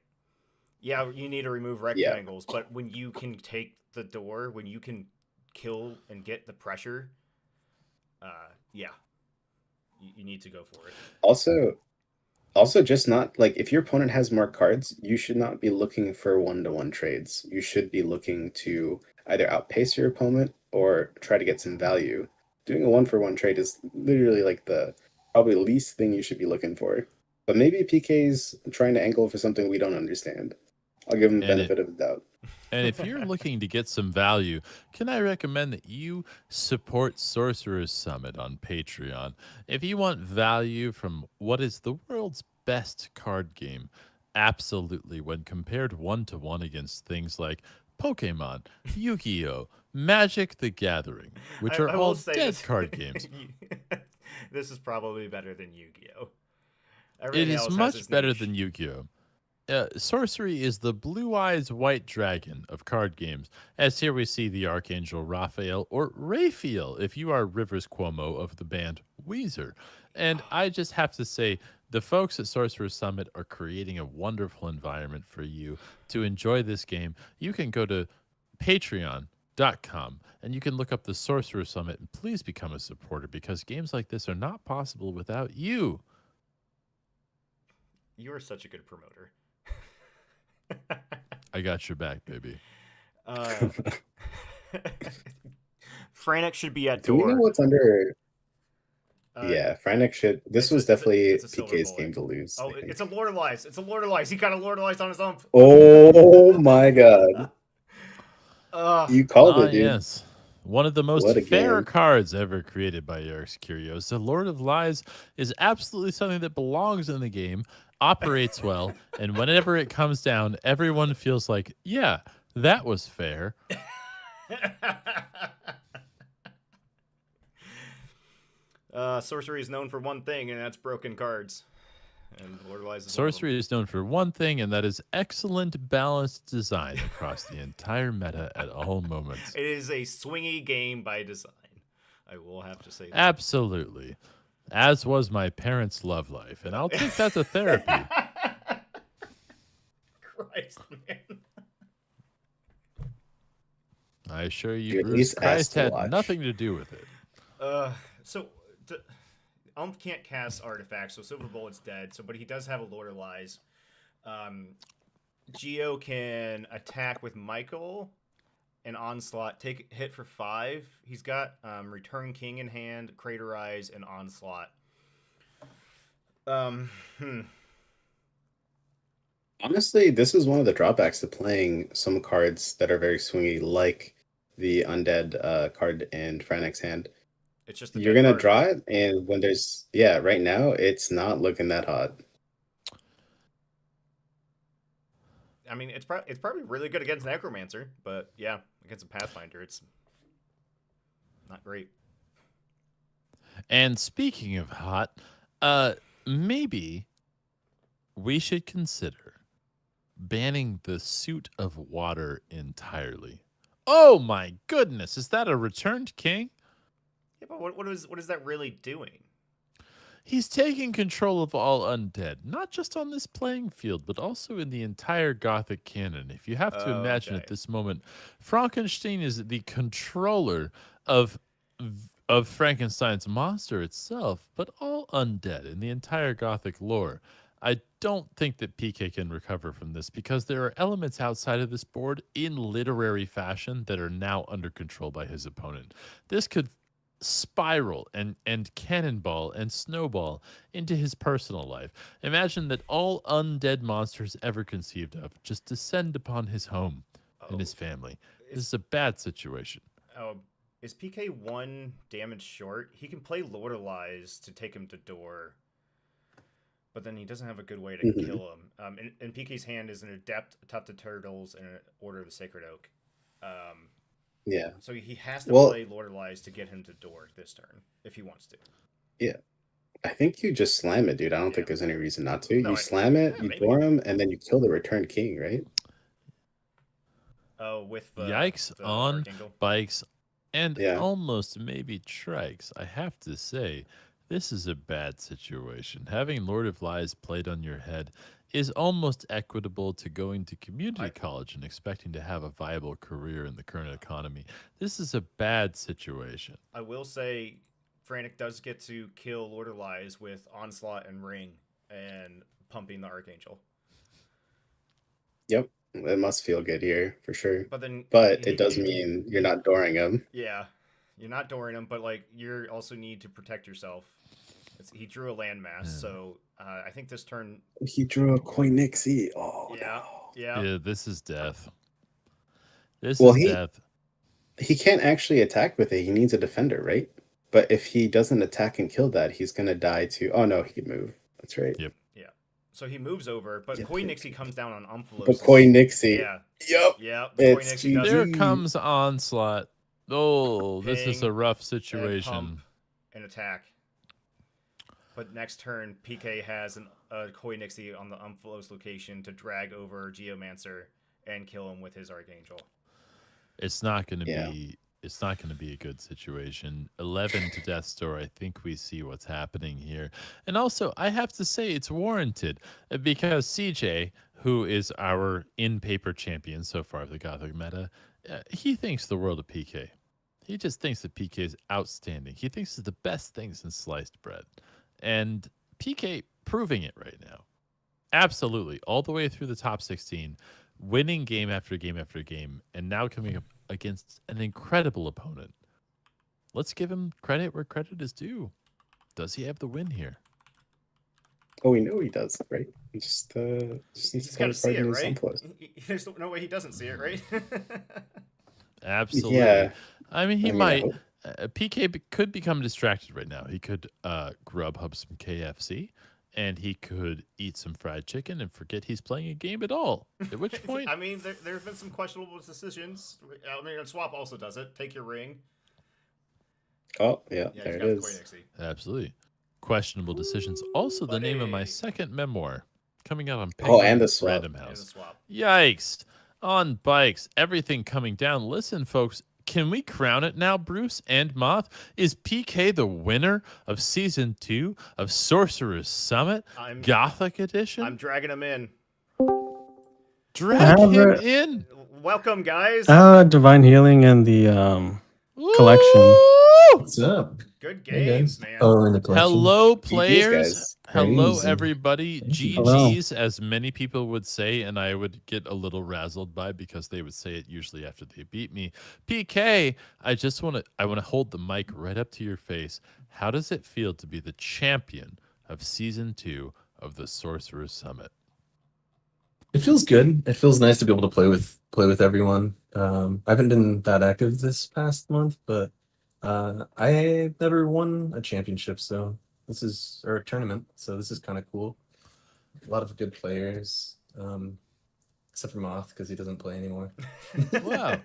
yeah, you need to remove rectangles, but when you can take the door, when you can kill and get the pressure, yeah, you need to go for it. Also, just not like if your opponent has more cards, you should not be looking for 1-to-1 trades. You should be looking to either outpace your opponent or try to get some value. Doing a 1-for-1 trade is literally like the probably least thing you should be looking for. But maybe PK's trying to angle for something we don't understand. I'll give him the And benefit of the doubt. And if you're looking to get some value, can I recommend that you support Sorcerers Summit on Patreon? If you want value from what is the world's best card game, absolutely, when compared 1-to-1 against things like Pokemon, Yu-Gi-Oh!, Magic the Gathering, which are I will all say dead this- card games. This is probably better than Yu-Gi-Oh. It Everything is else has much its better niche. than Yu-Gi-Oh! Sorcery is the blue eyes white dragon of card games, as here we see the Archangel Raphael, or Raphael if you are Rivers Cuomo of the band Weezer. And I just have to say, the folks at Sorcerers Summit are creating a wonderful environment for you to enjoy this game. You can go to patreon.com and you can look up the Sorcerers Summit and please become a supporter because games like this are not possible without you. You are such a good promoter. I got your back, baby. Franek should be at Do we door. know what's under? Uh, Yeah, Franek should. This it's was a- definitely it's a silver PK's bullet. game to lose. Oh, I think. it's a Lord of Lies. It's a Lord of Lies. He got a Lord of Lies on his own. Oh my god. You called it, dude. Yes. One of the most What a fair game. cards ever created by Eric's Curios. The Lord of Lies is absolutely something that belongs in the game, operates well, and whenever it comes down, everyone feels like, yeah, that was fair. Sorcery is known for one thing, and that's broken cards. And Lord of Lies is Sorcery is known for one thing, and that is excellent balanced design across the entire meta at all moments. It is a swingy game by design. I will have to say that. Absolutely. As was my parents' love life, and I'll take that to therapy. Christ, man. I assure You you, at Bruce least asked Christ to had watch. nothing to do with it. So can't cast artifacts, so Silver Bullet's dead. So, but he does have a Lord of Lies. Geo can attack with Michael and Onslaught. Take hit for 5. He's got Return King in hand, Craterize, and Onslaught. Honestly, this is one of the drawbacks to playing some cards that are very swingy, like the Undead card in Franek's hand. It's just a You're dead gonna card. draw it, and when there's right now it's not looking that hot. I mean, it's probably really good against Necromancer, but yeah, against a Pathfinder, it's not great. And speaking of hot, maybe we should consider banning the Suit of Water entirely. Oh my goodness, is that a returned king? Yeah, but what is that really doing? He's taking control of all undead, not just on this playing field, but also in the entire Gothic canon. If you have to imagine Okay. at this moment, Frankenstein is the controller of of Frankenstein's monster itself, but all undead in the entire Gothic lore. I don't think that PK can recover from this because there are elements outside of this board in literary fashion that are now under control by his opponent. This could spiral and cannonball and snowball into his personal life. Imagine that all undead monsters ever conceived of just descend upon his home and his family. This Is is a bad situation. oh, is PK 1 damage short? He can play Lord of Lies to take him to door, but then he doesn't have a good way to Mhm. kill him. And PK's hand is an Adept, a Tufted Turtles, and an Order of the Sacred Oak. Yeah. So he has to Well, play Lord of Lies to get him to door this turn if he wants to. yeah. I think you just slam it, dude. I don't Yeah. think there's any reason not to. No, You slam it, yeah, you maybe. door him, and then you kill the returned king, right? Oh, with the Yikes the on Archangel. bikes and Yeah. almost maybe trikes. I have to say, this is a bad situation. Having Lord of Lies played on your head is almost equitable to going to community college and expecting to have a viable career in the current economy. This is a bad situation. I will say, Frantic does get to kill Lord of Lies with Onslaught and Ring and pumping the Archangel. Yep. It must feel good here for sure. But then, But it does mean you're not dooring him. Yeah, you're not dooring him, but like you also need to protect yourself. He drew a landmass, so I think this turn. He drew a Koinixie. Oh, Yeah, no. Yeah, this is death. This Well, is death. he can't actually attack with it. He needs a defender, right? But if he doesn't attack and kill that, he's going to die too. Oh, no, he can move. That's right. Yep. Yeah. So he moves over, but Yep, Koinixie comes down on Umphalos. But Koinixie. Yeah. Yep. Yeah. It's Koinixie does There it. comes Onslaught. Oh, this is Ping a rough and situation. pump and attack. But next turn, PK has a Koinixie on the Umphalos location to drag over Geomancer and kill him with his Archangel. It's not going to Yeah. be. It's not going to be a good situation. 11 to Death's Door. I think we see what's happening here. And also, I have to say it's warranted because CJ, who is our in-paper champion so far of the Gothic meta, he thinks the world of PK. He just thinks that PK is outstanding. He thinks it's the best thing since sliced bread. And PK proving it right now. Absolutely. All the way through the top 16, winning game after game after game, and now coming up against an incredible opponent. Let's give him credit where credit is due. Does he have the win here? Oh, we know he does, right? He just needs He's to got to see it, in his right? Umphalos. There's no way he doesn't see it, right? Absolutely. Yeah. I mean, he I might. hope. PK could become distracted right now. He could Grubhub some KFC, and he could eat some fried chicken and forget he's playing a game at all. At which point, I mean, there have been some questionable decisions. I mean, Swap also does it. Take your ring. Oh, yeah, Yeah, there he's it got the is. Koinixie. absolutely. Questionable decisions. Also, the name of my buddy. second memoir coming out on Oh, and Penguin the swap. Random And the House. swap. Yikes. On bikes, everything coming down. Listen, folks, can we crown it now, Bruce and Moth? Is PK the winner of season 2 of Sorcerers Summit Gothic Edition? I'm dragging him in. Drag him in. Welcome, guys. Divine Healing and the collection. Woo! What's up? Good Hey, games, guys. man. Oh, in the collection. Hello, GG's, players. guys. Hello, Crazy. everybody. Thank you. GG's, as many people would say, and I would get a little razzled by because they would say it usually after they beat me. PK, I want to hold the mic right up to your face. How does it feel to be the champion of season 2 of the Sorcerers Summit? It feels good. It feels nice to be able to play with everyone. I haven't been that active this past month, but I never won a championship, so or a tournament, so this is kind of cool. A lot of good players, except for Moth because he doesn't play anymore. Wow.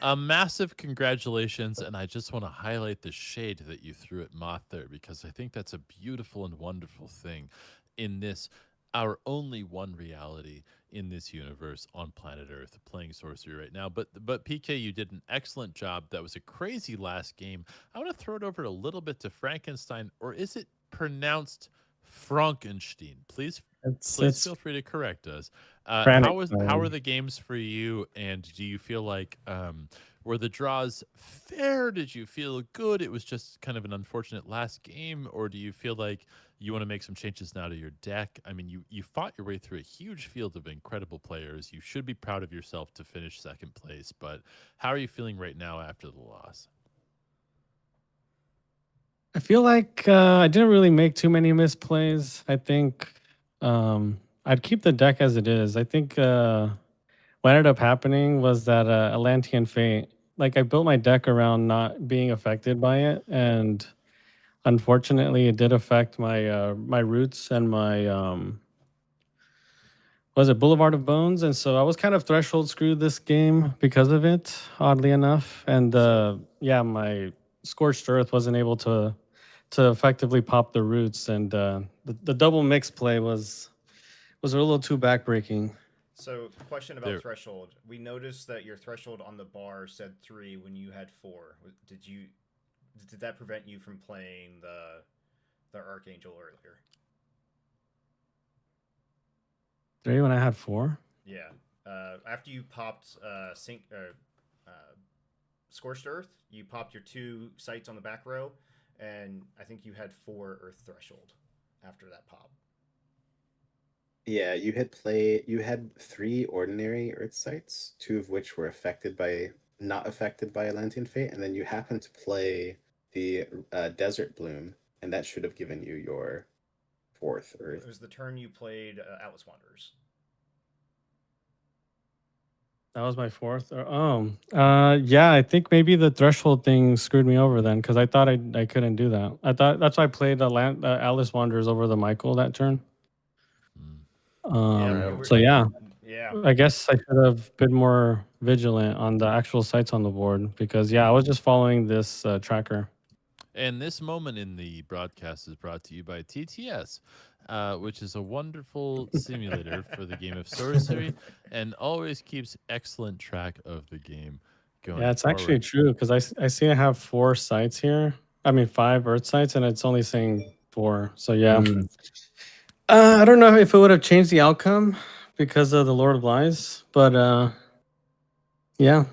A massive congratulations. And I just want to highlight the shade that you threw at Moth there, because I think that's a beautiful and wonderful thing in this, our only one reality in this universe on planet Earth playing sorcery right now. But PK, you did an excellent job. That was a crazy last game. I want to throw it over a little bit to Frankenstein, or is it pronounced Frankenstein? Please please It's feel free to correct us. How are Frankenstein. the games for you? And do you feel like were the draws fair? Did you feel good? It was just kind of an unfortunate last game, or do you feel like you want to make some changes now to your deck? I mean, you fought your way through a huge field of incredible players. You should be proud of yourself to finish second place. But how are you feeling right now after the loss? I feel like I didn't really make too many misplays. I think I'd keep the deck as it is. I think what ended up happening was that Atlantean Fate, like I built my deck around not being affected by it, and unfortunately, it did affect my roots and my was it Boulevard of Bones, and so I was kind of threshold screwed this game because of it, oddly enough. And So yeah, my Scorched Earth wasn't able to effectively pop the roots, and the double mix play was a little too backbreaking. So, question about There, threshold. We noticed that your threshold on the bar said 3 when you had 4. Did that prevent you from playing the Archangel earlier? 3 when I had 4. Yeah. After you popped Scorched Earth, you popped your 2 sites on the back row, and I think you had 4 Earth threshold after that pop. Yeah, you had 3 ordinary Earth sites, 2 of which were not affected by Atlantean Fate, and then you happened to play the Desert Bloom, and that should have given you your 4th It Earth. was the turn you played Atlas Wanderers. That was my 4th. Yeah, I think maybe the threshold thing screwed me over then because I thought I couldn't do that. I thought that's why I played Alice Wanderers over the Michael that turn. mm, Yeah, Right. So yeah, yeah. I guess I should have been more vigilant on the actual sites on the board because yeah, I was just following this tracker. And this moment in the broadcast is brought to you by TTS, which is a wonderful simulator for the game of sorcery and always keeps excellent track of the game going Yeah, it's actually forward. true because I see I have 4 sites here. I mean 5 Earth sites, and it's only saying 4. So yeah, Mm. I don't know if it would have changed the outcome because of the Lord of Lies, but yeah.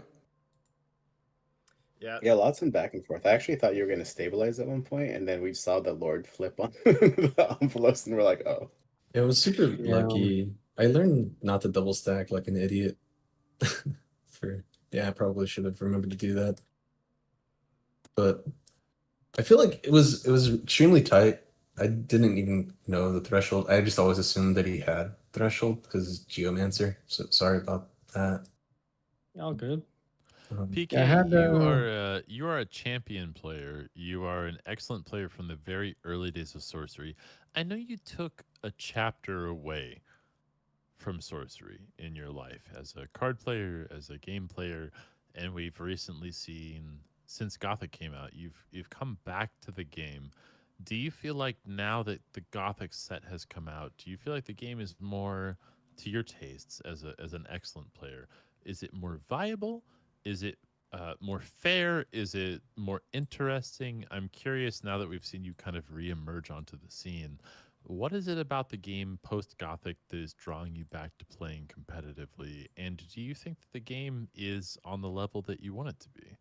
Yeah. Yeah, lots of back and forth. I actually thought you were going to stabilize at one point, and then we saw the Lord flip on the envelopes, and we're like, oh. It was super Yeah. lucky. I learned not to double stack like an idiot. For yeah, I probably should have remembered to do that. But I feel like it was extremely tight. I didn't even know the threshold. I just always assumed that he had threshold because Geomancer. So sorry about that. All good. Yeah, I PK, had you are a champion player. You are an excellent player from the very early days of sorcery. I know you took a chapter away from sorcery in your life as a card player, as a game player, and we've recently seen since Gothic came out, you've come back to the game. Do you feel like now that the Gothic set has come out, do you feel like the game is more to your tastes as an excellent player? Is it more viable? Is it more fair? Is it more interesting? I'm curious now that we've seen you kind of reemerge onto the scene. What is it about the game post Gothic that is drawing you back to playing competitively? And do you think that the game is on the level that you want it to be?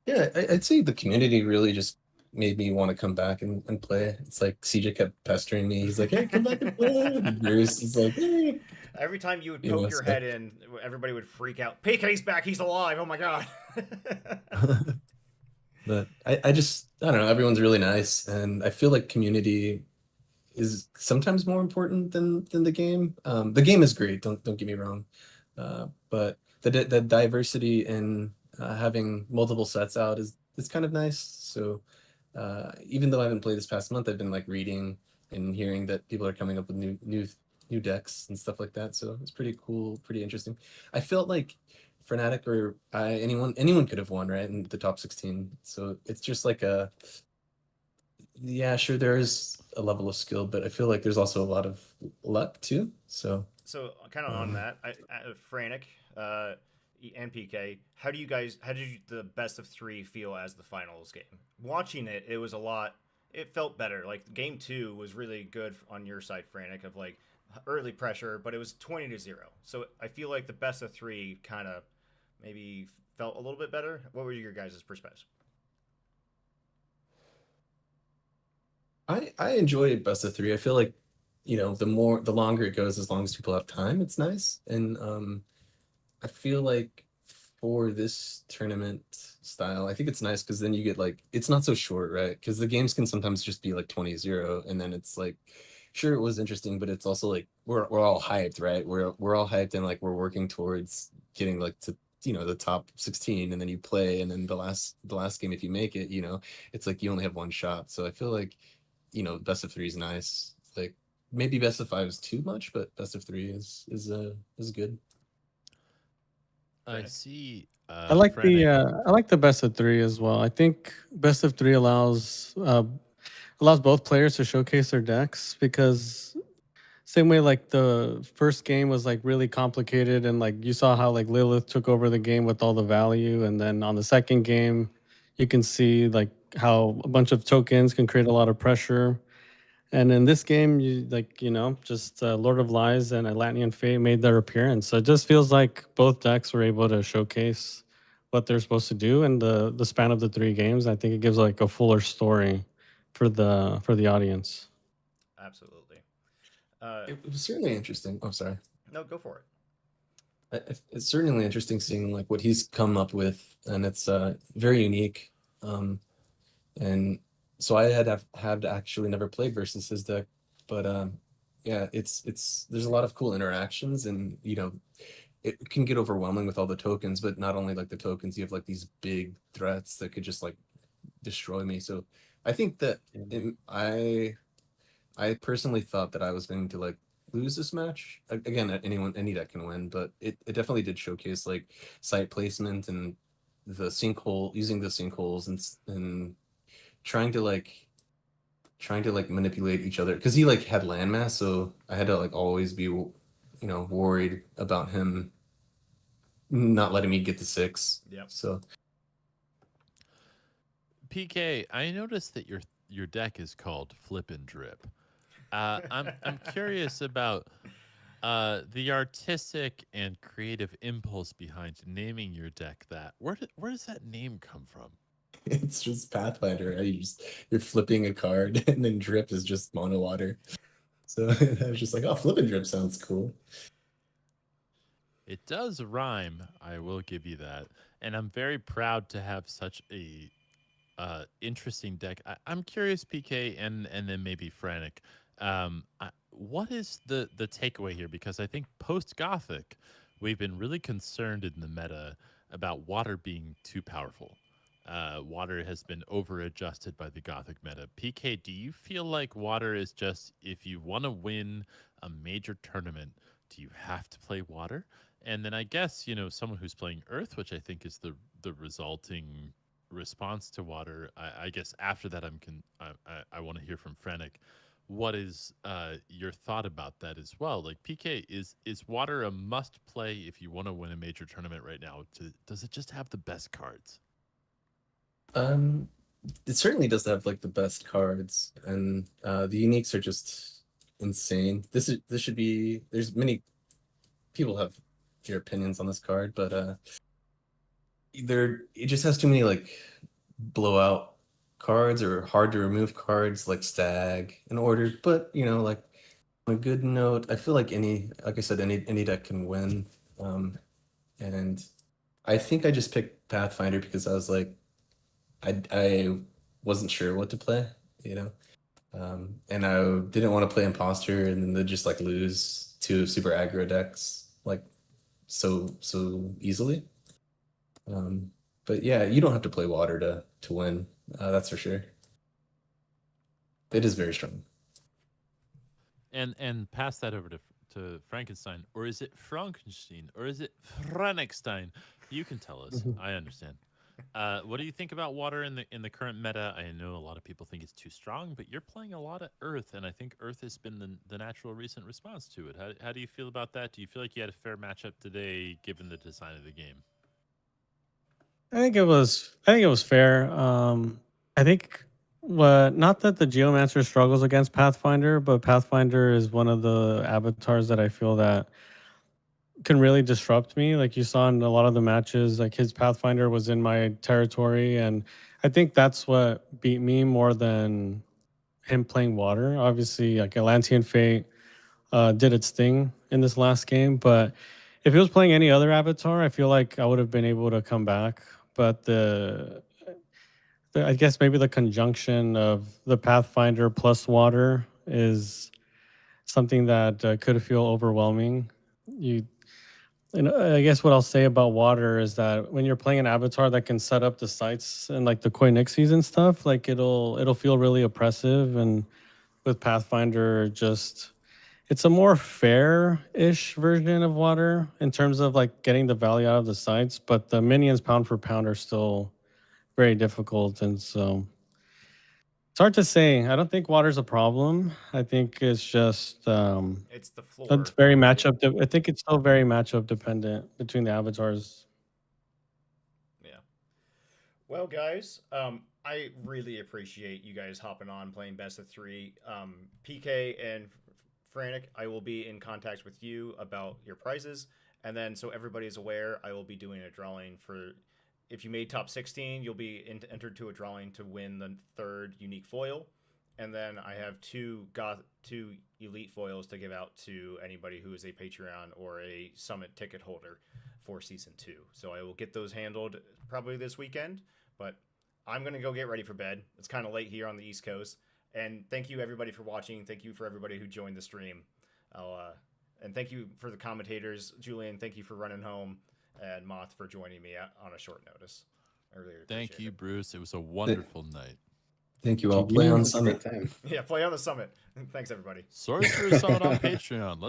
Yeah, I'd say the community really just made me want to come back and play. It's like CJ kept pestering me. He's like, "Hey, come back and play." And Bruce is like, "Hey." Every time you would You poke know, your so- head in, everybody would freak out. PK's back. He's alive. Oh my god. But I don't know. Everyone's really nice, and I feel like community is sometimes more important than the game. The game is great. Don't get me wrong, but the diversity in having multiple sets out is kind of nice. So even though I haven't played this past month, I've been like reading and hearing that people are coming up with new decks and stuff like that. So it's pretty cool, pretty interesting. I felt like Fnatic or anyone could have won right in the top 16. So it's just like a yeah, sure there is a level of skill, but I feel like there's also a lot of luck too. So So kind of on that, Frantic, and PK, how did the best of three feel as the finals game? Watching it, it was a lot. It felt better. Like game two was really good on your side, Frantic, of like early pressure, but it was 20-0. So I feel like the best of three kind of maybe felt a little bit better. What were your guys' perspectives? I enjoy best of three. I feel like, the longer it goes, as long as people have time, it's nice. And I feel like for this tournament style, I think it's nice because then you get like it's not so short, right? Because the games can sometimes just be like 20-0, and then it's like, sure, it was interesting, but it's also like we're all hyped, right? We're all hyped, and like we're working towards getting like to the top 16, and then you play, and then the last game, if you make it, it's like you only have one shot. So I feel like best of three is nice. Like maybe best of five is too much, but best of three is good. I Frantic? see. I like the best of three as well. I think best of three allows both players to showcase their decks because same way like the first game was like really complicated and like you saw how like Lilith took over the game with all the value, and then on the second game you can see like how a bunch of tokens can create a lot of pressure. And in this game, just Lord of Lies and Atlantean Fate made their appearance. So it just feels like both decks were able to showcase what they're supposed to do in the span of the three games. I think it gives like a fuller story for the audience. Absolutely. It was certainly interesting. Oh, sorry. No, go for it. It's certainly interesting seeing like what he's come up with, and it's very unique. And so I had actually never played versus his deck, but yeah, it's there's a lot of cool interactions, and it can get overwhelming with all the tokens, but not only like the tokens, you have like these big threats that could just like destroy me. So I think that I personally thought that I was going to like lose this match. Again, any deck can win, but it definitely did showcase like site placement and using the sinkholes and trying to like manipulate each other because he like had landmass, so I had to like always be worried about him not letting me get to six. Yep. So PK, I noticed that your deck is called Flip and Drip. I'm curious about the artistic and creative impulse behind naming your deck that. Where does that name come from? it's just Pathfinder. You're flipping a card, and then drip is just mono water. So I was just like, oh, flip and drip sounds cool. It does rhyme, I will give you that. And I'm very proud to have such a interesting deck. I'm curious, PK, and then maybe Frantic. What is the takeaway here? Because I think post Gothic, we've been really concerned in the meta about water being too powerful. Water has been over adjusted by the Gothic meta. PK, do you feel like water is just if you want to win a major tournament, do you have to play water? And then I guess someone who's playing Earth, which I think is the resulting response to water. I guess after that, I want to hear from Frantic. What is your thought about that as well? Like PK, is water a must play if you want to win a major tournament right now? Does it just have the best cards? Um, it certainly does have like the best cards, and the uniques are just insane. This should be. There's many people have their opinions on this card, but it just has too many like blowout cards or hard to remove cards like stag and order. But like on a good note, I feel like like I said, any deck can win. And I think I just picked Pathfinder because I was like, I wasn't sure what to play, you know. And I didn't want to play imposter and then they just like lose to super aggro decks like so easily. But yeah, you don't have to play water to win. That's for sure. It is very strong. And pass that over to Frankenstein, or is it Frankenstein, or is it Frankenstein? You can tell us. I understand. What do you think about water in the current meta? I know a lot of people think it's too strong, but you're playing a lot of Earth, and I think Earth has been the natural recent response to it. How do you feel about that? Do you feel like you had a fair matchup today, given the design of the game? I think it was fair. I think what not that the Geomancer struggles against Pathfinder, but Pathfinder is one of the avatars that I feel that can really disrupt me. Like you saw in a lot of the matches, like his Pathfinder was in my territory, and I think that's what beat me more than him playing water. Obviously, like Atlantean Fate did its thing in this last game, but if he was playing any other avatar, I feel like I would have been able to come back. But I guess maybe the conjunction of the Pathfinder plus water is something that could feel overwhelming. You And I guess what I'll say about water is that when you're playing an avatar that can set up the sites and like the Koi Nixies and stuff, like it'll feel really oppressive. And with Pathfinder, just it's a more fair-ish version of water in terms of like getting the value out of the sites, but the minions pound for pound are still very difficult, and so it's hard to say. I don't think water's a problem. I think it's just It's the floor. it's very right? matchup. I think it's still very matchup dependent between the avatars. Yeah. Well, guys, I really appreciate you guys hopping on playing best of three. PK and Frantic, I will be in contact with you about your prizes, and then so everybody is aware, I will be doing a drawing for. If you made top 16, you'll be entered to a drawing to win the third unique foil, and then I have two elite foils to give out to anybody who is a Patreon or a Summit ticket holder for season 2. So I will get those handled probably this weekend, but I'm going to go get ready for bed. It's kind of late here on the East Coast. And thank you everybody for watching. Thank you for everybody who joined the stream. And thank you for the commentators. Julian, thank you for running home, and Moth for joining me on a short notice. I really Thank appreciate you, it. Bruce. It was a wonderful night. Thank you all. GG. Play on It's a great Summit. time. Yeah, play on the Summit. Thanks, everybody. Sorcerers Summit on Patreon. Let's